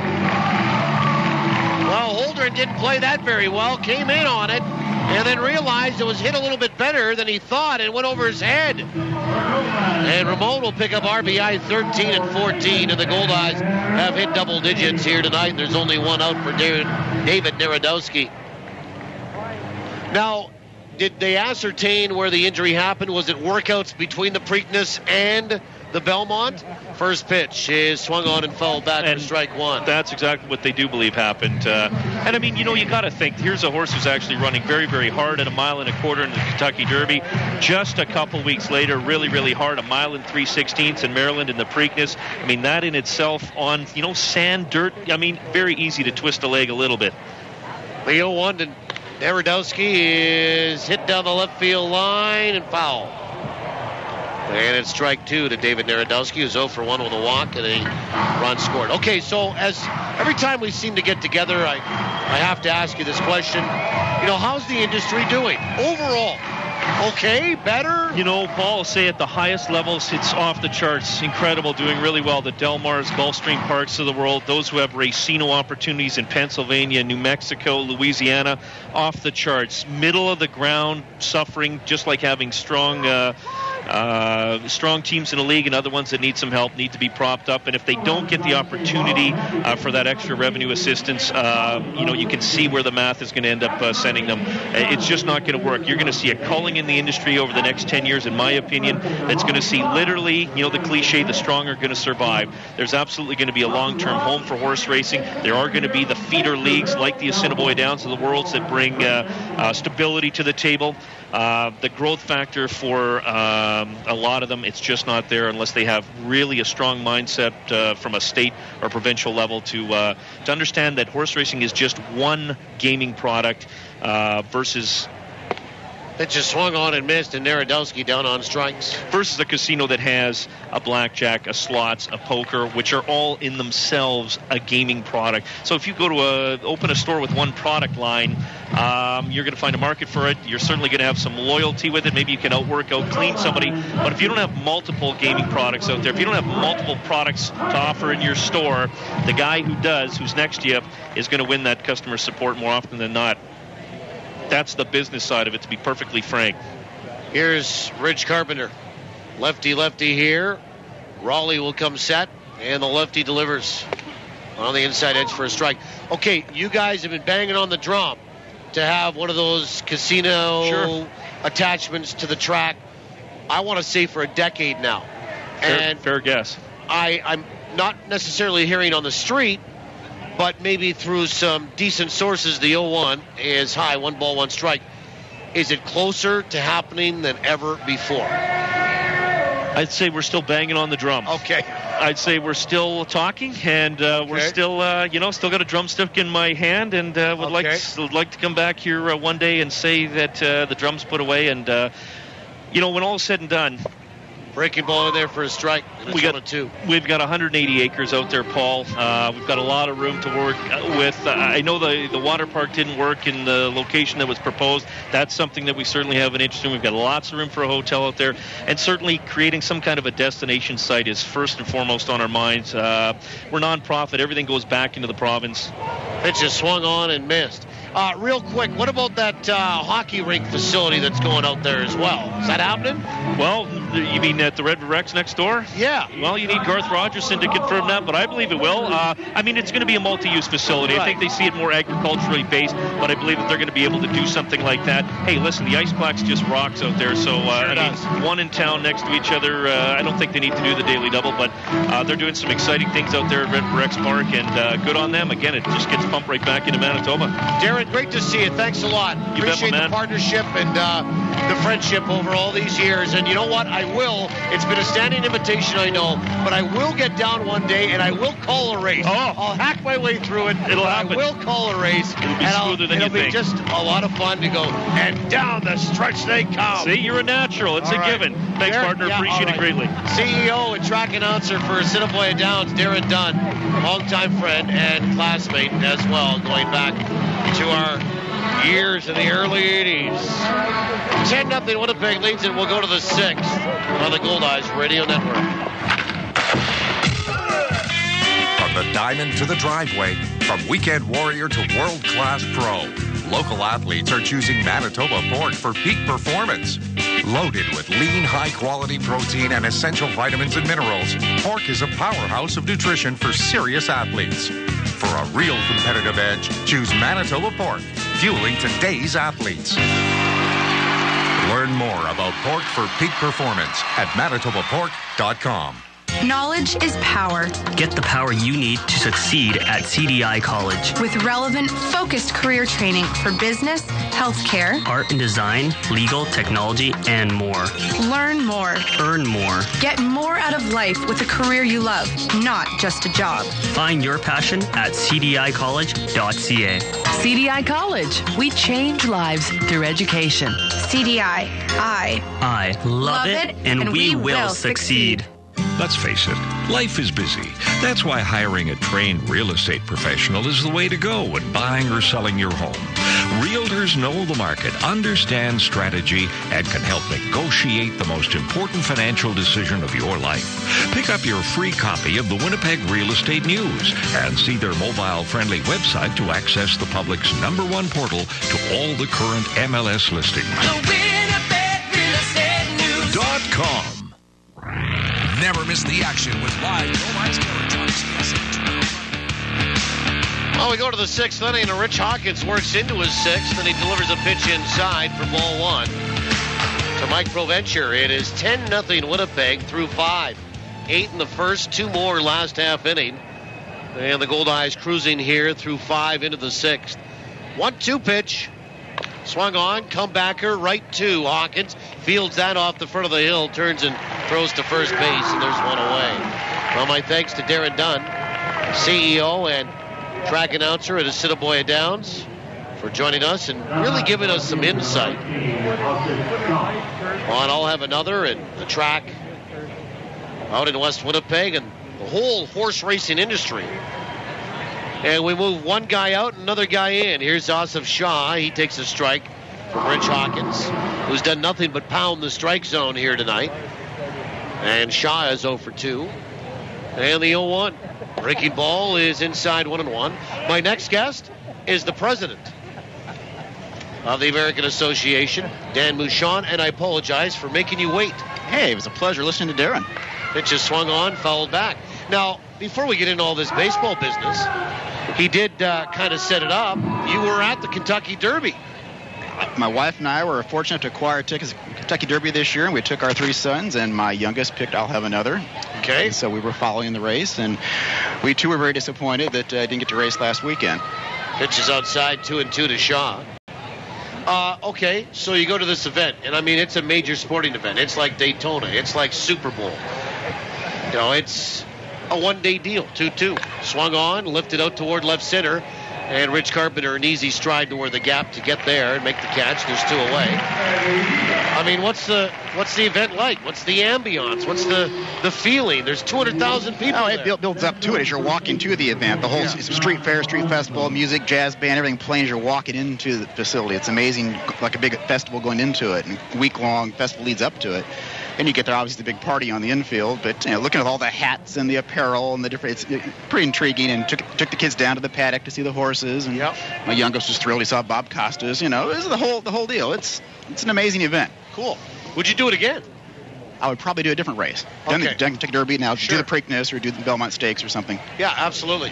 Well, Holdren didn't play that very well. Came in on it. And then realized it was hit a little bit better than he thought and went over his head. And Ramon will pick up RBI 13 and 14, and the Goldeyes have hit double digits here tonight. There's only 1 out for David Narodowski. Now, did they ascertain where the injury happened? Was it workouts between the Preakness and the Belmont? First pitch is swung on and fouled back for strike 1. That's exactly what they do believe happened. And I mean, you got to think, here's a horse who's actually running very, very hard at 1.25 miles in the Kentucky Derby. Just a couple weeks later, really, really hard, 1 mile and 3/16 in Maryland in the Preakness. I mean, that in itself on, sand, dirt, I mean, very easy to twist a leg a little bit. Leo 1 and Narodowski is hit down the left field line and foul. And it's strike 2 to David Narodowski, who's 0 for 1 with a walk and a run scored. Okay, so as every time we seem to get together, I have to ask you this question. How's the industry doing overall? Okay, better? Paul will say at the highest levels, it's off the charts. Incredible, doing really well. The Del Mars, Gulfstream Parks of the world, those who have racino opportunities in Pennsylvania, New Mexico, Louisiana, off the charts. Middle of the ground, suffering, just like having strong teams in the league and other ones that need some help, need to be propped up. And if they don't get the opportunity for that extra revenue assistance, you can see where the math is going to end up sending them. It's just not going to work. You're going to see a culling in the industry over the next 10 years, in my opinion, that's going to see literally, the cliche, the strong are going to survive. There's absolutely going to be a long-term home for horse racing. There are going to be the feeder leagues like the Assiniboia Downs of the world that bring stability to the table. The growth factor for a lot of them, it's just not there unless they have really a strong mindset from a state or provincial level to understand that horse racing is just one gaming product versus Pitch is swung on and missed, and Narodowski down on strikes. Versus a casino that has a blackjack, a slots, a poker, which are all in themselves a gaming product. So if you go to open a store with one product line, you're going to find a market for it. You're certainly going to have some loyalty with it. Maybe you can clean somebody. But if you don't have multiple gaming products out there, if you don't have multiple products to offer in your store, the guy who's next to you, is going to win that customer support more often than not. That's the business side of it, to be perfectly frank. Here's Rich Carpenter. Lefty here. Raleigh will come set, and the lefty delivers on the inside edge for a strike. Okay, you guys have been banging on the drum to have one of those casino attachments to the track, I want to say, for a decade now. Fair guess. I'm not necessarily hearing on the street, but maybe through some decent sources, the 0-1 is high, 1 ball, 1 strike. Is it closer to happening than ever before? I'd say we're still banging on the drum. Okay. I'd say we're still talking, and we're still got a drumstick in my hand, and would like to come back here one day and say that the drum's put away, and when all is said and done. Breaking ball in there for a strike. We've got 180 acres out there, Paul. We've got a lot of room to work with. I know the water park didn't work in the location that was proposed. That's something that we certainly have an interest in. We've got lots of room for a hotel out there. And certainly creating some kind of a destination site is first and foremost on our minds. We're nonprofit. Everything goes back into the province. Pitch is swung on and missed. Real quick, what about that hockey rink facility that's going out there as well? Is that happening? Well, you mean at the Red Rex next door? Yeah. Well, you need Garth Rogerson to confirm that, but I believe it will. It's going to be a multi-use facility. Right. I think they see it more agriculturally based, but I believe that they're going to be able to do something like that. Hey, listen, the Iceplex just rocks out there, so one in town next to each other. I don't think they need to do the daily double, but they're doing some exciting things out there at Red Rex Park, and good on them. Again, it just gets pumped right back into Manitoba. Darren, great to see you. Thanks a lot. You Appreciate bet, the partnership and the friendship over all these years. And you know what? I will. It's been a standing invitation, I know, but I will get down one day and I will call a race. I'll hack my way through it. It'll happen. I will call a race. It'll be smoother than you think. It'll be just a lot of fun to go. And down the stretch they come. See, you're a natural. It's a given. Thanks, partner. Appreciate it greatly. CEO and track announcer for Assiniboia Downs, Darren Dunn, longtime friend and classmate as well, going back to our years in the early 80s. 10-0 Winnipeg leads, and we'll go to the 6th on the Goldeyes Radio Network. From the diamond to the driveway, from weekend warrior to world-class pro, local athletes are choosing Manitoba pork for peak performance. Loaded with lean, high-quality protein and essential vitamins and minerals, pork is a powerhouse of nutrition for serious athletes. For a real competitive edge, choose Manitoba pork, fueling today's athletes. Learn more about pork for peak performance at manitobapork.com. Knowledge is power. Get the power you need to succeed at CDI College. With relevant, focused career training for business, healthcare, art and design, legal, technology, and more. Learn more. Earn more. Get more out of life with a career you love, not just a job. Find your passion at cdicollege.ca. CDI College. We change lives through education. CDI. I love it, and we will succeed. Let's face it, life is busy. That's why hiring a trained real estate professional is the way to go when buying or selling your home. Realtors know the market, understand strategy, and can help negotiate the most important financial decision of your life. Pick up your free copy of the Winnipeg Real Estate News and see their mobile-friendly website to access the public's #1 portal to all the current MLS listings. The Winnipeg Real Estate News.com. Never miss the action with live Goldeyes coverage on TSN. Well, we go to the 6th inning, and Rich Hawkins works into his 6th, and he delivers a pitch inside for ball 1 to Mike Provencher. It is 10-0 Winnipeg through 5. 8 in the first, 2 more last half inning. And the Goldeyes cruising here through 5 into the 6th. 1-2 pitch. Swung on, comebacker, right to Hawkins. Fields that off the front of the hill, turns and throws to first base, and there's one away. Well, my thanks to Darren Dunn, CEO and track announcer at Assiniboia Downs, for joining us and really giving us some insight on I'll Have Another and the track out in West Winnipeg and the whole horse racing industry. And we move one guy out, another guy in. Here's Asif Shah. He takes a strike from Rich Hawkins, who's done nothing but pound the strike zone here tonight. And Shah is 0 for 2. And the 0-1. Breaking ball is inside 1-1. My next guest is the president of the American Association, Dan Mouchon, and I apologize for making you wait. Hey, it was a pleasure listening to Darren. Pitch is swung on, fouled back. Now, before we get into all this baseball business, he did kind of set it up. You were at the Kentucky Derby. My wife and I were fortunate to acquire tickets to the Kentucky Derby this year, and we took our 3 sons, and my youngest picked I'll Have Another. Okay. And so we were following the race, and we too were very disappointed that I didn't get to race last weekend. Pitch is outside, 2-2 to Shaw. Okay, so you go to this event, and I mean, it's a major sporting event. It's like Daytona. It's like Super Bowl. You know, it's a one-day deal, 2-2. Swung on, lifted out toward left center, and Rich Carpenter an easy stride toward the gap to get there and make the catch. There's 2 away. I mean, what's the event like? What's the ambiance? What's the feeling? There's 200,000 people Oh, there. it builds up to it as you're walking to the event. The whole street fair, street festival, music, jazz band, everything playing as you're walking into the facility. It's amazing, like a big festival going into it, and week-long festival leads up to it. And you get there, obviously, the big party on the infield. But, you know, looking at all the hats and the apparel and the different, it's pretty intriguing. And took the kids down to the paddock to see the horses. And my youngest was thrilled. He saw Bob Costas. You know, this is the whole deal. It's an amazing event. Cool. Would you do it again? I would probably do a different race. Done the Kentucky Derby, now do the Preakness or do the Belmont Stakes or something. Yeah, absolutely.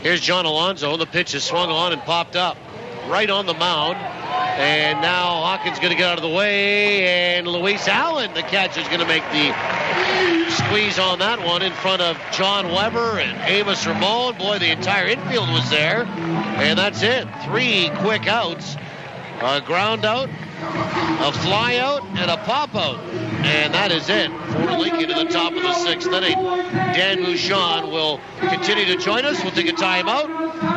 Here's John Alonso. The pitch is swung on and popped up right on the mound. And now Hawkins going to get out of the way. And Luis Allen, the catcher, is going to make the squeeze on that one in front of John Weber and Amos Ramon. Boy, the entire infield was there. And that's it. 3 quick outs. A ground out, a fly out, and a pop out. And that is it for Lincoln to the top of the 6th inning. Dan Mouchon will continue to join us. We'll take a timeout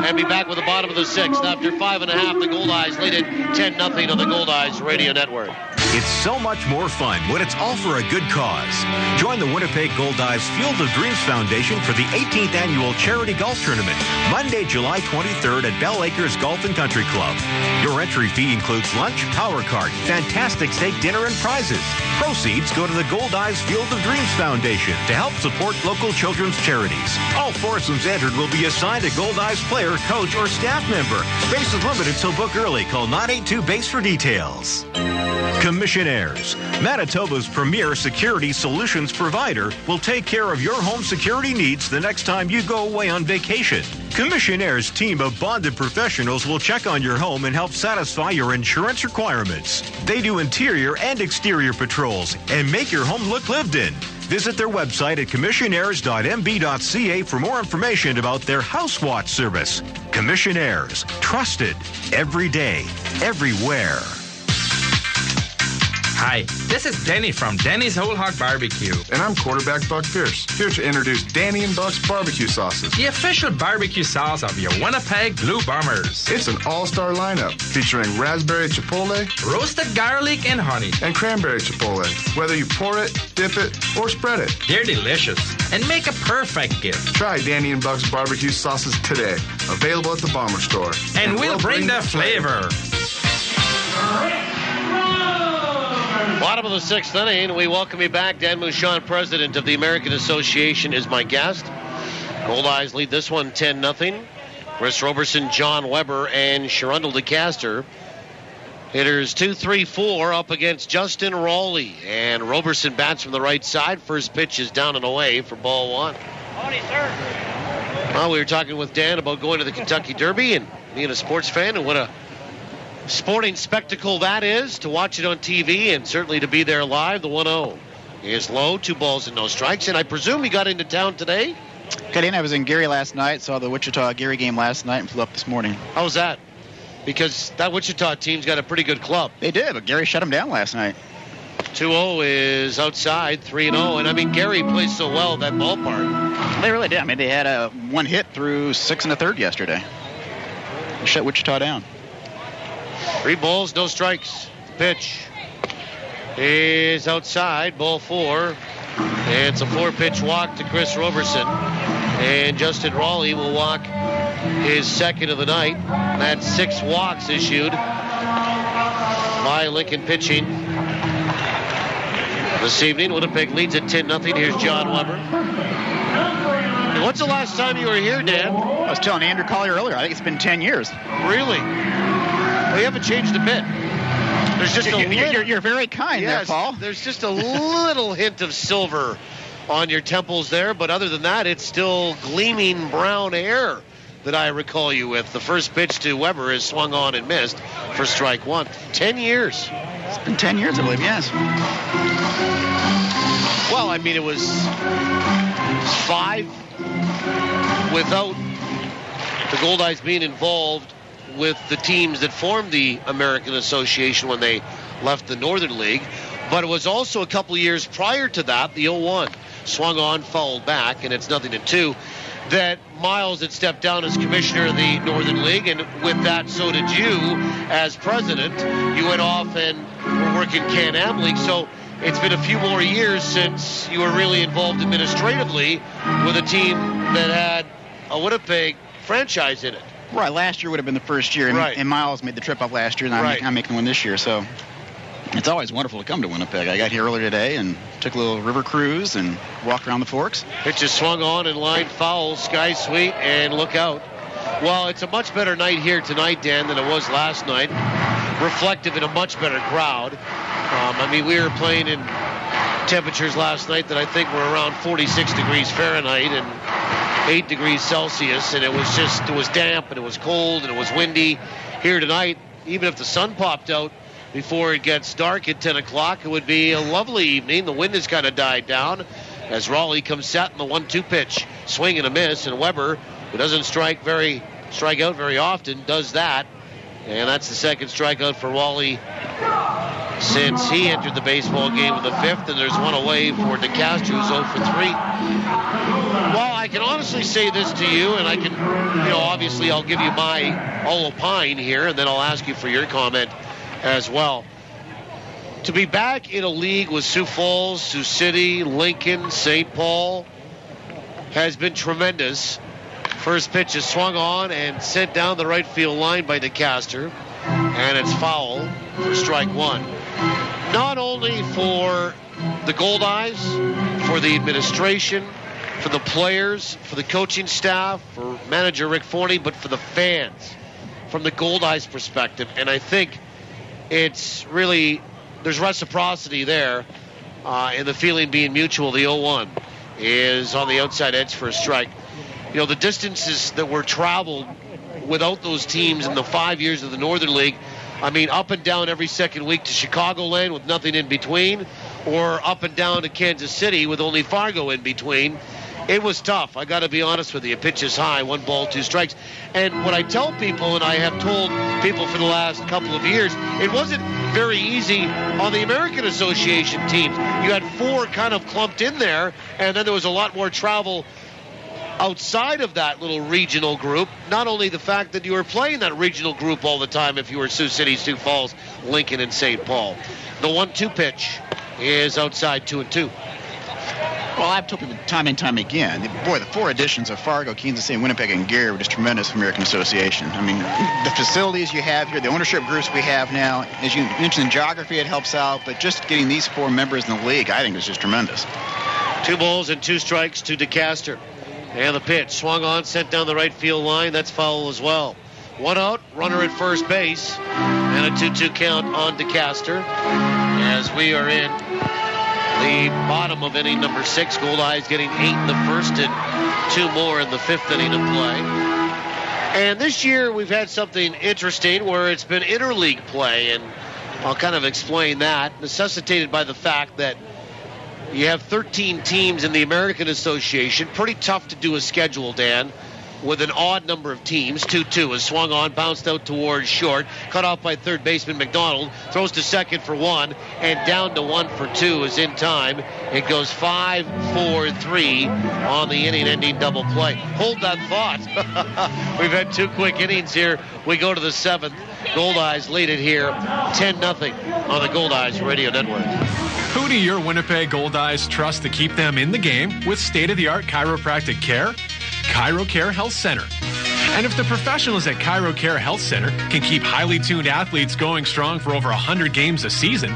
and be back with the bottom of the 6th. After 5.5, the Goldeyes lead it 10-0 on the Goldeyes Radio Network. It's so much more fun when it's all for a good cause. Join the Winnipeg Goldeyes Field of Dreams Foundation for the 18th Annual Charity Golf Tournament, Monday, July 23rd at Bell Acres Golf and Country Club. Your entry fee includes lunch, power cart, fantastic steak dinner, and prizes. Proceeds go to the Goldeyes Field of Dreams Foundation to help support local children's charities. All foursomes entered will be assigned a Goldeyes player, coach, or staff member. Space is limited, so book early. Call 982-BASE for details. Commissionaires, Manitoba's premier security solutions provider, will take care of your home security needs the next time you go away on vacation. Commissionaires' team of bonded professionals will check on your home and help satisfy your insurance requirements. They do interior and exterior patrols and make your home look lived in. Visit their website at commissionaires.mb.ca for more information about their House Watch service. Commissionaires, trusted every day, everywhere. Hi, this is Denny from Denny's Whole Hog Barbecue. And I'm quarterback Buck Pierce, here to introduce Danny and Buck's barbecue sauces. The official barbecue sauce of your Winnipeg Blue Bombers. It's an all-star lineup featuring raspberry chipotle, roasted garlic and honey, and cranberry chipotle. Whether you pour it, dip it, or spread it, they're delicious and make a perfect gift. Try Danny and Buck's barbecue sauces today. Available at the Bomber Store. And we'll bring the flavor. Bottom of the 6th inning, we welcome you back. Dan Mouchon, president of the American Association, is my guest. Goldeyes lead this one 10-0. Chris Roberson, John Weber, and Sharundel DeCaster. Hitters 2, 3, 4 up against Justin Rowley. And Roberson bats from the right side. First pitch is down and away for ball 1. Well, we were talking with Dan about going to the Kentucky Derby and being a sports fan and what a sporting spectacle that is to watch it on TV and certainly to be there live. The 1-0 is low, 2 balls and no strikes. And I presume he got into town today? Got in. I was in Gary last night, saw the Wichita-Gary game last night, and flew up this morning. How was that? Because that Wichita team's got a pretty good club. They did, but Gary shut them down last night. 2-0 is outside, 3-0. And, I mean, Gary plays so well at that ballpark. They really did. I mean, they had one hit through 6 1/3 yesterday. They shut Wichita down. 3 balls, no strikes. Pitch is outside, ball 4. And it's a 4-pitch walk to Chris Roberson. And Justin Raleigh will walk his second of the night. That's 6 walks issued by Lincoln pitching this evening. Winnipeg leads at 10-0. Here's John Weber. When's the last time you were here, Dan? I was telling Andrew Collier earlier. I think it's been 10 years. Really? Well, you haven't changed a bit. There's just you're very kind there, Paul. There's just a little hint of silver on your temples there, but other than that, it's still gleaming brown hair that I recall you with. The first pitch to Weber is swung on and missed for strike 1. 10 years. It's been 10 years, I believe, yes. Well, I mean, it was 5 without the Goldeyes being involved with the teams that formed the American Association when they left the Northern League. But it was also a couple of years prior to that, the 0-1. Swung on, fouled back, and it's 0-2. That Miles had stepped down as commissioner of the Northern League, and with that, so did you as president. You went off and were working Can-Am League, so it's been a few more years since you were really involved administratively with a team that had a Winnipeg franchise in it. Right, last year would have been the first year, and Miles made the trip up last year, and I'm making one this year, so it's always wonderful to come to Winnipeg. I got here earlier today and took a little river cruise and walked around the Forks. Pitch is swung on and line foul, sky sweet, and look out. Well, it's a much better night here tonight, Dan, than it was last night. Reflective in a much better crowd. I mean, we were playing in temperatures last night that I think were around 46 degrees Fahrenheit and 8 degrees Celsius, and it was damp, and it was cold, and it was windy. Here tonight, even if the sun popped out before it gets dark at 10 o'clock, it would be a lovely evening. The wind has kind of died down as Raleigh comes set in the 1-2 pitch. Swing and a miss, and Weber, who doesn't strike out very often, does that. And that's the second strikeout for Raleigh since he entered the baseball game with the 5th, and there's one away for DeCastro, who's 0 for 3. Well, I can honestly say this to you, and I can, obviously I'll give you I'll opine here, and then I'll ask you for your comment as well. To be back in a league with Sioux Falls, Sioux City, Lincoln, St. Paul has been tremendous. First pitch is swung on and sent down the right field line by DeCastro, and it's foul for strike 1. Not only for the Goldeyes, for the administration, for the players, for the coaching staff, for manager Rick Forney, but for the fans from the Goldeyes perspective. And I think it's really, there's reciprocity there, and the feeling being mutual. The 0-1 is on the outside edge for a strike. The distances that were traveled without those teams in the 5 years of the Northern League, I mean, up and down every second week to Chicagoland with nothing in between, or up and down to Kansas City with only Fargo in between. It was tough. I got to be honest with you. Pitch is high, 1 ball, 2 strikes. And what I tell people, and I have told people for the last couple of years, it wasn't very easy on the American Association teams. You had 4 kind of clumped in there, and then there was a lot more travel outside of that little regional group. Not only the fact that you were playing that regional group all the time if you were Sioux City, Sioux Falls, Lincoln, and St. Paul. The 1-2 pitch is outside 2-2. Well, I've told people time and time again, boy, the 4 additions of Fargo, Kansas City, Winnipeg, and Gary were just tremendous for American Association. I mean, the facilities you have here, the ownership groups we have now, as you mentioned, geography, it helps out, but just getting these 4 members in the league, I think is just tremendous. 2 balls and 2 strikes to DeCastro. And the pitch swung on, sent down the right field line. That's foul as well. 1 out, runner at first base, and a 2-2 count on DeCastro as we are in the bottom of inning number 6. Goldeyes getting 8 in the first and 2 more in the 5th inning of play. And this year we've had something interesting where it's been interleague play, and I'll kind of explain that, necessitated by the fact that you have 13 teams in the American Association. Pretty tough to do a schedule, Dan, with an odd number of teams. 2-2 is swung on, bounced out towards short, cut off by third baseman McDonald, throws to second for 1, and down to 1 for 2 is in time, It goes 5-4-3 on the inning-ending double play. Hold that thought. We've had 2 quick innings here. We go to the 7th. Goldeyes lead it here 10-0 on the Goldeyes Radio Network. Who do your Winnipeg Goldeyes trust to keep them in the game with state-of-the-art chiropractic care? ChiroCare Health Center. And if the professionals at ChiroCare Health Center can keep highly tuned athletes going strong for over 100 games a season,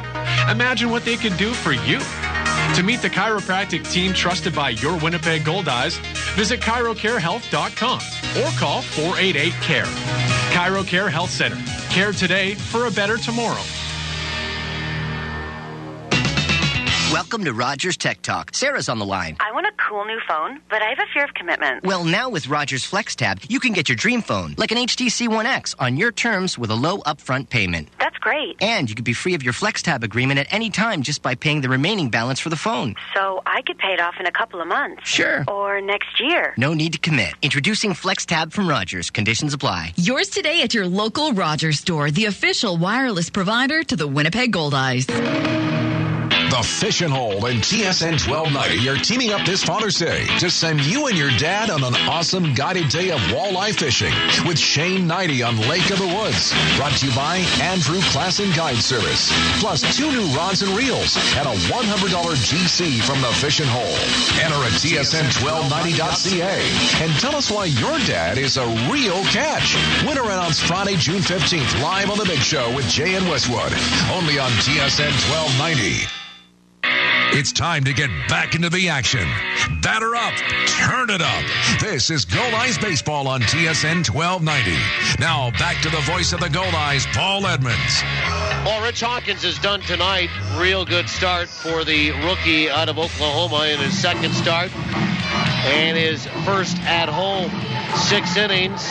imagine what they could do for you. To meet the chiropractic team trusted by your Winnipeg Goldeyes, visit chirocarehealth.com or call 488-CARE. ChiroCare Health Center. Care today for a better tomorrow. Welcome to Rogers Tech Talk. Sarah's on the line. I want a cool new phone, but I have a fear of commitment. Well, now with Rogers FlexTab, you can get your dream phone, like an HTC One X, on your terms with a low upfront payment. That's great. And you could be free of your FlexTab agreement at any time just by paying the remaining balance for the phone. So I could pay it off in a couple of months. Sure. Or next year. No need to commit. Introducing FlexTab from Rogers. Conditions apply. Yours today at your local Rogers store, the official wireless provider to the Winnipeg Goldeyes. The Fish and Hole and TSN 1290 are teaming up this Father's Day to send you and your dad on an awesome guided day of walleye fishing with Shane 90 on Lake of the Woods. Brought to you by Andrew Class and Guide Service. Plus 2 new rods and reels and a $100 GC from the Fish and Hole. Enter at tsn1290.ca and tell us why your dad is a real catch. Winner announced Friday, June 15th, live on The Big Show with Jay and Westwood. Only on TSN 1290. It's time to get back into the action. Batter up, turn it up. This is Goldeyes Baseball on TSN 1290. Now back to the voice of the Goldeyes, Paul Edmonds. Well, Rich Hawkins is done tonight. Real good start for the rookie out of Oklahoma in his second start. And his first at home. 6 innings,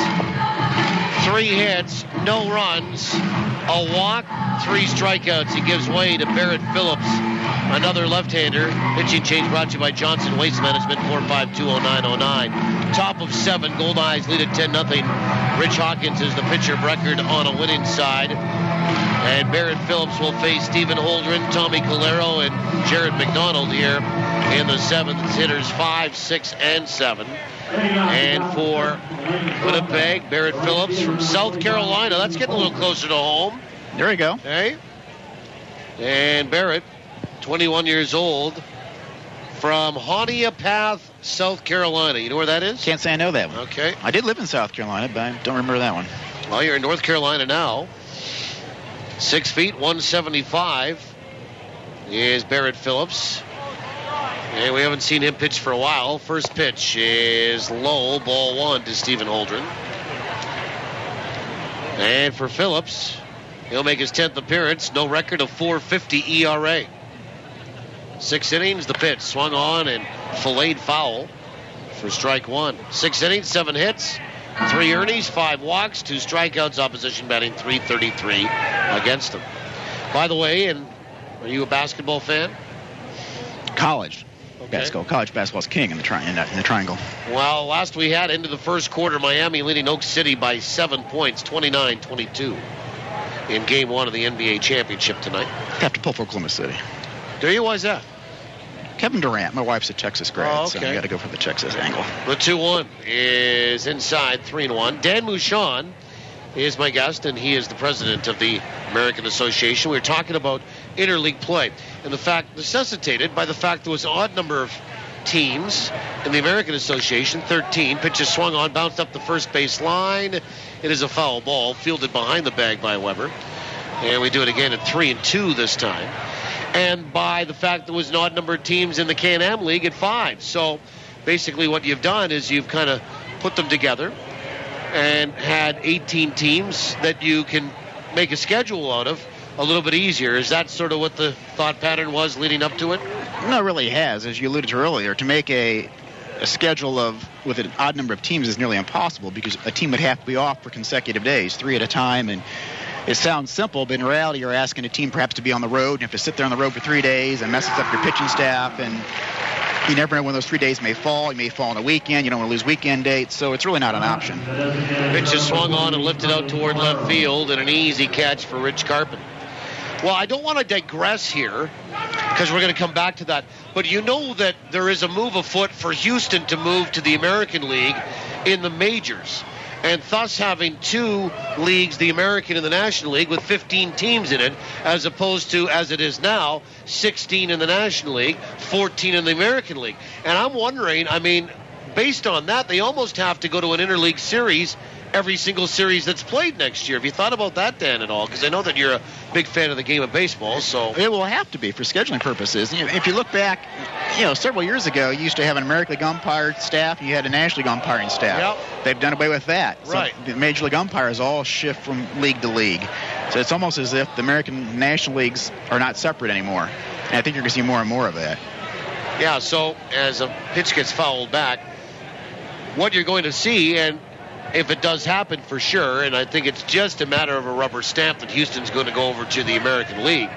3 hits, no runs, a walk, 3 strikeouts. He gives way to Barrett Phillips, another left-hander. Pitching change brought to you by Johnson Waste Management, 4520909. Top of 7, Goldeyes lead at 10-0. Rich Hawkins is the pitcher of record on a winning side. And Barrett Phillips will face Stephen Holdren, Tommy Calero, and Jared McDonald here in the 7th. Hitters 5, 6, and 7. And for Winnipeg, Barrett Phillips from South Carolina. That's getting a little closer to home. There you go. Okay. And Barrett, 21 years old, from Honea, South Carolina. You know where that is? Can't say I know that one. Okay. I did live in South Carolina, but I don't remember that one. Well, you're in North Carolina now. 6 feet, 175 is Barrett Phillips. And we haven't seen him pitch for a while. First pitch is low, ball 1 to Stephen Holdren. And for Phillips, he'll make his 10th appearance. No record of .450 ERA. 6 innings, the pitch swung on and filleted foul for strike 1. 6 innings, 7 hits, 3 earnings, 5 walks, 2 strikeouts. Opposition batting .333 against him. By the way, and are you a basketball fan? College. Basketball. College basketball's king in the triangle. Well, last we had into the first quarter, Miami leading Oak City by 7 points, 29-22 in Game 1 of the NBA Championship tonight. Have to pull for Oklahoma City. Do you? Why is that? Kevin Durant. My wife's a Texas grad, so I got to go for the Texas angle. The 2-1 is inside, 3-1. Dan Mouchon is my guest, and he is the president of the American Association. We were talking about interleague play and the fact necessitated by the fact there was an odd number of teams in the American Association, 13. Pitches swung on, bounced up the first base line. It is a foul ball, fielded behind the bag by Weber. And we do it again at 3-2 this time. And by the fact there was an odd number of teams in the Can-Am League at 5. So basically what you've done is you've kind of put them together and had 18 teams that you can make a schedule out of a little bit easier. Is that sort of what the thought pattern was leading up to it? No, it really has. As you alluded to earlier, to make a schedule with an odd number of teams is nearly impossible because a team would have to be off for consecutive days, 3 at a time. And it sounds simple, but in reality, you're asking a team perhaps to be on the road. And you have to sit there on the road for 3 days and messes up your pitching staff. And you never know when those 3 days may fall. You may fall on a weekend. You don't want to lose weekend dates. So it's really not an option. Pitch is swung on and lifted out toward left field, and an easy catch for Rich Carpenter. Well, I don't want to digress here, because we're going to come back to that. But you know that there is a move afoot for Houston to move to the American League in the majors, and thus having two leagues, the American and the National League, with 15 teams in it, as opposed to, as it is now, 16 in the National League, 14 in the American League. And I'm wondering, I mean, based on that, they almost have to go to an interleague series every single series that's played next year. Have you thought about that, Dan, at all? Because I know that you're a big fan of the game of baseball. So it will have to be for scheduling purposes. If you look back, several years ago, you used to have an American League umpire staff, and you had a National League umpiring staff. Yep. They've done away with that. Right. So the Major League umpires all shift from league to league. So it's almost as if the American National Leagues are not separate anymore. And I think you're going to see more and more of that. Yeah, so as a pitch gets fouled back, what you're going to see, and if it does happen for sure, and I think it's just a matter of a rubber stamp that Houston's going to go over to the American League.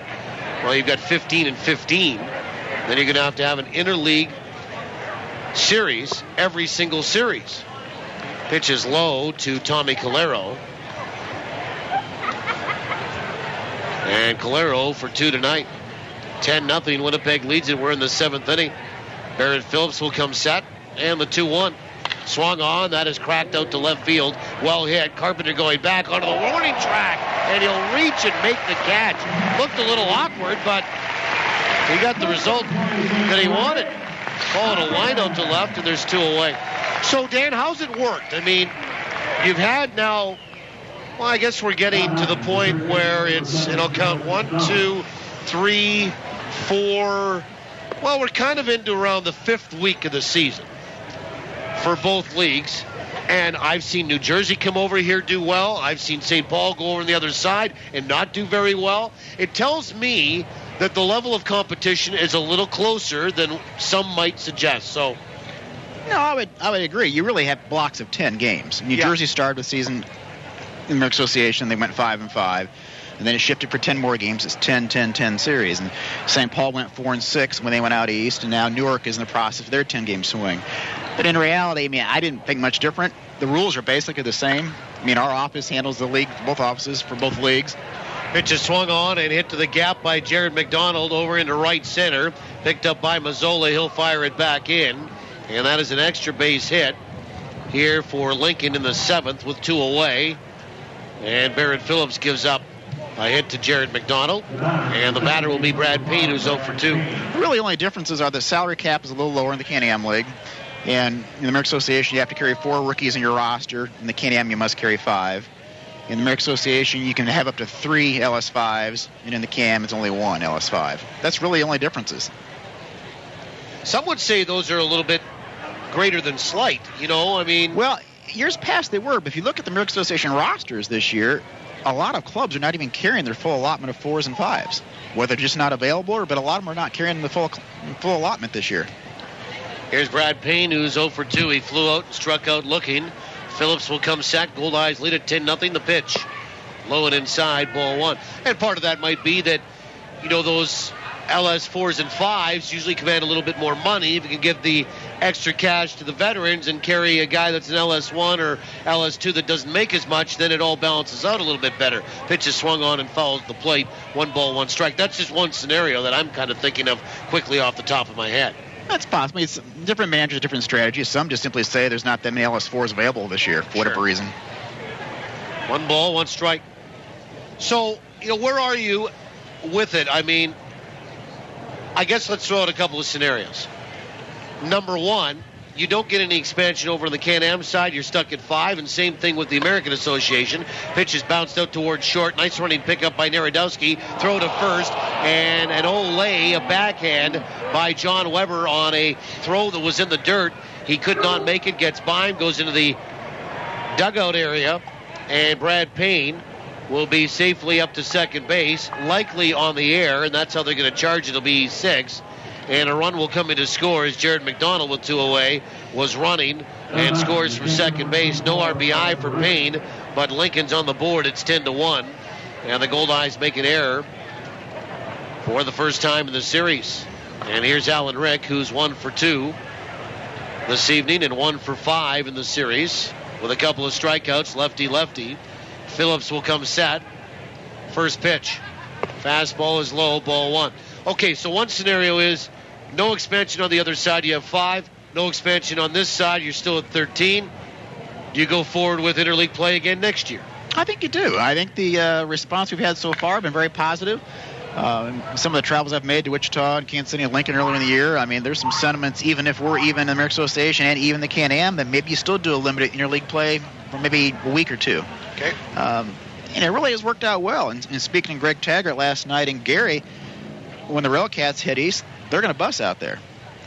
Well, you've got 15 and 15. Then you're going to have an interleague series every single series. Pitch is low to Tommy Calero. And Calero for 2 tonight. 10-0. Winnipeg leads it. We're in the 7th inning. Barrett Phillips will come set. And the 2-1. Swung on. That is cracked out to left field. Well hit. Carpenter going back onto the warning track. And he'll reach and make the catch. Looked a little awkward, but he got the result that he wanted. Call it a line out to left, and there's 2 away. So, Dan, how's it worked? I mean, you've had now, well, I guess we're getting to the point where it's, and I'll count 1, 2, 3, 4. Well, we're kind of into around the 5th week of the season for both leagues. And I've seen New Jersey come over here do well. I've seen St. Paul go over on the other side and not do very well. It tells me that the level of competition is a little closer than some might suggest. So, no, I would agree. You really have blocks of 10 games. New Jersey started the season in the American Association. They went 5-5. And then it shifted for 10 more games. It's 10-10-10 series. And St. Paul went 4-6 when they went out east, and now Newark is in the process of their 10-game swing. But in reality, I mean, I didn't think much different. The rules are basically the same. I mean, our office handles the league, both offices for both leagues. Pitch is swung on and hit to the gap by Jared McDonald over into right center. Picked up by Mazzola. He'll fire it back in. And that is an extra base hit here for Lincoln in the 7th with 2 away. And Barrett Phillips gives up a hit to Jared McDonald, and the batter will be Brad Payne, who's 0 for 2. The really only differences are the salary cap is a little lower in the Can-Am League, and in the American Association you have to carry 4 rookies in your roster. In the Can-Am you must carry 5. In the American Association you can have up to 3 LS5s, and in the Can-Am it's only 1 LS5. That's really the only differences. Some would say those are a little bit greater than slight, I mean. Well, years past they were, but if you look at the American Association rosters this year, a lot of clubs are not even carrying their full allotment of 4s and 5s. Whether they're just not available, but a lot of them are not carrying the full allotment this year. Here's Brad Payne, who's 0 for 2. He flew out and struck out looking. Phillips will come set. Goldeyes lead at 10-0. The pitch. Low and inside, ball 1. And part of that might be that, those LS 4s and 5s usually command a little bit more money. If you can give the extra cash to the veterans and carry a guy that's an LS1 or LS2 that doesn't make as much, then it all balances out a little bit better. Pitch is swung on and fouls the plate. 1 ball, 1 strike. That's just one scenario that I'm kind of thinking of quickly off the top of my head. That's possible. It's different managers, different strategies. Some just simply say there's not that many LS4s available this year for whatever reason. 1 ball, 1 strike. So, where are you with it? I mean, I guess let's throw out a couple of scenarios. Number 1, you don't get any expansion over on the Can-Am side. You're stuck at 5, and same thing with the American Association. Pitch is bounced out towards short. Nice running pickup by Narodowski. Throw to first, and an Olay, a backhand by John Weber on a throw that was in the dirt. He could not make it. Gets by him, goes into the dugout area, and Brad Payne will be safely up to second base, likely on the air, and that's how they're going to charge it. It'll be 6. And a run will come in to score as Jared McDonald with 2 away was running and scores from second base. No RBI for Payne, but Lincoln's on the board. It's 10-1. And the Goldeyes make an error for the first time in the series. And here's Alan Rick, who's 1 for 2 this evening and 1 for 5 in the series with a couple of strikeouts, lefty-lefty. Phillips will come set. First pitch. Fastball is low, ball 1. Okay, so one scenario is no expansion on the other side. You have 5. No expansion on this side. You're still at 13. Do you go forward with interleague play again next year? I think you do. I think the response we've had so far has been very positive. Some of the travels I've made to Wichita and Kansas City and Lincoln earlier in the year, I mean, there's some sentiments, even if we're even in the American Association and even the Can-Am, that maybe you still do a limited interleague play for maybe a week or 2. Okay. And it really has worked out well. And speaking to Greg Taggart last night and Gary, when the Railcats head east, they're going to bus out there.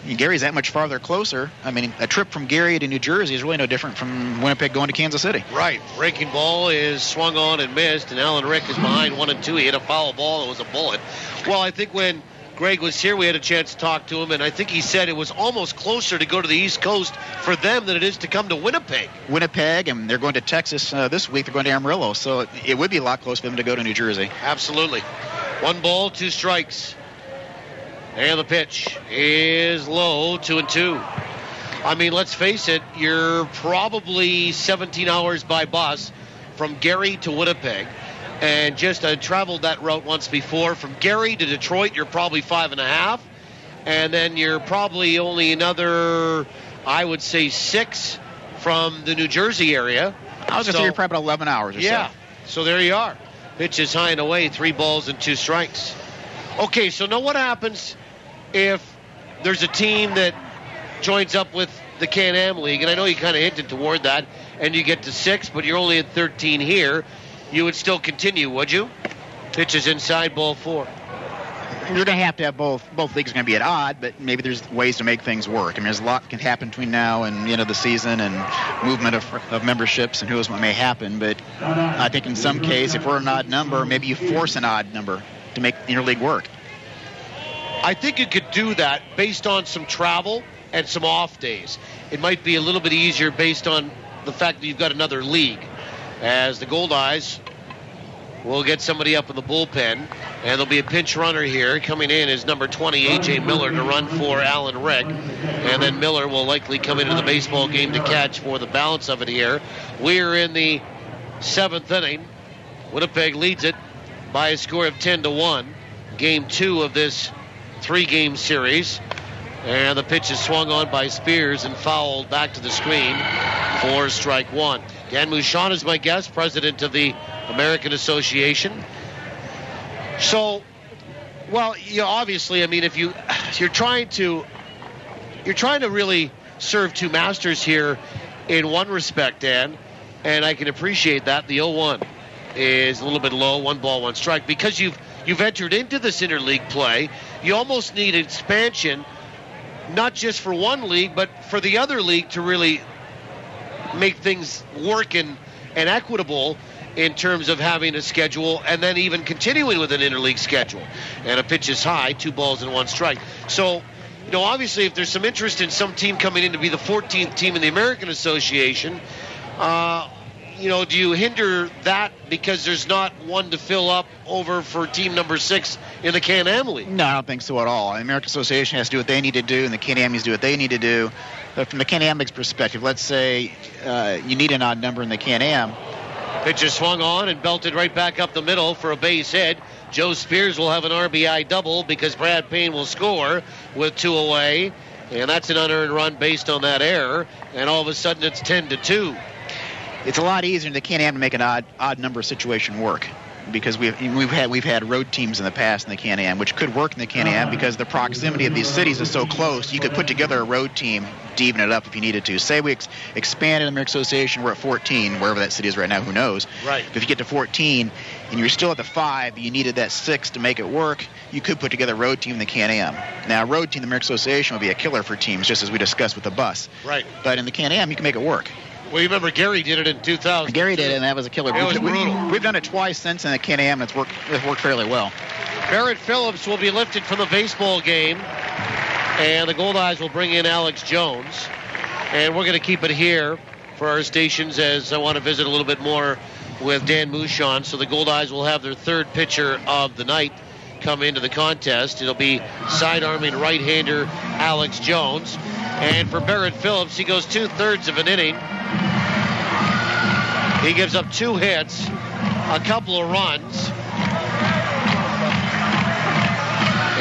And Gary's that much farther closer. I mean, a trip from Gary to New Jersey is really no different from Winnipeg going to Kansas City. Right. Breaking ball is swung on and missed, and Alan Rick is behind 1-2. He hit a foul ball. It was a bullet. Well, I think when Greg was here, we had a chance to talk to him, and I think he said it was almost closer to go to the East Coast for them than it is to come to Winnipeg. Winnipeg, and they're going to Texas this week. They're going to Amarillo, so it would be a lot closer for them to go to New Jersey. Absolutely. 1 ball, 2 strikes. And the pitch is low, 2-2. I mean, let's face it, you're probably 17 hours by bus from Gary to Winnipeg. And just I traveled that route once before. From Gary to Detroit, you're probably 5.5. And then you're probably only another, I would say, 6 from the New Jersey area. I was going to say you're probably about 11 hours or so. Yeah, so there you are. Pitch is high and away, 3 balls and 2 strikes. Okay, so now what happens if there's a team that joins up with the Can-Am League, and I know you kind of hinted toward that, and you get to 6, but you're only at 13 here, you would still continue, would you? Pitch is inside, ball 4. You're going to have both leagues are going to be at odd, but maybe there's ways to make things work. I mean, there's a lot can happen between now and the end of the season and movement of memberships and who knows what may happen. But I think in some case, if we're an odd number, maybe you force an odd number to make interleague work. I think you could do that based on some travel and some off days. It might be a little bit easier based on the fact that you've got another league. As the Goldeyes will get somebody up in the bullpen, and there'll be a pinch runner here. Coming in is number 20, A.J. Miller, to run for Alan Rick. And then Miller will likely come into the baseball game to catch for the balance of it here. We're in the 7th inning. Winnipeg leads it by a score of 10-1. Game 2 of this 3-game series. And the pitch is swung on by Spears and fouled back to the screen for strike 1. Dan Mouchon is my guest, president of the American Association. So, well, obviously, I mean, if you're trying to really serve 2 masters here in one respect, Dan, and I can appreciate that. The 0-1 is a little bit low, 1 ball, 1 strike, because you've entered into this interleague play. You almost need expansion, not just for one league, but for the other league to really make things work and equitable in terms of having a schedule and then even continuing with an interleague schedule. And a pitch is high, 2 balls and 1 strike. So, obviously if there's some interest in some team coming in to be the 14th team in the American Association, do you hinder that because there's not one to fill up over for team number 6 in the Can-Am League? No, I don't think so at all. The American Association has to do what they need to do, and the Can-Am needs to do what they need to do. But from the Can-Am League's perspective, let's say you need an odd number in the Can-Am. Pitch is swung on and belted right back up the middle for a base hit. Joe Spears will have an RBI double because Brad Payne will score with 2 away. And that's an unearned run based on that error. And all of a sudden it's 10-2. It's a lot easier in the Can-Am to make an odd number situation work, because we've had road teams in the past in the Can-Am, which could work in the Can-Am because the proximity of these cities is so close. You could put together a road team to even it up if you needed to. Say we expanded the American Association, we're at 14, wherever that city is right now, who knows. Right. But if you get to 14 and you're still at the 5, you needed that 6 to make it work, you could put together a road team in the Can-Am. Now, a road team in the American Association would be a killer for teams, just as we discussed with the bus. Right. But in the Can-Am, you can make it work. Well, you remember Gary did it in 2000. Gary did it, and that was a killer. It was brutal. We've done it twice since in the Can-Am, and it's worked fairly well. Barrett Phillips will be lifted from the baseball game, and the Goldeyes will bring in Alex Jones. And we're going to keep it here for our stations, as I want to visit a little bit more with Dan Mouchon. So the Goldeyes will have their 3rd pitcher of the night come into the contest. It'll be side-arming right-hander Alex Jones. And for Barrett Phillips, he goes 2/3 of an inning. He gives up 2 hits, a couple of runs.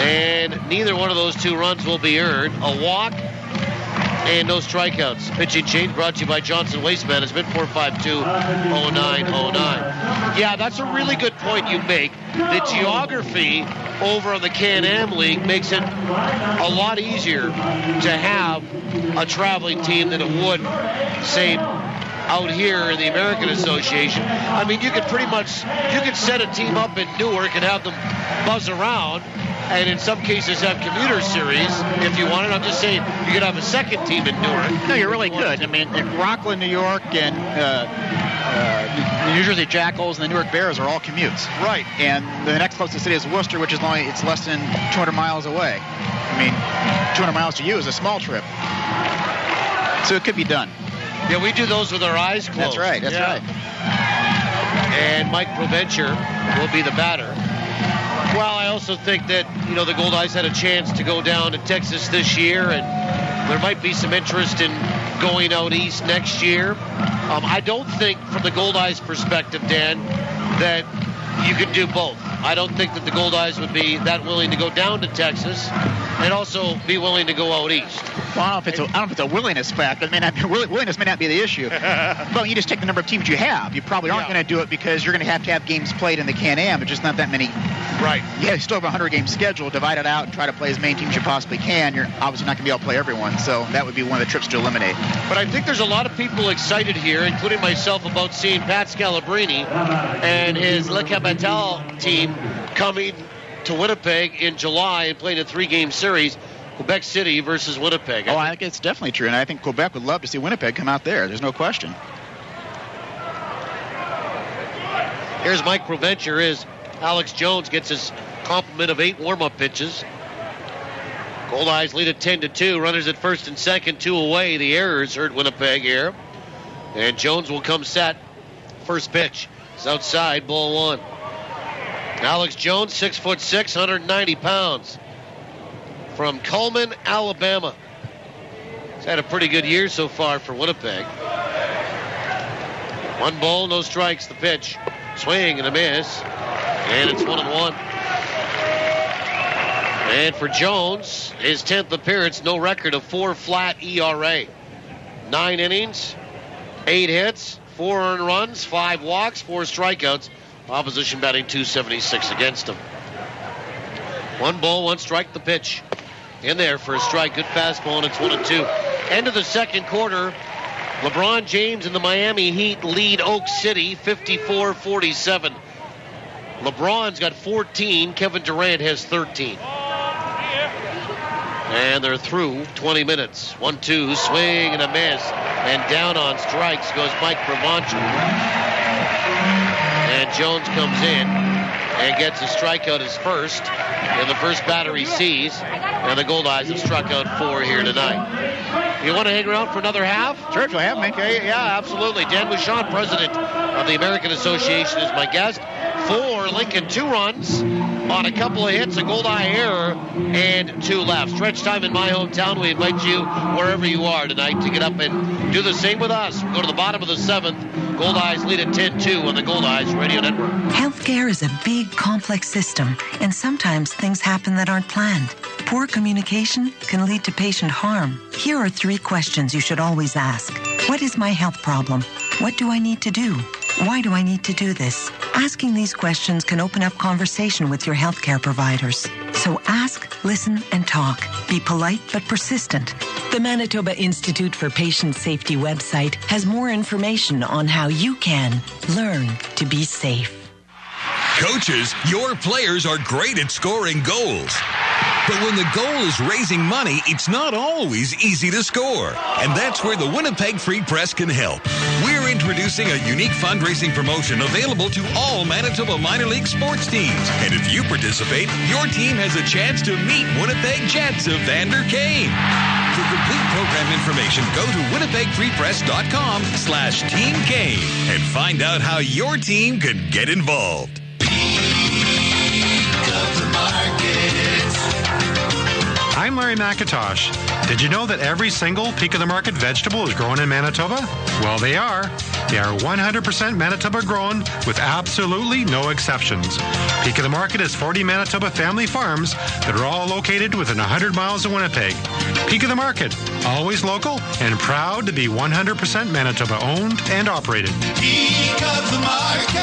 And neither one of those 2 runs will be earned. A walk and no strikeouts. Pitching change brought to you by Johnson Waste Management, 452-0909. Yeah, that's a really good point you make. The geography over on the Can-Am League makes it a lot easier to have a traveling team than it would, say, out here in the American Association. I mean, you could set a team up in Newark and have them buzz around, and in some cases have commuter series if you wanted. I'm just saying you could have a second team in Newark. No, you really could. I mean, Rockland, New York, and the New Jersey Jackals and the Newark Bears are all commutes. Right. And the next closest city is Worcester, which is it's less than 200 miles away. I mean, 200 miles to you is a small trip. So it could be done. Yeah, we do those with our eyes closed. That's right. And Mike Provencher will be the batter. Well, I also think that, the Goldeyes had a chance to go down to Texas this year, and there might be some interest in going out east next year. I don't think, from the Goldeyes perspective, Dan, that you can do both. I don't think that the Goldeyes would be that willing to go down to Texas and also be willing to go out east. Well, I don't know if it's a willingness factor. Willingness may not be the issue. But you just take the number of teams you have. You probably aren't going to do it because you're going to have games played in the Can-Am. There's just not that many. Right. Yeah, you still have a 100-game schedule. Divide it out and try to play as many teams you possibly can. You're obviously not going to be able to play everyone. So that would be one of the trips to eliminate. But I think there's a lot of people excited here, including myself, about seeing Pat Scalabrini and his Le Capital team coming to Winnipeg in July and playing a 3-game series, Quebec City versus Winnipeg. I think it's definitely true, and I think Quebec would love to see Winnipeg come out there. There's no question. Here's Mike Provencher as Alex Jones gets his complement of 8 warm-up pitches. Goldeyes lead at 10-2. Runners at first and second, 2 away. The errors hurt Winnipeg here. And Jones will come set. First pitch is outside, ball 1. Alex Jones, 6'6", 190 pounds. From Cullman, Alabama. He's had a pretty good year so far for Winnipeg. 1 ball, no strikes, the pitch. Swing and a miss. And it's 1-1. And for Jones, his 10th appearance, no record of 4 flat ERA. 9 innings, 8 hits, 4 earned runs, 5 walks, 4 strikeouts. Opposition batting .276 against him. 1 ball, 1 strike, the pitch. In there for a strike, good fastball, and it's 1-2. End of the second quarter. LeBron James and the Miami Heat lead Oak City 54-47. LeBron's got 14. Kevin Durant has 13. And they're through 20 minutes. 1-2, swing and a miss. And down on strikes goes Mike Provencher. And Jones comes in and gets a strikeout his first in the first batter he sees. And the Goldeyes have struck out 4 here tonight. You want to hang around for another half? Sure, if you'll have me. Yeah, absolutely. Dan Bouchon, president of the American Association, is my guest. For Lincoln, 2 runs on a couple of hits, a Goldeye error, and 2 left. Stretch time in my hometown. We invite you wherever you are tonight to get up and do the same with us. We go to the bottom of the 7th. Goldeyes lead at 10-2 on the Goldeyes Radio Network. Healthcare is a big, complex system, and sometimes things happen that aren't planned. Poor communication can lead to patient harm. Here are 3 questions you should always ask. What is my health problem? What do I need to do? Why do I need to do this? Asking these questions can open up conversation with your healthcare providers. So ask, listen, and talk. Be polite but persistent. The Manitoba Institute for Patient Safety website has more information on how you can learn to be safe. Coaches, your players are great at scoring goals. But when the goal is raising money, it's not always easy to score. And that's where the Winnipeg Free Press can help. We're introducing a unique fundraising promotion available to all Manitoba minor league sports teams. And if you participate, your team has a chance to meet Winnipeg Jets of Vander Kane. For complete program information, go to winnipegfreepress.com/Team Kane and find out how your team can get involved. I'm Larry McIntosh. Did you know that every single Peak of the Market vegetable is grown in Manitoba? Well, they are. They are 100% Manitoba grown with absolutely no exceptions. Peak of the Market is 40 Manitoba family farms that are all located within 100 miles of Winnipeg. Peak of the Market, always local and proud to be 100% Manitoba owned and operated. Peak of the Market.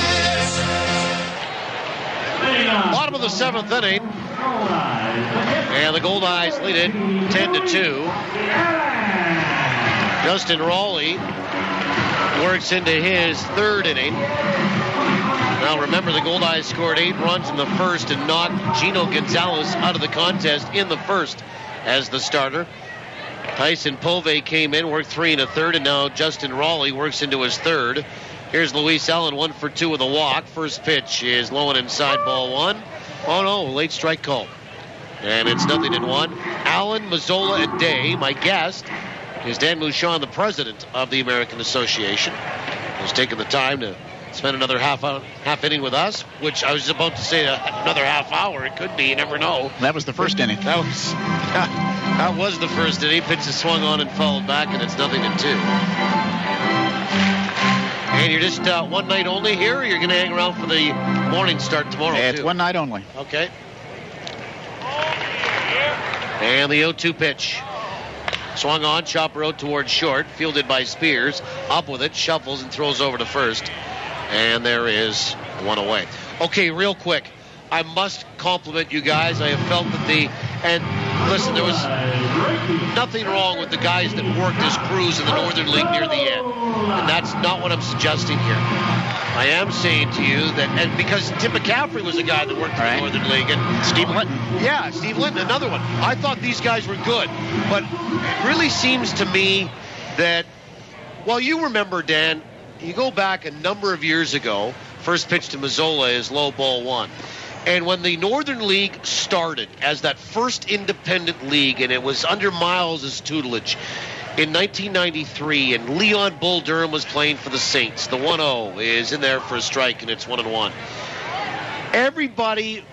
Bottom of the 7th inning. And the Goldeyes lead it 10-2. Justin Raleigh works into his 3rd inning. Now remember, the Goldeyes scored 8 runs in the first and knocked Gino Gonzalez out of the contest in the first as the starter. Tyson Povey came in, worked 3 1/3, and now Justin Raleigh works into his 3rd. Here's Luis Allen, 1 for 2 with a walk. First pitch is low and inside, ball 1. Oh no, late strike call. And it's 0-1. Allen, Mazzola, and Day. My guest is Dan Mouchon, the president of the American Association, who's taken the time to spend another half inning with us, which I was about to say another half hour. It could be, you never know. That was the first inning. That was the first inning. Pitch is swung on and fouled back, and it's 0-2. And you're just one night only here, or you're going to hang around for the morning start tomorrow, It's one night only. Okay. And the 0-2 pitch. Swung on, chopper out towards short, fielded by Spears. Up with it, shuffles and throws over to first. And there is one away. Okay, real quick. I must compliment you guys. I have felt that and listen, there was nothing wrong with the guys that worked as crews in the Northern League near the end. And that's not what I'm suggesting here. I am saying to you that, and because Tim McCaffrey was a guy that worked in the Northern League, and Steve Linton. Yeah, Steve Linton, another one. I thought these guys were good, but it really seems to me that, well, you remember, Dan, you go back a number of years ago, first pitch to Mazzola is low, ball 1. And when the Northern League started as that first independent league, and it was under Miles' tutelage in 1993, and Leon Bull Durham was playing for the Saints. The 1-0 is in there for a strike, and it's 1-1. Everybody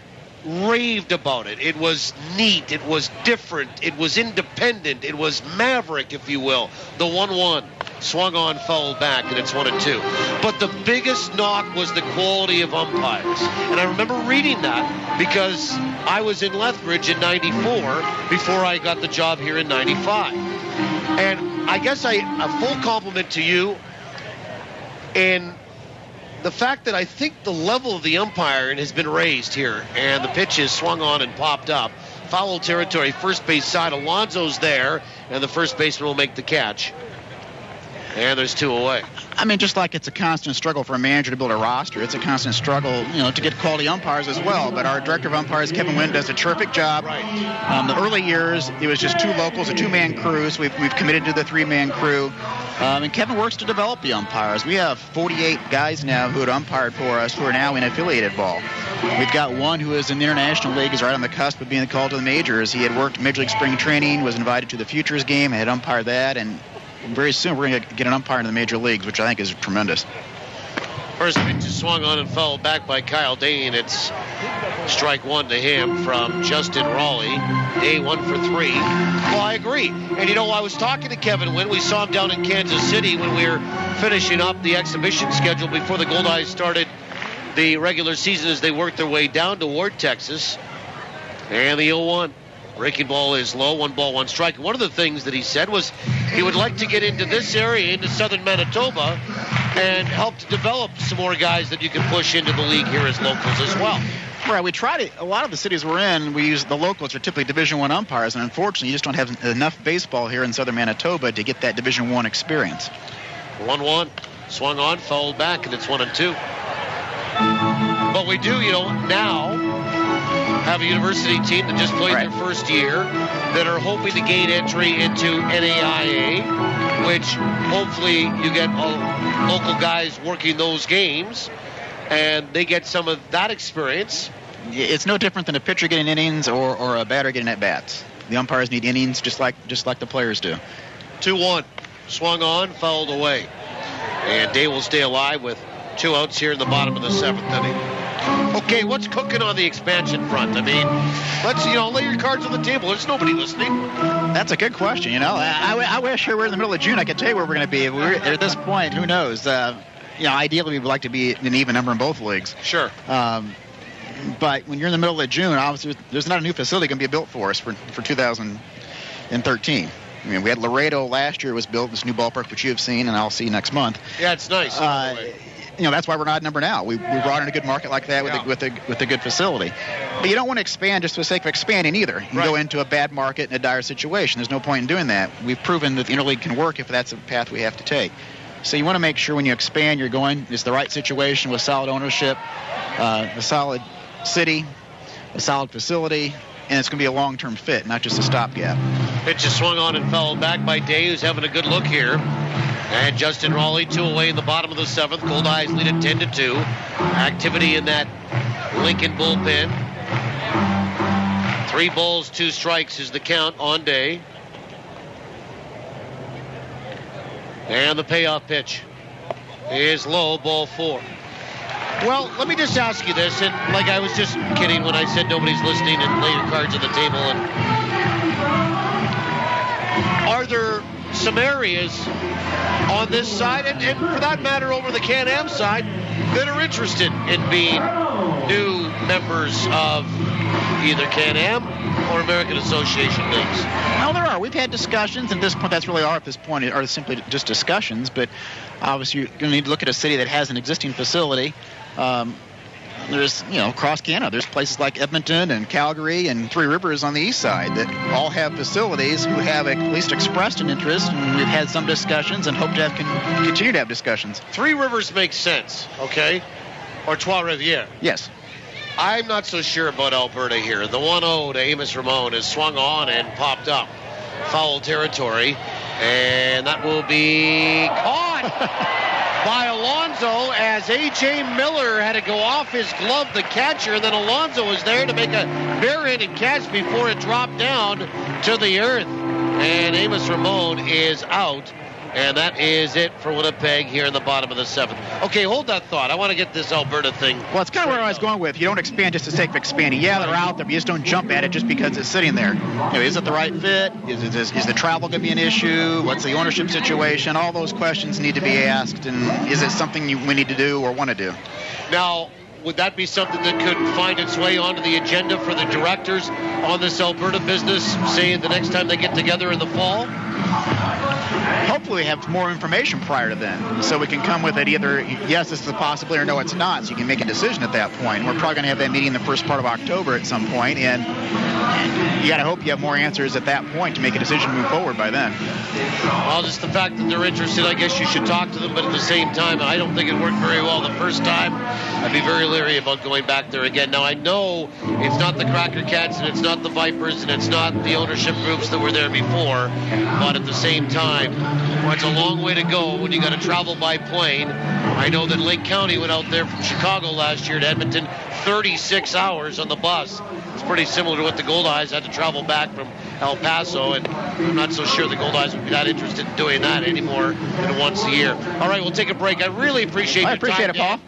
raved about it. It was neat. It was different. It was independent. It was maverick, if you will. The 1-1. Swung on, fouled back, and it's 1-2. But the biggest knock was the quality of umpires. And I remember reading that because I was in Lethbridge in 94 before I got the job here in 95. And I guess a full compliment to you in the fact that I think the level of the umpiring has been raised here. And the pitch is swung on and popped up. Foul territory, first base side. Alonso's there, and the first baseman will make the catch. And there's 2 away. I mean, just like it's a constant struggle for a manager to build a roster, it's a constant struggle, to get quality umpires as well. But our director of umpires, Kevin Wynn, does a terrific job. Right. The early years, it was just 2 locals, a 2-man crew. So we've committed to the 3-man crew. And Kevin works to develop the umpires. We have 48 guys now who had umpired for us who are now in affiliated ball. We've got one who is in the International League, is right on the cusp of being called to the majors. He had worked Major League Spring Training, was invited to the Futures game, and had umpired that, and very soon we're going to get an umpire in the major leagues, which I think is tremendous. First pitch is swung on and fouled back by Kyle Dane. It's strike 1 to him from Justin Raleigh. Day 1 for 3. Well, I agree. And, I was talking to Kevin when we saw him down in Kansas City when we were finishing up the exhibition schedule before the Goldeyes started the regular season as they worked their way down toward Texas. And the 0-1. Breaking ball is low, 1 ball, 1 strike. One of the things that he said was he would like to get into this area, into southern Manitoba, and help to develop some more guys that you can push into the league here as locals as well. Right, we try to, a lot of the cities we're in, we use the locals are typically Division I umpires, and unfortunately you just don't have enough baseball here in southern Manitoba to get that Division I experience. 1-1, swung on, fouled back, and it's 1-2. But we do, now have a university team that just played their first year that are hoping to gain entry into NAIA, which hopefully you get local guys working those games, and they get some of that experience. It's no different than a pitcher getting innings or a batter getting at-bats. The umpires need innings just like the players do. 2-1, swung on, fouled away. And Day will stay alive with 2 outs here in the bottom of the 7th inning. Okay, what's cooking on the expansion front? I mean, let's, lay your cards on the table. There's nobody listening. That's a good question. I wish we were in the middle of June. I could tell you where we're going to be. If we're at this point, who knows? Ideally, we would like to be an even number in both leagues. Sure. But when you're in the middle of June, obviously, there's not a new facility going to be built for us for 2013. I mean, we had Laredo last year. It was built, this new ballpark, which you have seen, and I'll see next month. Yeah, it's nice. That's why we're not number now. We brought in a good market like that with a good facility. But you don't want to expand just for the sake of expanding either. You go into a bad market in a dire situation. There's no point in doing that. We've proven that the interleague can work if that's a path we have to take. So you want to make sure when you expand, you're going, it's the right situation with solid ownership, a solid city, a solid facility, and it's going to be a long-term fit, not just a stopgap. Pitch is swung on and fouled back by Day, who's having a good look here. And Justin Raleigh, 2 away in the bottom of the 7th. Goldeyes lead it 10-2. Activity in that Lincoln bullpen. 3 balls, 2 strikes is the count on Day. And the payoff pitch is low, ball 4. Well, let me just ask you this, and like I was just kidding when I said nobody's listening and lay your cards on the table. And are there some areas on this side, and for that matter over the Can-Am side, that are interested in being new members of either Can-Am or American Association leagues? Well, there are. We've had discussions, and at this point, that's really all at this point, are simply just discussions. But obviously, you're going to need to look at a city that has an existing facility. There's, across Canada, there's places like Edmonton and Calgary and Three Rivers on the east side that all have facilities who have at least expressed an interest, and we've had some discussions and hope to continue to have discussions. Three Rivers makes sense, okay? Or Trois-Rivières. Yes. I'm not so sure about Alberta here. The 1-0 to Amos Ramon is swung on and popped up. Foul territory, and that will be caught by Alonso as A.J. Miller had to go off his glove, the catcher, and then Alonso was there to make a barehanded catch before it dropped down to the earth. And Amos Ramon is out. And that is it for Winnipeg here in the bottom of the 7th. Okay, hold that thought. I want to get this Alberta thing. Well, it's kind of where I was going with. You don't expand just for the sake of expanding. Yeah, they're out there, but you just don't jump at it just because it's sitting there. Is it the right fit? Is the travel going to be an issue? What's the ownership situation? All those questions need to be asked. And is it something we need to do or want to do? Now, would that be something that could find its way onto the agenda for the directors on this Alberta business, say the next time they get together in the fall? Hopefully we have more information prior to then, so we can come with it either, yes, this is a possibility, or no, it's not, so you can make a decision at that point. And we're probably going to have that meeting in the first part of October at some point, and you got to hope you have more answers at that point to make a decision to move forward by then. Well, just the fact that they're interested, I guess you should talk to them, but at the same time, I don't think it worked very well the first time. I'd be very leery about going back there again. Now, I know it's not the Cracker Cats, and it's not the Vipers, and it's not the ownership groups that were there before, but at the same time, it's a long way to go when you got to travel by plane. I know that Lake County went out there from Chicago last year to Edmonton, 36 hours on the bus. It's pretty similar to what the Goldeyes had to travel back from El Paso, and I'm not so sure the Goldeyes would be that interested in doing that anymore than once a year. All right, we'll take a break. I really appreciate your time. I appreciate it, Paul.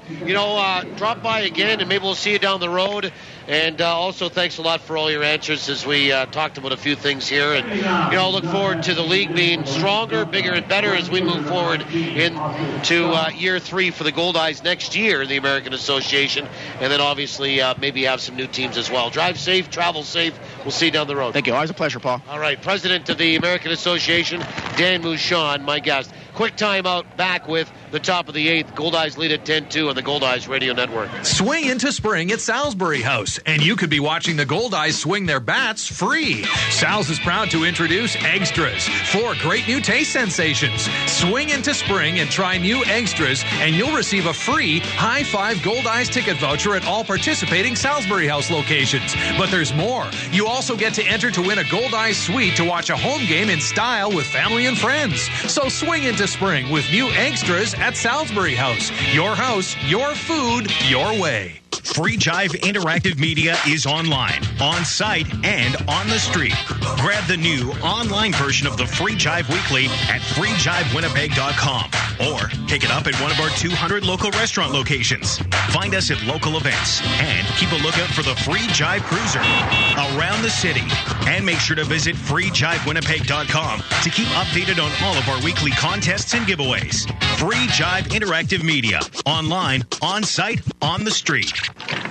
Drop by again, and maybe we'll see you down the road. And also, thanks a lot for all your answers as we talked about a few things here. And, I'll look forward to the league being stronger, bigger, and better as we move forward into year 3 for the Goldeyes next year in the American Association. And then, obviously, maybe have some new teams as well. Drive safe, travel safe. We'll see you down the road. Thank you. Always a pleasure, Paul. All right. President of the American Association, Dan Mouchon, my guest. Quick timeout, back with the top of the 8th. Goldeyes lead at 10-2 on the Goldeyes Radio Network. Swing into spring at Salisbury House, and you could be watching the Goldeyes swing their bats free. Sal's is proud to introduce Extras, 4 great new taste sensations. Swing into spring and try new Extras, and you'll receive a free High Five Goldeyes ticket voucher at all participating Salisbury House locations. But there's more. You also get to enter to win a Goldeyes suite to watch a home game in style with family and friends. So swing into spring with new Extras at Salisbury House. Your house, your food, your way. Free Jive Interactive Media is online, on site, and on the street. Grab the new online version of the Free Jive Weekly at freejivewinnipeg.com or pick it up at one of our 200 local restaurant locations. Find us at local events and keep a lookout for the Free Jive Cruiser around the city. And make sure to visit freejivewinnipeg.com to keep updated on all of our weekly contests and giveaways. Free Jive Interactive Media, online, on site, on the street.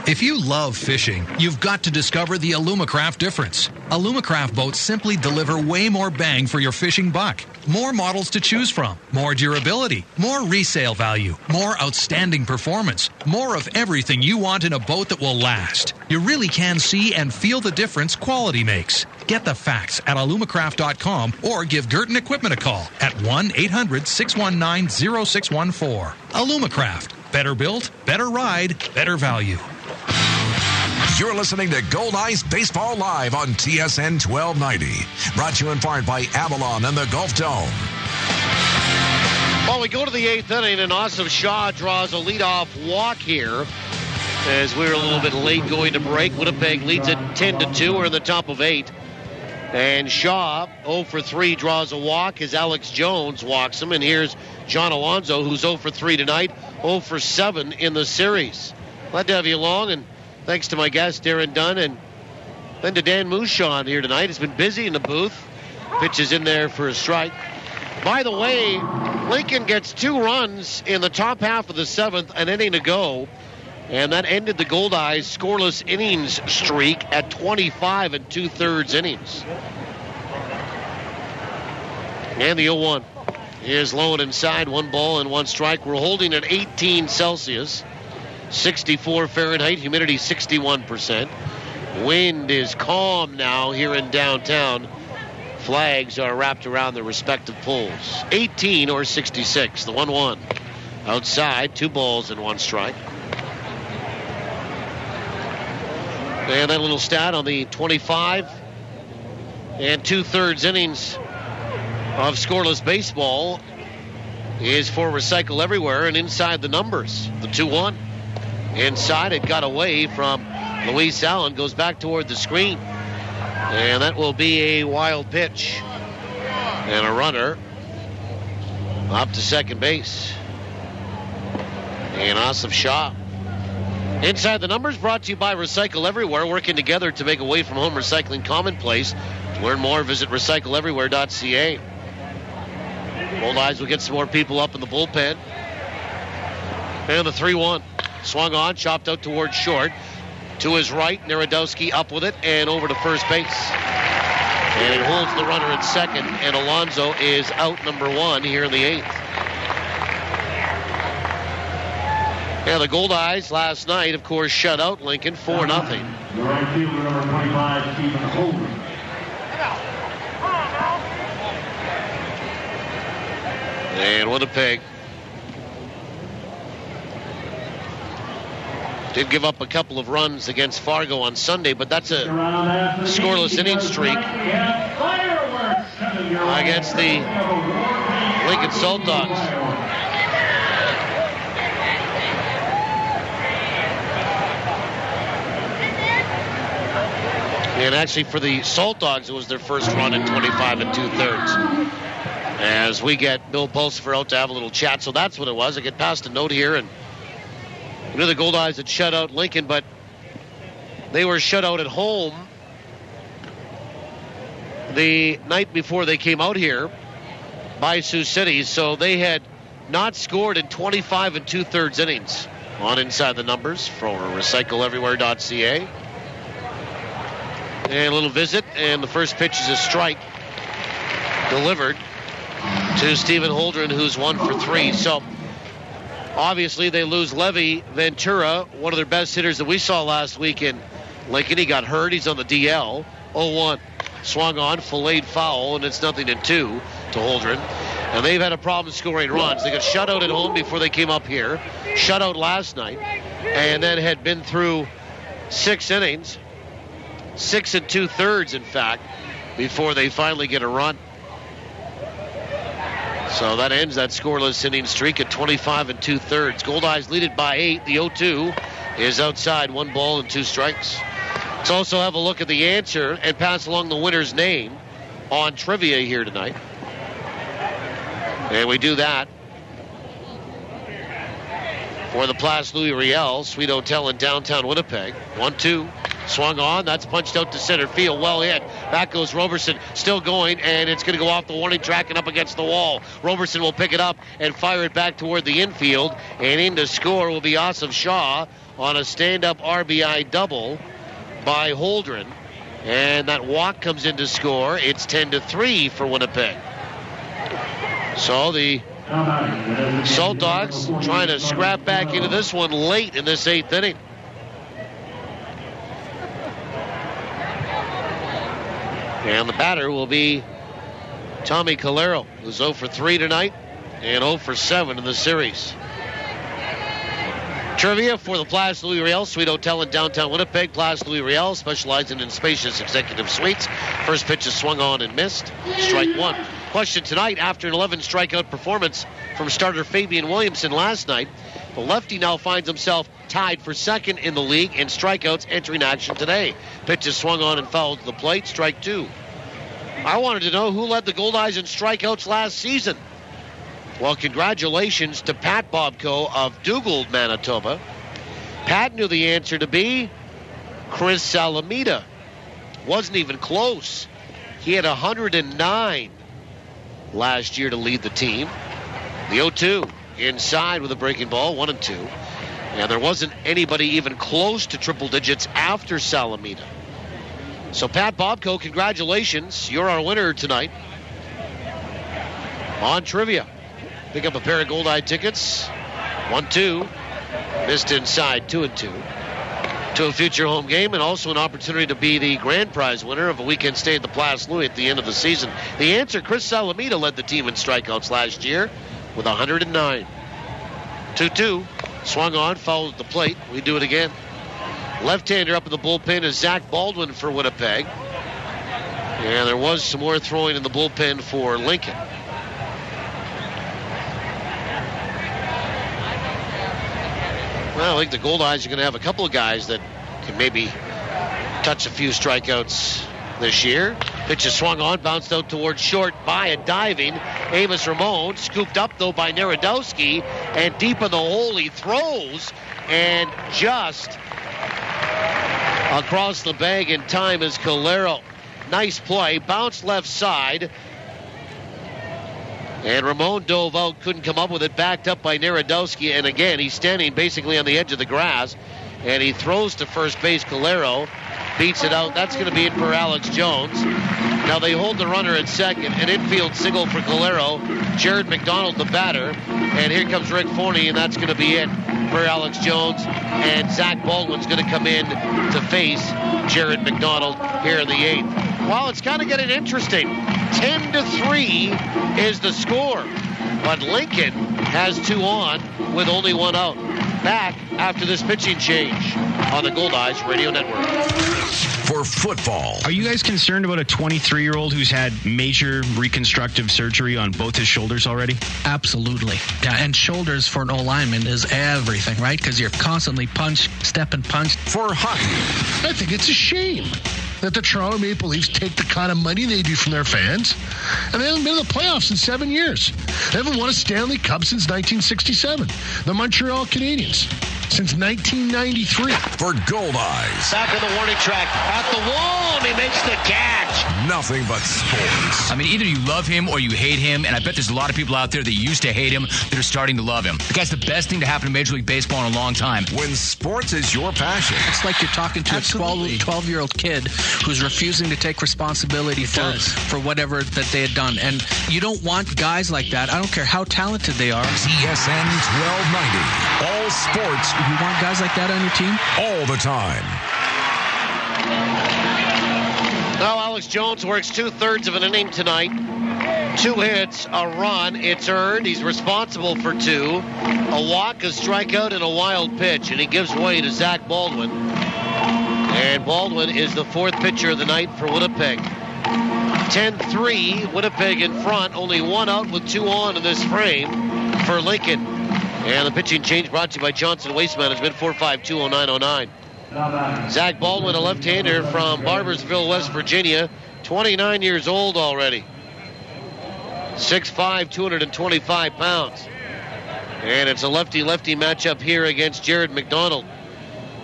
If you love fishing, you've got to discover the Alumacraft difference. Alumacraft boats simply deliver way more bang for your fishing buck. More models to choose from, more durability, more resale value, more outstanding performance, more of everything you want in a boat that will last. You really can see and feel the difference quality makes. Get the facts at alumacraft.com or give Girton Equipment a call at 1-800-619-0614. Alumacraft. Better built, better ride, better value. You're listening to Goldeyes Baseball Live on TSN 1290. Brought to you in part by Avalon and the Gulf Dome. Well, we go to the 8th inning, and Asif Shah draws a leadoff walk here as we're a little bit late going to break. Winnipeg leads it 10-2. We're in the top of 8. And Shaw, 0 for 3, draws a walk as Alex Jones walks him. And here's John Alonso, who's 0 for 3 tonight, 0 for 7 in the series. Glad to have you along, and thanks to my guest, Darren Dunn, and then to Dan Mouchon here tonight. It's been busy in the booth. Pitches in there for a strike. By the way, Lincoln gets 2 runs in the top half of the 7th, an inning to go. And that ended the Goldeyes scoreless innings streak at 25 2/3 innings. And the 0-1 is low and inside, 1 ball and 1 strike. We're holding at 18 Celsius, 64 Fahrenheit, humidity 61%. Wind is calm now here in downtown. Flags are wrapped around their respective poles. 18 or 66, the 1-1. Outside, 2 balls and 1 strike. And that little stat on the 25 2/3 innings of scoreless baseball is for Recycle Everywhere and inside the numbers. The 2-1. Inside, it got away from Luis Allen, goes back toward the screen. And that will be a wild pitch. And a runner up to second base. And Asif Shah. Inside the Numbers brought to you by Recycle Everywhere, working together to make away from home recycling commonplace. To learn more, visit recycleeverywhere.ca. Goldeyes will get some more people up in the bullpen. And the 3-1. Swung on, chopped out towards short. To his right, Narodowski up with it and over to first base. And it holds the runner at second, and Alonso is out number 1 here in the 8th. Yeah, the Goldeyes last night, of course, shut out Lincoln 4-0. The right fielder, number 25, Stephen Holdren. And Winnipeg did give up a couple of runs against Fargo on Sunday, but that's a scoreless inning streak against the Lincoln Saltdogs. And actually for the Saltdogs, it was their first run in 25 2/3. As we get Bill Pulsifer out to have a little chat. So that's what it was. I get past a note here, and you know the Goldeyes had shut out Lincoln, but they were shut out at home the night before they came out here by Sioux City. So they had not scored in 25 2/3 innings. On Inside the Numbers for recycleeverywhere.ca. And a little visit, and the first pitch is a strike delivered to Stephen Holdren, who's 1 for 3. So obviously they lose Levi Ventura, one of their best hitters that we saw last week in Lincoln. He got hurt. He's on the DL. 0-1. Swung on, filleted foul, and it's 0-2 to Holdren. And they've had a problem scoring runs. They got shut out at home before they came up here. Shut out last night. And then had been through 6 innings. 6 2/3, in fact, before they finally get a run. So that ends that scoreless inning streak at 25 2/3. Goldeyes lead it by 8. The 0-2 is outside. 1 ball and 2 strikes. Let's also have a look at the answer and pass along the winner's name on trivia here tonight. And we do that for the Place Louis Riel Suite Hotel in downtown Winnipeg. 1-2. Swung on. That's punched out to center field. Well hit. Back goes Roberson. Still going, and it's going to go off the warning track and up against the wall. Roberson will pick it up and fire it back toward the infield. And in to score will be Asif Shah on a stand-up RBI double by Holdren. And that walk comes in to score. It's 10-3 for Winnipeg. So the Saltdogs trying to scrap back into this one late in this 8th inning. And the batter will be Tommy Calero, who's 0 for 3 tonight and 0 for 7 in the series. Trivia for the Place Louis Riel Suite Hotel in downtown Winnipeg. Place Louis Riel, specializing in spacious executive suites. First pitch is swung on and missed. Strike 1. Question tonight: after an 11 strikeout performance from starter Fabian Williamson last night, the lefty now finds himself tied for second in the league in strikeouts entering action today. Pitch is swung on and fouled to the plate. Strike 2. I wanted to know who led the Goldeyes in strikeouts last season. Well, congratulations to Pat Bobko of Dugald, Manitoba. Pat knew the answer to be Chris Salamita. Wasn't even close. He had 109 last year to lead the team. The 0-2 inside with a breaking ball, 1-2. And there wasn't anybody even close to triple digits after Salamita. So Pat Bobko, congratulations. You're our winner tonight on trivia. Pick up a pair of Goldeye tickets. 1-2. Missed inside, 2-2. To a future home game, and also an opportunity to be the grand prize winner of a weekend stay at the Place Louis at the end of the season. The answer: Chris Salamita led the team in strikeouts last year with 109. 2-2. Swung on, fouled at the plate. We do it again. Left-hander up in the bullpen is Zach Baldwin for Winnipeg. And there was some more throwing in the bullpen for Lincoln. Well, I think the Goldeyes are going to have a couple of guys that can maybe touch a few strikeouts this year. Pitch is swung on, bounced out towards short by a diving Amos Ramon. Scooped up, though, by Narodowski. And deep in the hole he throws. And just across the bag in time is Calero. Nice play. Bounced left side. And Ramon dove out, couldn't come up with it, backed up by Narodowski. And again, he's standing basically on the edge of the grass. And he throws to first base. Calero beats it out. That's going to be it for Alex Jones. Now they hold the runner at second. An infield single for Calero. Jared McDonald, the batter. And here comes Rick Forney, and that's going to be it for Alex Jones. And Zach Baldwin's going to come in to face Jared McDonald here in the 8th. Well, it's kind of getting interesting. 10-3 is the score. But Lincoln has 2 on with only 1 out. Back after this pitching change on the Goldeyes Radio Network. For football. Are you guys concerned about a 23-year-old who's had major reconstructive surgery on both his shoulders already? Absolutely. Yeah, and shoulders for an O-lineman is everything, right? Because you're constantly step and punch. For hockey. I think it's a shame that the Toronto Maple Leafs take the kind of money they do from their fans, and they haven't been in the playoffs in 7 years. They haven't won a Stanley Cup since 1967. The Montreal Canadiens since 1993. For Goldeyes. Back in the warning track, at the wall, and he makes the catch. Nothing but sports. I mean, either you love him or you hate him, and I bet there's a lot of people out there that used to hate him that are starting to love him. The guy's the best thing to happen to Major League Baseball in a long time. When sports is your passion. It's like you're talking to a 12-year-old kid who's refusing to take responsibility for whatever that they had done. And you don't want guys like that. I don't care how talented they are. TSN 1290. All sports. You want guys like that on your team? All the time. Now Alex Jones works 2/3 of an inning tonight. 2 hits, a run. It's earned. He's responsible for 2. A walk, a strikeout, and a wild pitch. And he gives way to Zach Baldwin. And Baldwin is the 4th pitcher of the night for Winnipeg. 10-3, Winnipeg in front. Only 1 out with 2 on in this frame for Lincoln. And the pitching change brought to you by Johnson Waste Management, 4520909. Zach Baldwin, a left-hander from Barbersville, West Virginia, 29 years old already. 6'5", 225 pounds. And it's a lefty-lefty matchup here against Jared McDonald.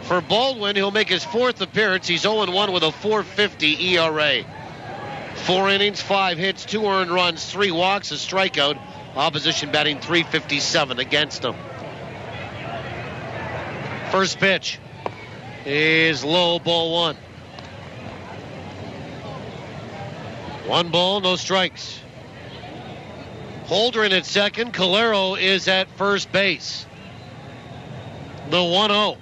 For Baldwin, he'll make his fourth appearance. He's 0-1 with a .450 ERA. 4 innings, 5 hits, 2 earned runs, 3 walks, a strikeout. Opposition batting .357 against him. First pitch is low, ball 1. 1 ball, no strikes. Holdren at second. Calero is at first base. The 1-0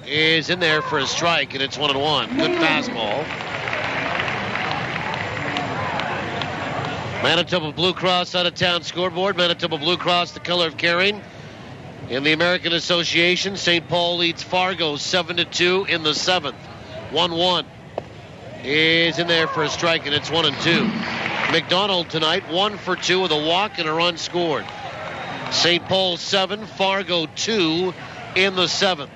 is in there for a strike, and it's 1-1. Good fastball. Manitoba Blue Cross out-of-town scoreboard. Manitoba Blue Cross, the color of caring. In the American Association, St. Paul leads Fargo 7-2 in the 7th. 1-1 is in there for a strike, and it's 1-2. McDonald tonight, 1 for 2 with a walk and a run scored. St. Paul 7, Fargo 2 in the 7th.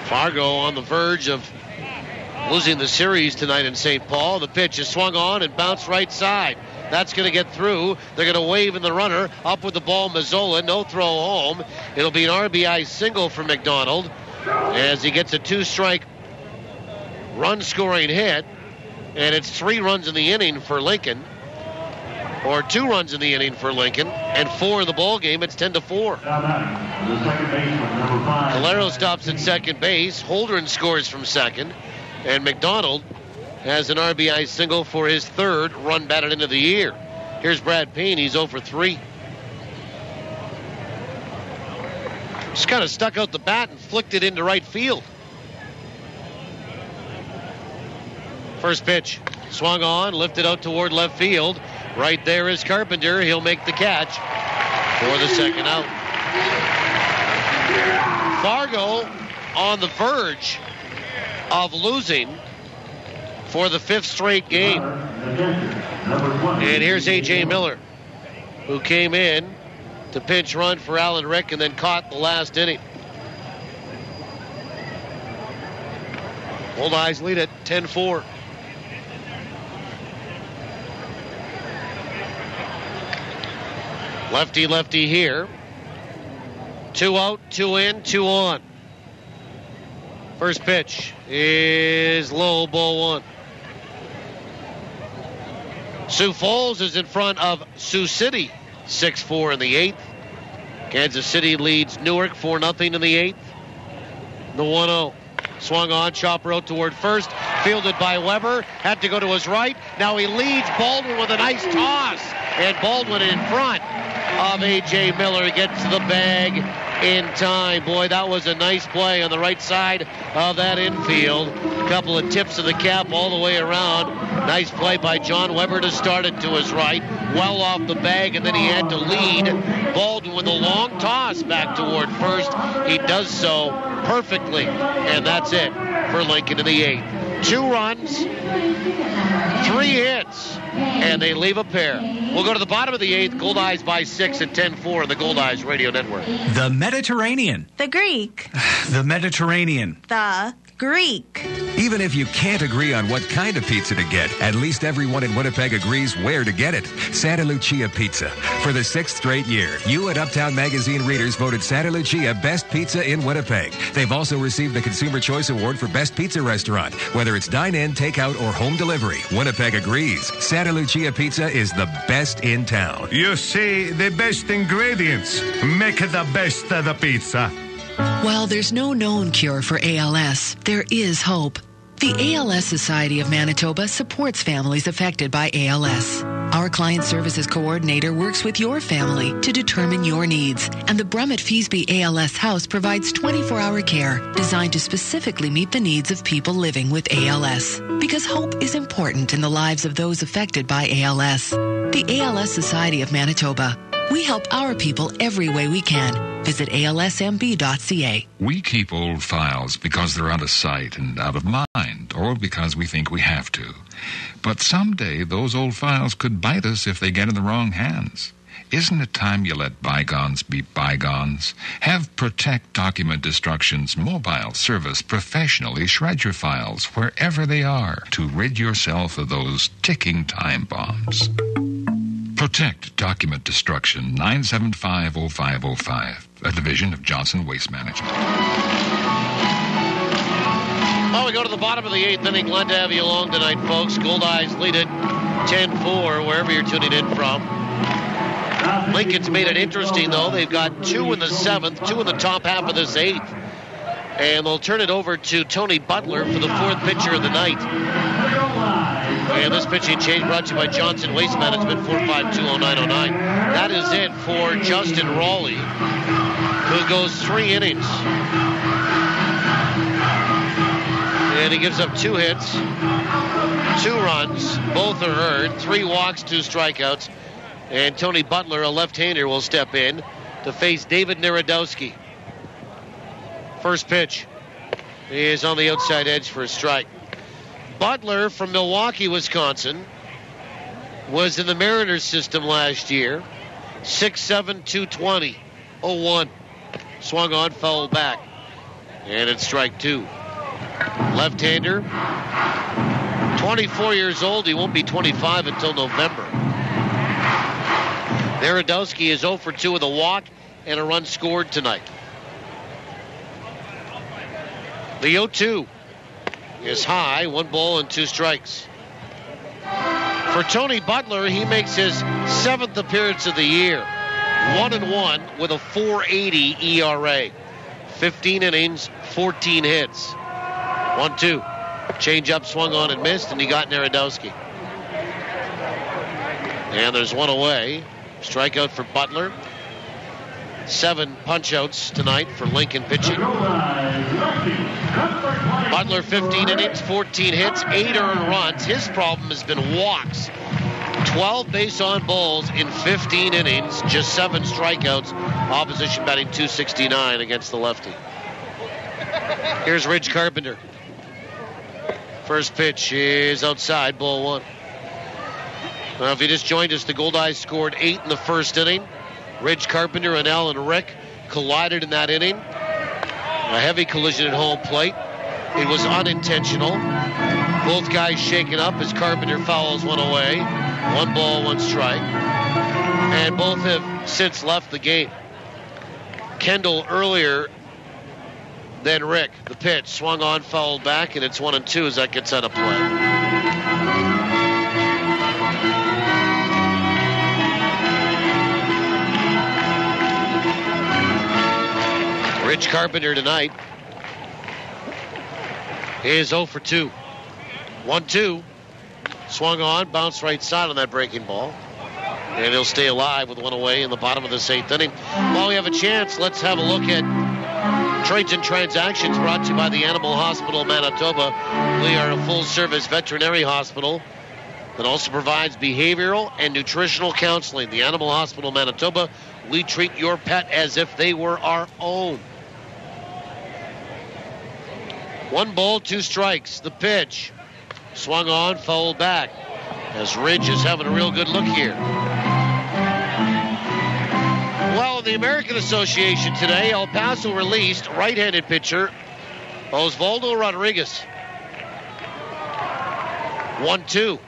Fargo on the verge of losing the series tonight in St. Paul. The pitch is swung on and bounced right side. That's going to get through. They're going to wave in the runner. Up with the ball, Mazzola. No throw home. It'll be an RBI single for McDonald as he gets a 2-strike run-scoring hit. And it's 3 runs in the inning for Lincoln. Or 2 runs in the inning for Lincoln. And 4 in the ball game. It's 10-4. Calero stops at second base. Holdren scores from second. And McDonald has an RBI single for his 3rd run batted into the year. Here's Brad Payne. He's 0 for 3. Just kind of stuck out the bat and flicked it into right field. First pitch, swung on, lifted out toward left field. Right there is Carpenter. He'll make the catch for the second out. Fargo on the verge of losing for the 5th straight game. And here's A.J. Miller, who came in to pinch run for Alan Rick and then caught the last inning. Goldeyes lead at 10-4. Lefty here. 2 out, 2 in, 2 on. First pitch is low, ball 1. Sioux Falls is in front of Sioux City, 6-4 in the 8th. Kansas City leads Newark 4-0 in the 8th. The 1-0. Swung on, chopper out toward first. Fielded by Weber. Had to go to his right. Now he leads Baldwin with a nice toss. And Baldwin in front of A.J. Miller gets to the bag in time. Boy, that was a nice play on the right side of that infield. A couple of tips of the cap all the way around. Nice play by John Weber to start it to his right. Well off the bag, and then he had to lead Baldwin with a long toss back toward first. He does so perfectly, and that's it for Lincoln in the 8th. 2 runs, 3 hits, and they leave a pair. We'll go to the bottom of the 8th. Goldeyes by 6 at 10-4 on the Goldeyes Radio Network. The Mediterranean. The Greek. The Mediterranean. The Greek. Even if you can't agree on what kind of pizza to get, at least everyone in Winnipeg agrees where to get it. Santa Lucia Pizza. For the 6th straight year, you and Uptown Magazine readers voted Santa Lucia Best Pizza in Winnipeg. They've also received the Consumer Choice Award for Best Pizza Restaurant. Whether it's dine-in, takeout, or home delivery, Winnipeg agrees. Santa Lucia Pizza is the best in town. You see, the best ingredients make the best of the pizza. While there's no known cure for ALS, there is hope. The ALS Society of Manitoba supports families affected by ALS. Our Client Services Coordinator works with your family to determine your needs, and the Brummett Feesby ALS House provides 24-hour care designed to specifically meet the needs of people living with ALS. Because hope is important in the lives of those affected by ALS. The ALS Society of Manitoba. We help our people every way we can. Visit alsmb.ca. We keep old files because they're out of sight and out of mind, or because we think we have to. But someday those old files could bite us if they get in the wrong hands. Isn't it time you let bygones be bygones? Have Protect Document Destruction's mobile service professionally shred your files wherever they are to rid yourself of those ticking time bombs. Protect Document Destruction, 975-0505, a division of Johnson Waste Management. Well, we go to the bottom of the 8th inning. Glad to have you along tonight, folks. Goldeyes lead it 10-4, wherever you're tuning in from. Lincoln's made it interesting, though. They've got 2 in the 7th, 2 in the top half of this 8th. And they'll turn it over to Tony Butler for the 4th pitcher of the night. And this pitching change brought to you by Johnson Waste Management, 4520909. That is it for Justin Raleigh, who goes 3 innings. And he gives up 2 hits, 2 runs, both are earned, 3 walks, 2 strikeouts. And Tony Butler, a left-hander, will step in to face David Narodowski. First pitch is on the outside edge for a strike. Butler from Milwaukee, Wisconsin, was in the Mariners system last year. 6'7", 220, 0-1. Swung on, fouled back. And it's strike 2. Left-hander, 24 years old. He won't be 25 until November. Narodowski is 0 for 2 with a walk and a run scored tonight. The 0-2 is high, 1 ball and 2 strikes. For Tony Butler, he makes his 7th appearance of the year. 1-1 with a 4.80 ERA. 15 innings, 14 hits. 1-2. Change up, swung on and missed, and he got Narodowski. And there's 1 away. Strikeout for Butler. 7 punch-outs tonight for Lincoln pitching. Butler, 15 innings, 14 hits, 8 earned runs. His problem has been walks. 12 base-on balls in 15 innings, just 7 strikeouts. Opposition batting .269 against the lefty. Here's Rich Carpenter. First pitch is outside, ball 1. Well, if you just joined us, the Goldeyes scored 8 in the first inning. Rich Carpenter and Alan Rick collided in that inning. A heavy collision at home plate. It was unintentional. Both guys shaken up as Carpenter fouls 1 away. 1 ball, 1 strike. And both have since left the game. Kendall earlier than Rick. The pitch swung on, fouled back, and it's 1-2 as that gets out of play. Rich Carpenter tonight is 0 for 2. 1-2. Swung on, bounced right side on that breaking ball. And he'll stay alive with 1 away in the bottom of this 8th inning. While we have a chance, let's have a look at Trades and Transactions brought to you by the Animal Hospital Manitoba. We are a full-service veterinary hospital that also provides behavioral and nutritional counseling. The Animal Hospital Manitoba, we treat your pet as if they were our own. 1 ball, 2 strikes. The pitch. Swung on, fouled back. As Ridge is having a real good look here. Well, in the American Association today, El Paso released right-handed pitcher Osvaldo Rodriguez. 1-2.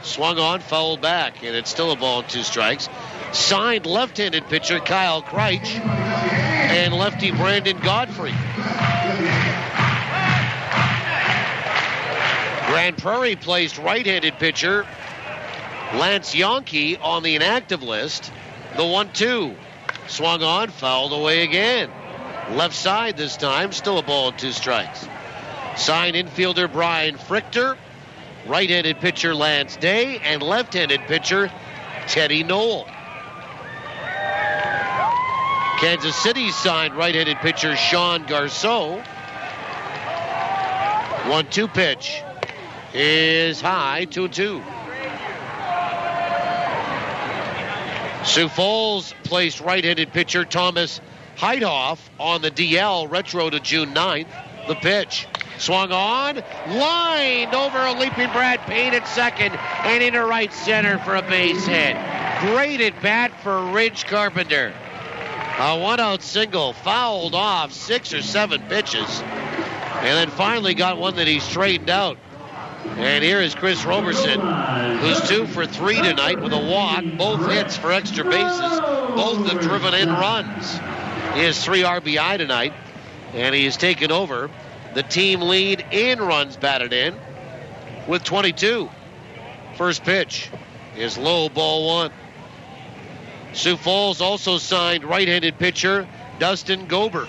Swung on, fouled back, and it's still a ball and 2 strikes. Signed left-handed pitcher Kyle Kreitch and lefty Brandon Godfrey. Grand Prairie placed right-handed pitcher Lance Yonke on the inactive list. The 1-2. Swung on, fouled away again. Left side this time, still a ball and 2 strikes. Signed infielder Brian Frichter, right-handed pitcher Lance Day, and left-handed pitcher Teddy Knoll. Kansas City signed right-handed pitcher Sean Garceau. 1-2 pitch is high, 2-2. Sioux Falls placed right-handed pitcher Thomas Heidhoff on the DL, retro to June 9th. The pitch swung on, lined over a leaping Brad Payne at second and into right center for a base hit. Great at bat for Ridge Carpenter. A one-out single, fouled off 6 or 7 pitches, and then finally got one that he straightened out. And here is Chris Roberson, who's 2 for 3 tonight with a walk, both hits for extra bases, both have driven in runs. He has 3 RBI tonight, and he has taken over the team lead in runs batted in with 22. First pitch is low, ball 1. Sioux Falls also signed right-handed pitcher Dustin Gober.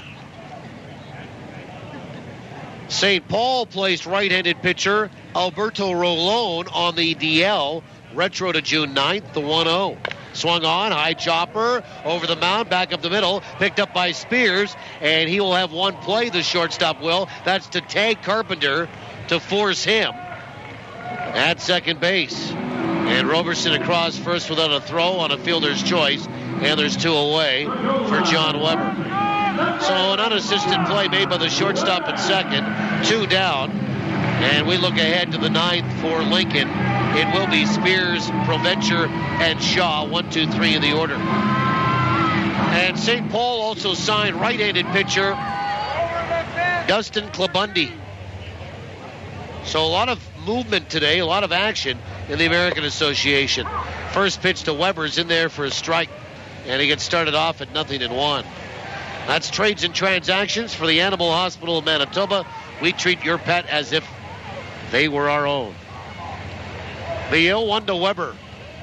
St. Paul placed right-handed pitcher Alberto Rolón on the DL, retro to June 9th, the 1-0. Swung on, high chopper, over the mound, back up the middle, picked up by Spears, and he will have one play, the shortstop will. That's to tag Carpenter to force him at second base. And Roberson across first without a throw on a fielder's choice, and there's 2 away for John Weber. So an unassisted play made by the shortstop at second, 2 down, and we look ahead to the 9th for Lincoln. It will be Spears, Provencher, and Shaw, 1, 2, 3 in the order. And St. Paul also signed right-handed pitcher Dustin Klabundi. So a lot of movement today, a lot of action in the American Association. First pitch to Weber's in there for a strike, and he gets started off at 0-1. That's trades and transactions for the Animal Hospital of Manitoba. We treat your pet as if they were our own. The 0-1 to Weber.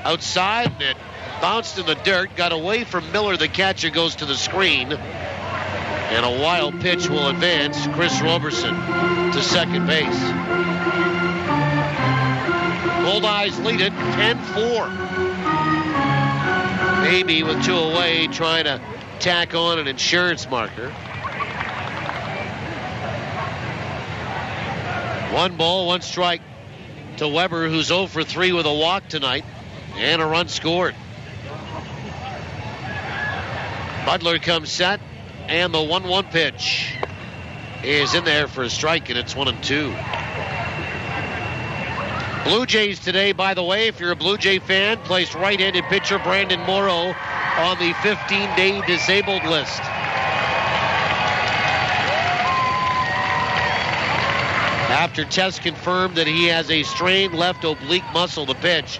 Outside, and it bounced in the dirt, got away from Miller. The catcher goes to the screen, and a wild pitch will advance Chris Roberson to second base. Goldeyes lead it 10-4. Maybe with 2 away, trying to tack on an insurance marker. 1 ball, 1 strike to Weber, who's 0 for 3 with a walk tonight and a run scored. Butler comes set, and the 1-1 pitch is in there for a strike, and it's 1-2. Blue Jays today, by the way, if you're a Blue Jay fan, placed right-handed pitcher Brandon Morrow on the 15-day disabled list. After tests confirmed that he has a strained left oblique muscle, the pitch.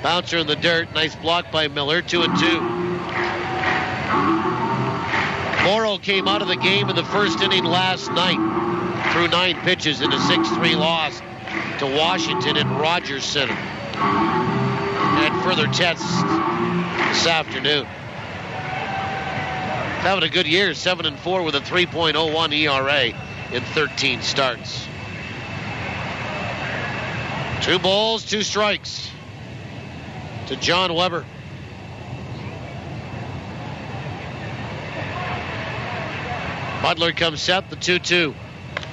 Bouncer in the dirt, nice block by Miller, 2-2. Morrow came out of the game in the first inning last night, threw 9 pitches in a 6-3 loss to Washington at Rogers Center. And further tests this afternoon. Having a good year, 7-4 with a 3.01 ERA in 13 starts. 2 balls, 2 strikes to John Weber. Butler comes set, the 2-2.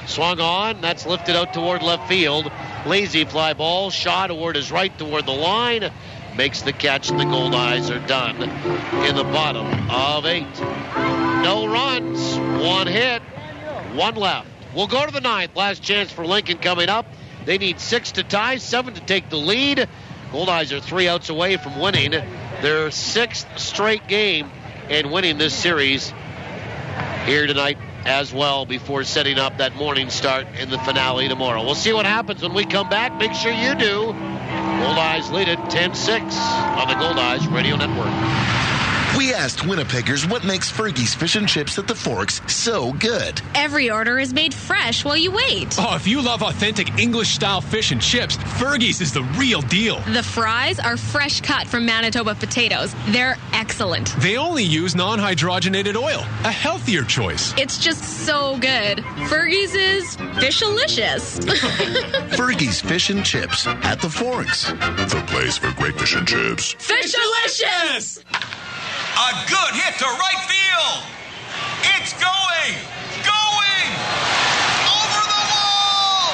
Swung on, that's lifted out toward left field. Lazy fly ball, shot toward his right, toward the line. Makes the catch, and the Goldeyes are done in the bottom of 8. No runs, 1 hit, 1 left. We'll go to the 9th. Last chance for Lincoln coming up. They need 6 to tie, 7 to take the lead. Goldeyes are 3 outs away from winning their 6th straight game and winning this series here tonight as well before setting up that morning start in the finale tomorrow. We'll see what happens when we come back. Make sure you do. Goldeyes lead it 10-6 on the Goldeyes Radio Network. We asked Winnipeggers what makes Fergie's Fish and Chips at the Forks so good. Every order is made fresh while you wait. Oh, if you love authentic English-style fish and chips, Fergie's is the real deal. The fries are fresh cut from Manitoba potatoes. They're excellent. They only use non-hydrogenated oil, a healthier choice. It's just so good. Fergie's is fishalicious. Fergie's Fish and Chips at the Forks. The place for great fish and chips. Fishalicious! A good hit to right field. It's going, over the wall.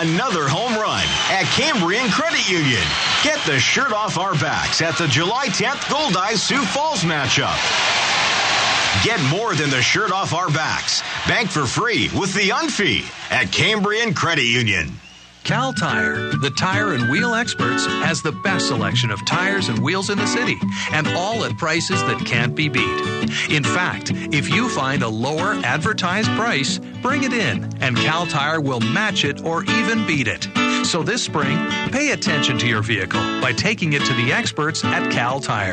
Another home run at Cambrian Credit Union. Get the shirt off our backs at the July 10th Goldeyes Sioux Falls matchup. Get more than the shirt off our backs. Bank for free with the Unfee at Cambrian Credit Union. Cal Tire, the tire and wheel experts, has the best selection of tires and wheels in the city, and all at prices that can't be beat. In fact, if you find a lower advertised price, bring it in, and Cal Tire will match it or even beat it. So this spring, pay attention to your vehicle by taking it to the experts at Cal Tire.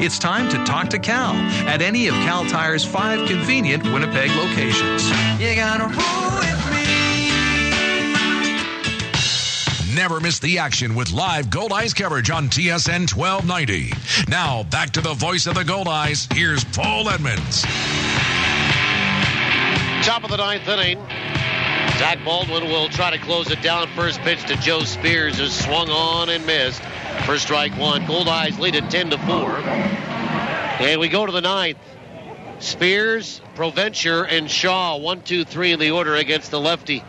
It's time to talk to Cal at any of Cal Tire's 5 convenient Winnipeg locations. You gotta roll with me. Never miss the action with live Goldeyes coverage on TSN 1290. Now, back to the voice of the Goldeyes. Here's Paul Edmonds. Top of the 9th inning. Zach Baldwin will try to close it down. First pitch to Joe Spears, who swung on and missed. First strike one. Goldeyes lead it 10-4. And we go to the 9th. Spears, Provencher, and Shaw. 1, 2, 3 in the order against the lefty.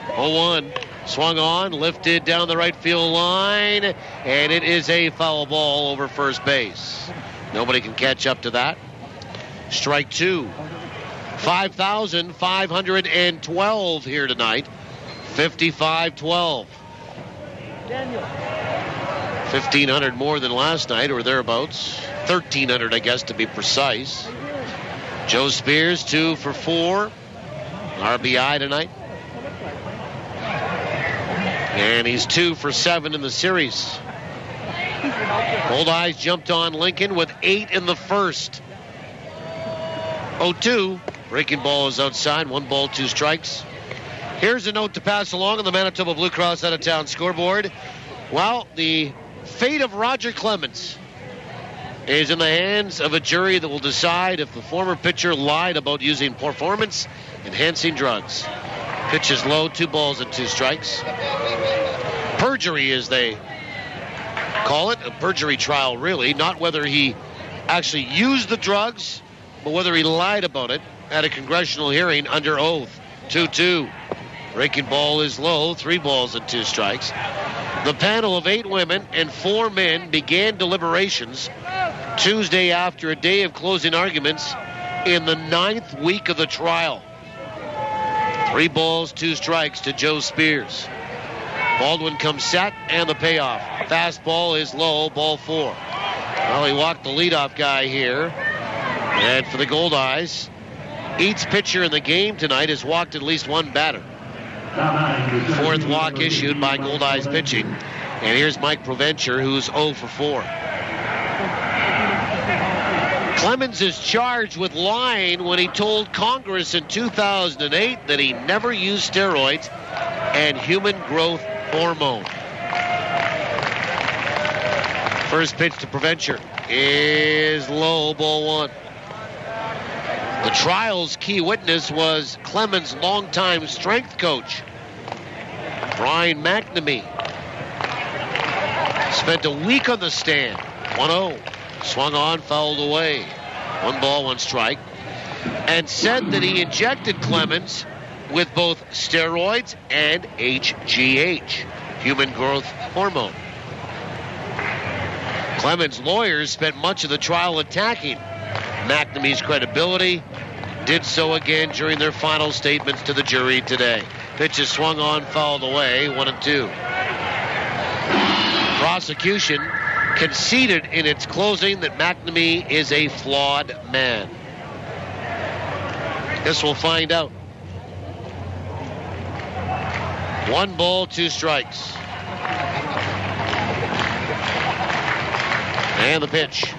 0-1. Swung on, lifted down the right field line, and it is a foul ball over first base. Nobody can catch up to that. Strike two. 5,512 here tonight. 55-12. 1,500 more than last night, or thereabouts. 1,300, I guess, to be precise. Joe Spears, 2 for 4. RBI tonight. And he's 2 for 7 in the series. Goldeyes jumped on Lincoln with 8 in the first. 0-2. Breaking ball is outside. 1 ball, 2 strikes. Here's a note to pass along on the Manitoba Blue Cross out-of-town scoreboard. Well, the fate of Roger Clemens is in the hands of a jury that will decide if the former pitcher lied about using performance-enhancing drugs. Pitch is low, 2 balls and 2 strikes. Perjury, as they call it, a perjury trial, really. Not whether he actually used the drugs, but whether he lied about it at a congressional hearing under oath. 2-2. Breaking ball is low, 3 balls and 2 strikes. The panel of 8 women and 4 men began deliberations Tuesday after a day of closing arguments in the 9th week of the trial. 3 balls, 2 strikes to Joe Spears. Baldwin comes set, and the payoff. Fastball is low, ball 4. Well, he walked the leadoff guy here. And for the Goldeyes, each pitcher in the game tonight has walked at least 1 batter. 4th walk issued by Goldeyes pitching. And here's Mike Provencher, who's 0 for 4. Clemens is charged with lying when he told Congress in 2008 that he never used steroids and human growth hormone. First pitch to Provencher is low, ball 1. The trial's key witness was Clemens' longtime strength coach, Brian McNamee. Spent a week on the stand. 1-0. Swung on, fouled away. 1 ball, 1 strike. And said that he injected Clemens with both steroids and HGH, human growth hormone. Clemens' lawyers spent much of the trial attacking McNamee's credibility. Did so again during their final statements to the jury today. Pitch is swung on, fouled away, 1-2. Prosecution conceded in its closing that McNamee is a flawed man. This we'll find out. 1 ball, 2 strikes. And the pitch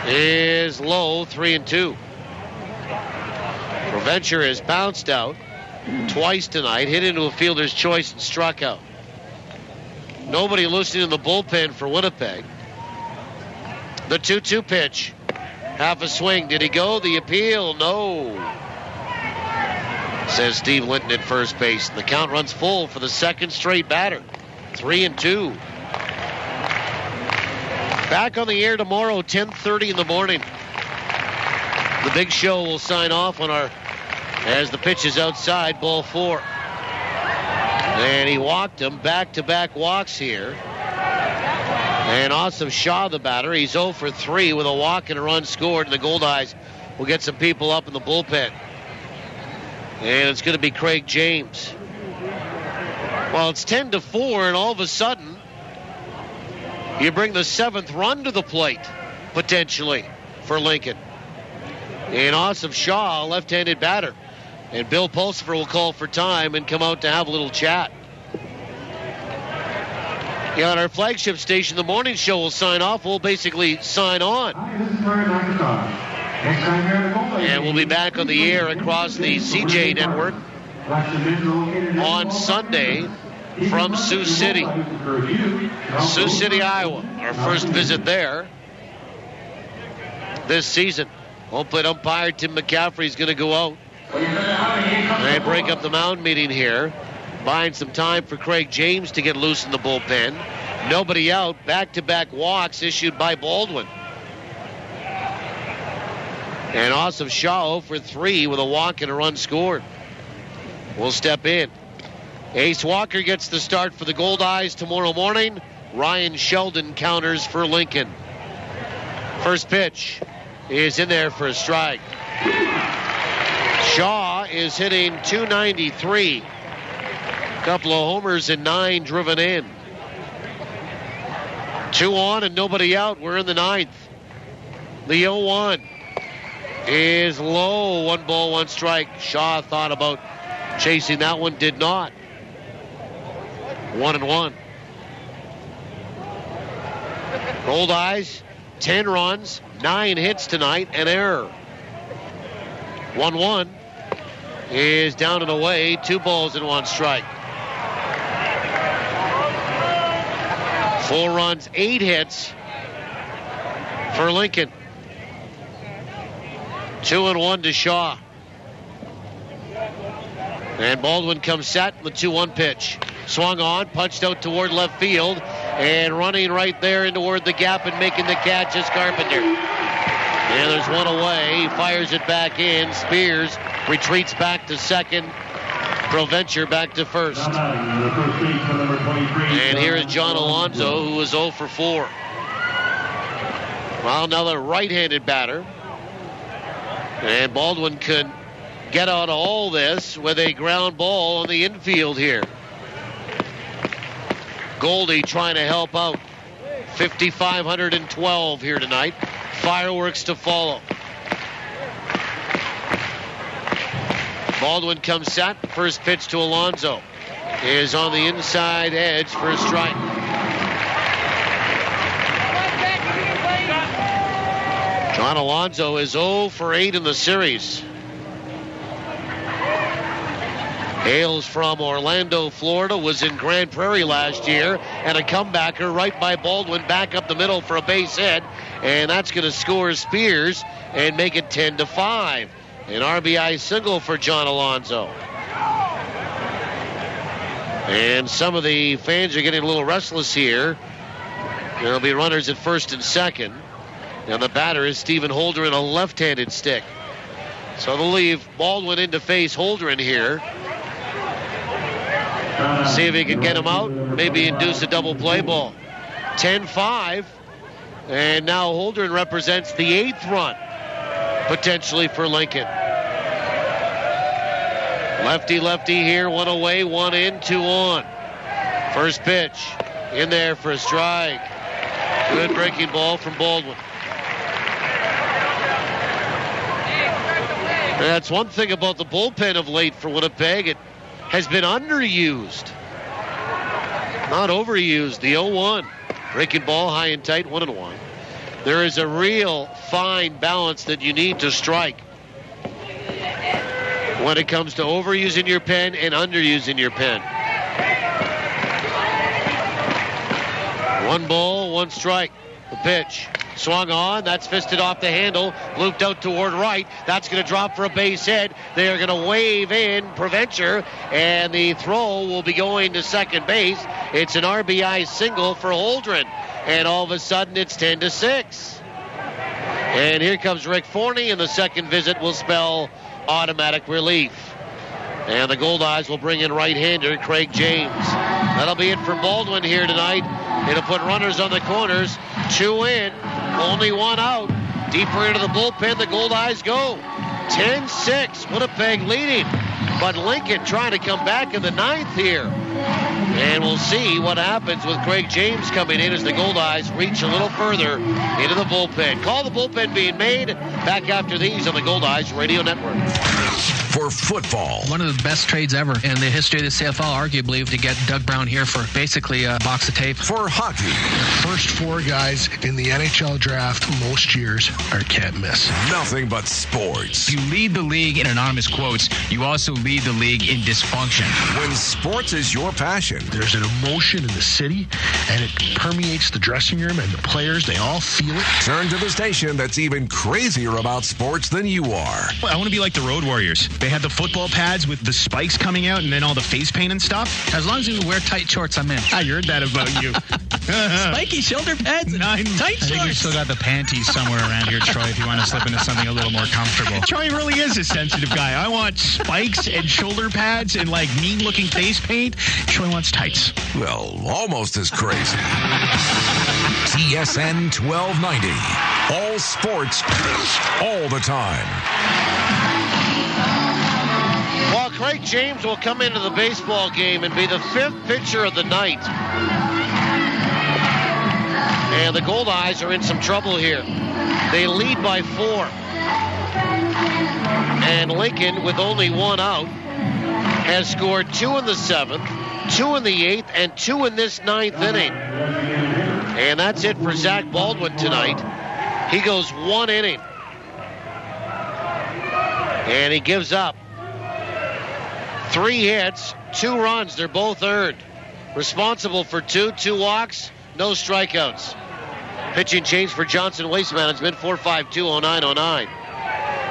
is low, 3-2. Provencher has bounced out twice tonight, hit into a fielder's choice and struck out. Nobody listening in the bullpen for Winnipeg. The 2-2 pitch. Half a swing. Did he go? The appeal? No. Says Steve Linton at first base. The count runs full for the second straight batter. 3-2. Back on the air tomorrow, 10:30 in the morning. The big show will sign off on as the pitch is outside, ball 4. And he walked him, back-to-back walks here. And Awesome Shaw, the batter, he's 0 for 3 with a walk and a run scored, and the Goldeyes will get some people up in the bullpen. And it's going to be Craig James. Well, it's 10-4, and all of a sudden, you bring the 7th run to the plate, potentially, for Lincoln. And Asif Shah, left-handed batter. And Bill Pulsifer will call for time and come out to have a little chat. Yeah, on our flagship station, the morning show will sign off. We'll basically sign on. And we'll be back on the air across the CJ network on Sunday from Sioux City, Iowa. Our first visit there this season. Home plate umpire Tim McCaffrey is going to go out and break up the mound meeting here. Buying some time for Craig James to get loose in the bullpen. Nobody out. Back-to-back walks issued by Baldwin. And Asif Shah for 3 with a walk and a run scored. We'll step in. Ace Walker gets the start for the Goldeyes tomorrow morning. Ryan Sheldon counters for Lincoln. First pitch is in there for a strike. Shaw is hitting .293. Couple of homers and 9 driven in. 2 on and nobody out. We're in the 9th. The 0-1 is low. 1 ball, 1 strike. Shaw thought about chasing that one, did not. 1-1. Goldeyes, 10 runs, 9 hits tonight, an error. 1-1 is down and away. 2 balls and 1 strike. 4 runs, 8 hits for Lincoln. 2-1 to Shaw. And Baldwin comes set. The 2-1 pitch. Swung on, punched out toward left field, and running right there in toward the gap and making the catch is Carpenter. And there's one away. He fires it back in. Spears retreats back to second. Provencher back to first. And here is John Alonso, who is 0 for 4. Well, another right-handed batter. And Baldwin could get out of all this with a ground ball on the infield here. Goldie trying to help out. 5,512 here tonight. Fireworks to follow. Baldwin comes set. First pitch to Alonso is on the inside edge for a strike. John Alonso is 0 for 8 in the series. Hails from Orlando, Florida, was in Grand Prairie last year, and a comebacker right by Baldwin back up the middle for a base hit, and that's going to score Spears and make it 10-5. An RBI single for John Alonso. And some of the fans are getting a little restless here. There'll be runners at first and second. And the batter is Stephen Holdren, a left-handed stick. So they'll leave Baldwin in to face Holdren here. See if he can get him out. Maybe induce a double play ball. 10-5. And now Holdren represents the 8th run, potentially for Lincoln. Lefty here, 1 away, 1 in, 2 on. First pitch in there for a strike. Good breaking ball from Baldwin. That's one thing about the bullpen of late for Winnipeg. It has been underused, not overused. The 0-1. Breaking ball high and tight, 1-1. There is a real fine balance that you need to strike when it comes to overusing your pen and underusing your pen. 1 ball, 1 strike. The pitch. Swung on. That's fisted off the handle. Looped out toward right. That's going to drop for a base hit. They are going to wave in Provencher, and the throw will be going to second base. It's an RBI single for Holdren. And all of a sudden, it's 10-6. And here comes Rick Forney, and the second visit will spell automatic relief. And the Goldeyes will bring in right-hander Craig James. That'll be it for Baldwin here tonight. It'll put runners on the corners. 2 in, only 1 out. Deeper into the bullpen, the Goldeyes go. 10-6, Winnipeg leading. But Lincoln trying to come back in the 9th here. And we'll see what happens with Craig James coming in as the Goldeyes reach a little further into the bullpen. Call the bullpen being made. Back after these on the Goldeyes Radio Network. For football. One of the best trades ever in the history of the CFL, arguably, to get Doug Brown here for basically a box of tape. For hockey. The first 4 guys in the NHL draft most years are can't miss. Nothing but sports. You lead the league in anonymous quotes. You also lead the league in dysfunction. When sports is your passion. There's an emotion in the city, and it permeates the dressing room, and the players, they all feel it. Turn to the station that's even crazier about sports than you are. I want to be like the Road Warriors. They had the football pads with the spikes coming out and then all the face paint and stuff. As long as you wear tight shorts, I'm in. I heard that about you. Spiky shoulder pads and tight shorts. I think you've still got the panties somewhere around here, Troy, if you want to slip into something a little more comfortable. Troy really is a sensitive guy. I want spikes and shoulder pads and like mean-looking face paint. Troy wants tights. Well, almost as crazy. TSN 1290. All sports, all the time. Well, Craig James will come into the baseball game and be the 5th pitcher of the night. And the Goldeyes are in some trouble here. They lead by 4. And Lincoln, with only 1 out, has scored 2 in the 7th, 2 in the 8th, and 2 in this 9th inning. And that's it for Zach Baldwin tonight. He goes 1 inning. And he gives up 3 hits, 2 runs. They're both earned. Responsible for 2 walks, no strikeouts. Pitching change for Johnson Waste Management, 452-0909.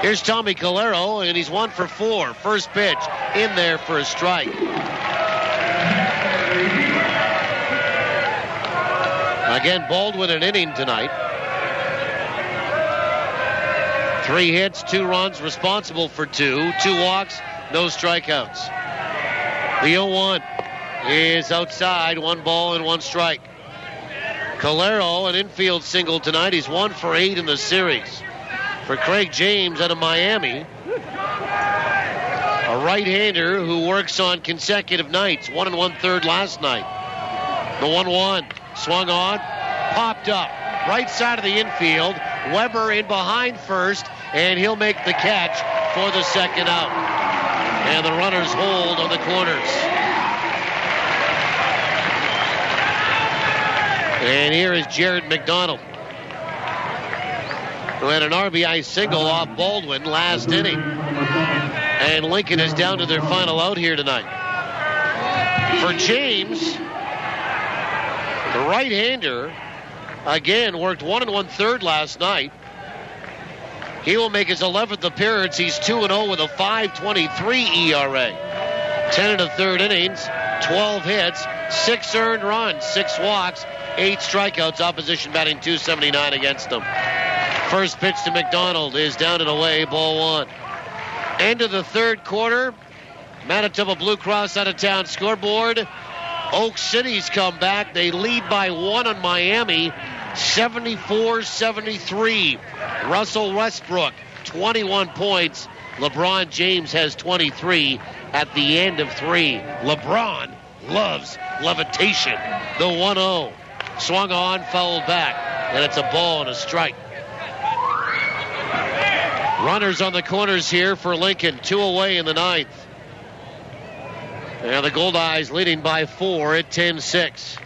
Here's Tommy Calero, and he's 1 for 4. First pitch in there for a strike. Again, Baldwin an inning tonight. 3 hits, 2 runs, responsible for 2 walks, no strikeouts. The 0-1 is outside, 1 ball and 1 strike. Calero, an infield single tonight. He's 1 for 8 in the series. For Craig James out of Miami, a right-hander who works on consecutive nights. 1 1/3 last night. The 1-1 swung on, popped up, right side of the infield. Weber in behind first, and he'll make the catch for the second out. And the runners hold on the corners. And here is Jared McDonald, who had an RBI single off Baldwin last inning. And Lincoln is down to their final out here tonight. For James, the right-hander, again, worked 1 1/3 last night. He will make his 11th appearance. He's 2-0 with a 5.23 ERA. 10 1/3 innings, 12 hits, 6 earned runs, 6 walks, 8 strikeouts. Opposition batting .279 against them. First pitch to McDonald is down and away, ball 1. End of the 3rd quarter. Manitoba Blue Cross out of town scoreboard. Oak City's come back. They lead by 1 on Miami, 74-73. Russell Westbrook, 21 points. LeBron James has 23 at the end of 3. LeBron loves levitation. The 1-0. Swung on, fouled back, and it's a ball and a strike. Runners on the corners here for Lincoln. 2 away in the 9th. And the Goldeyes leading by 4 at 10-6.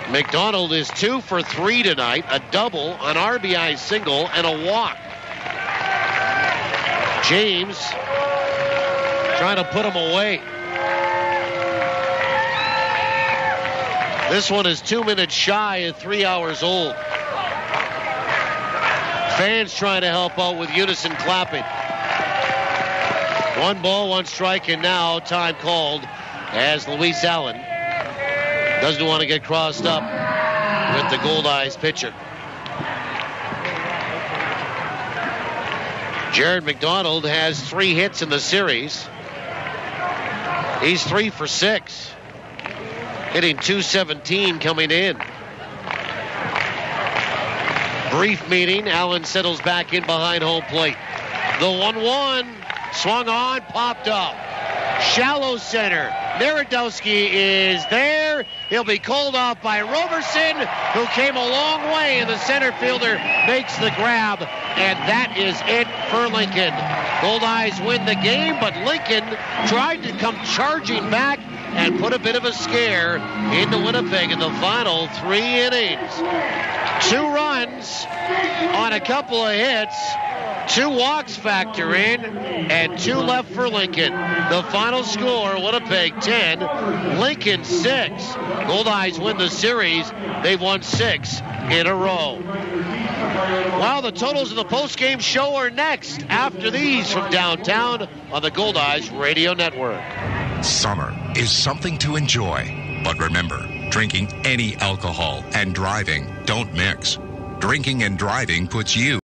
McDonald is 2 for 3 tonight. A double, an RBI single, and a walk. James trying to put him away. This one is 2 minutes shy of 3 hours old. Fans trying to help out with unison clapping. 1 ball, 1 strike, and now time called as Luis Allen doesn't want to get crossed up with the Goldeyes pitcher. Jared McDonald has 3 hits in the series. He's 3 for 6. Hitting .217 coming in. Brief meeting. Allen settles back in behind home plate. The 1-1 Swung on, popped up. Shallow center. Narodowski is there. He'll be called off by Roberson, who came a long way, and the center fielder makes the grab, and that is it for Lincoln. Goldeyes win the game, but Lincoln tried to come charging back and put a bit of a scare into Winnipeg in the final 3 innings. 2 runs on a couple of hits. 2 walks factor in, and 2 left for Lincoln. The final score, Winnipeg 10, Lincoln 6. Goldeyes win the series. They've won 6 in a row. Well, the totals of the postgame show are next after these from downtown on the Goldeyes Radio Network. Summer is something to enjoy, but remember, drinking any alcohol and driving don't mix. Drinking and driving puts you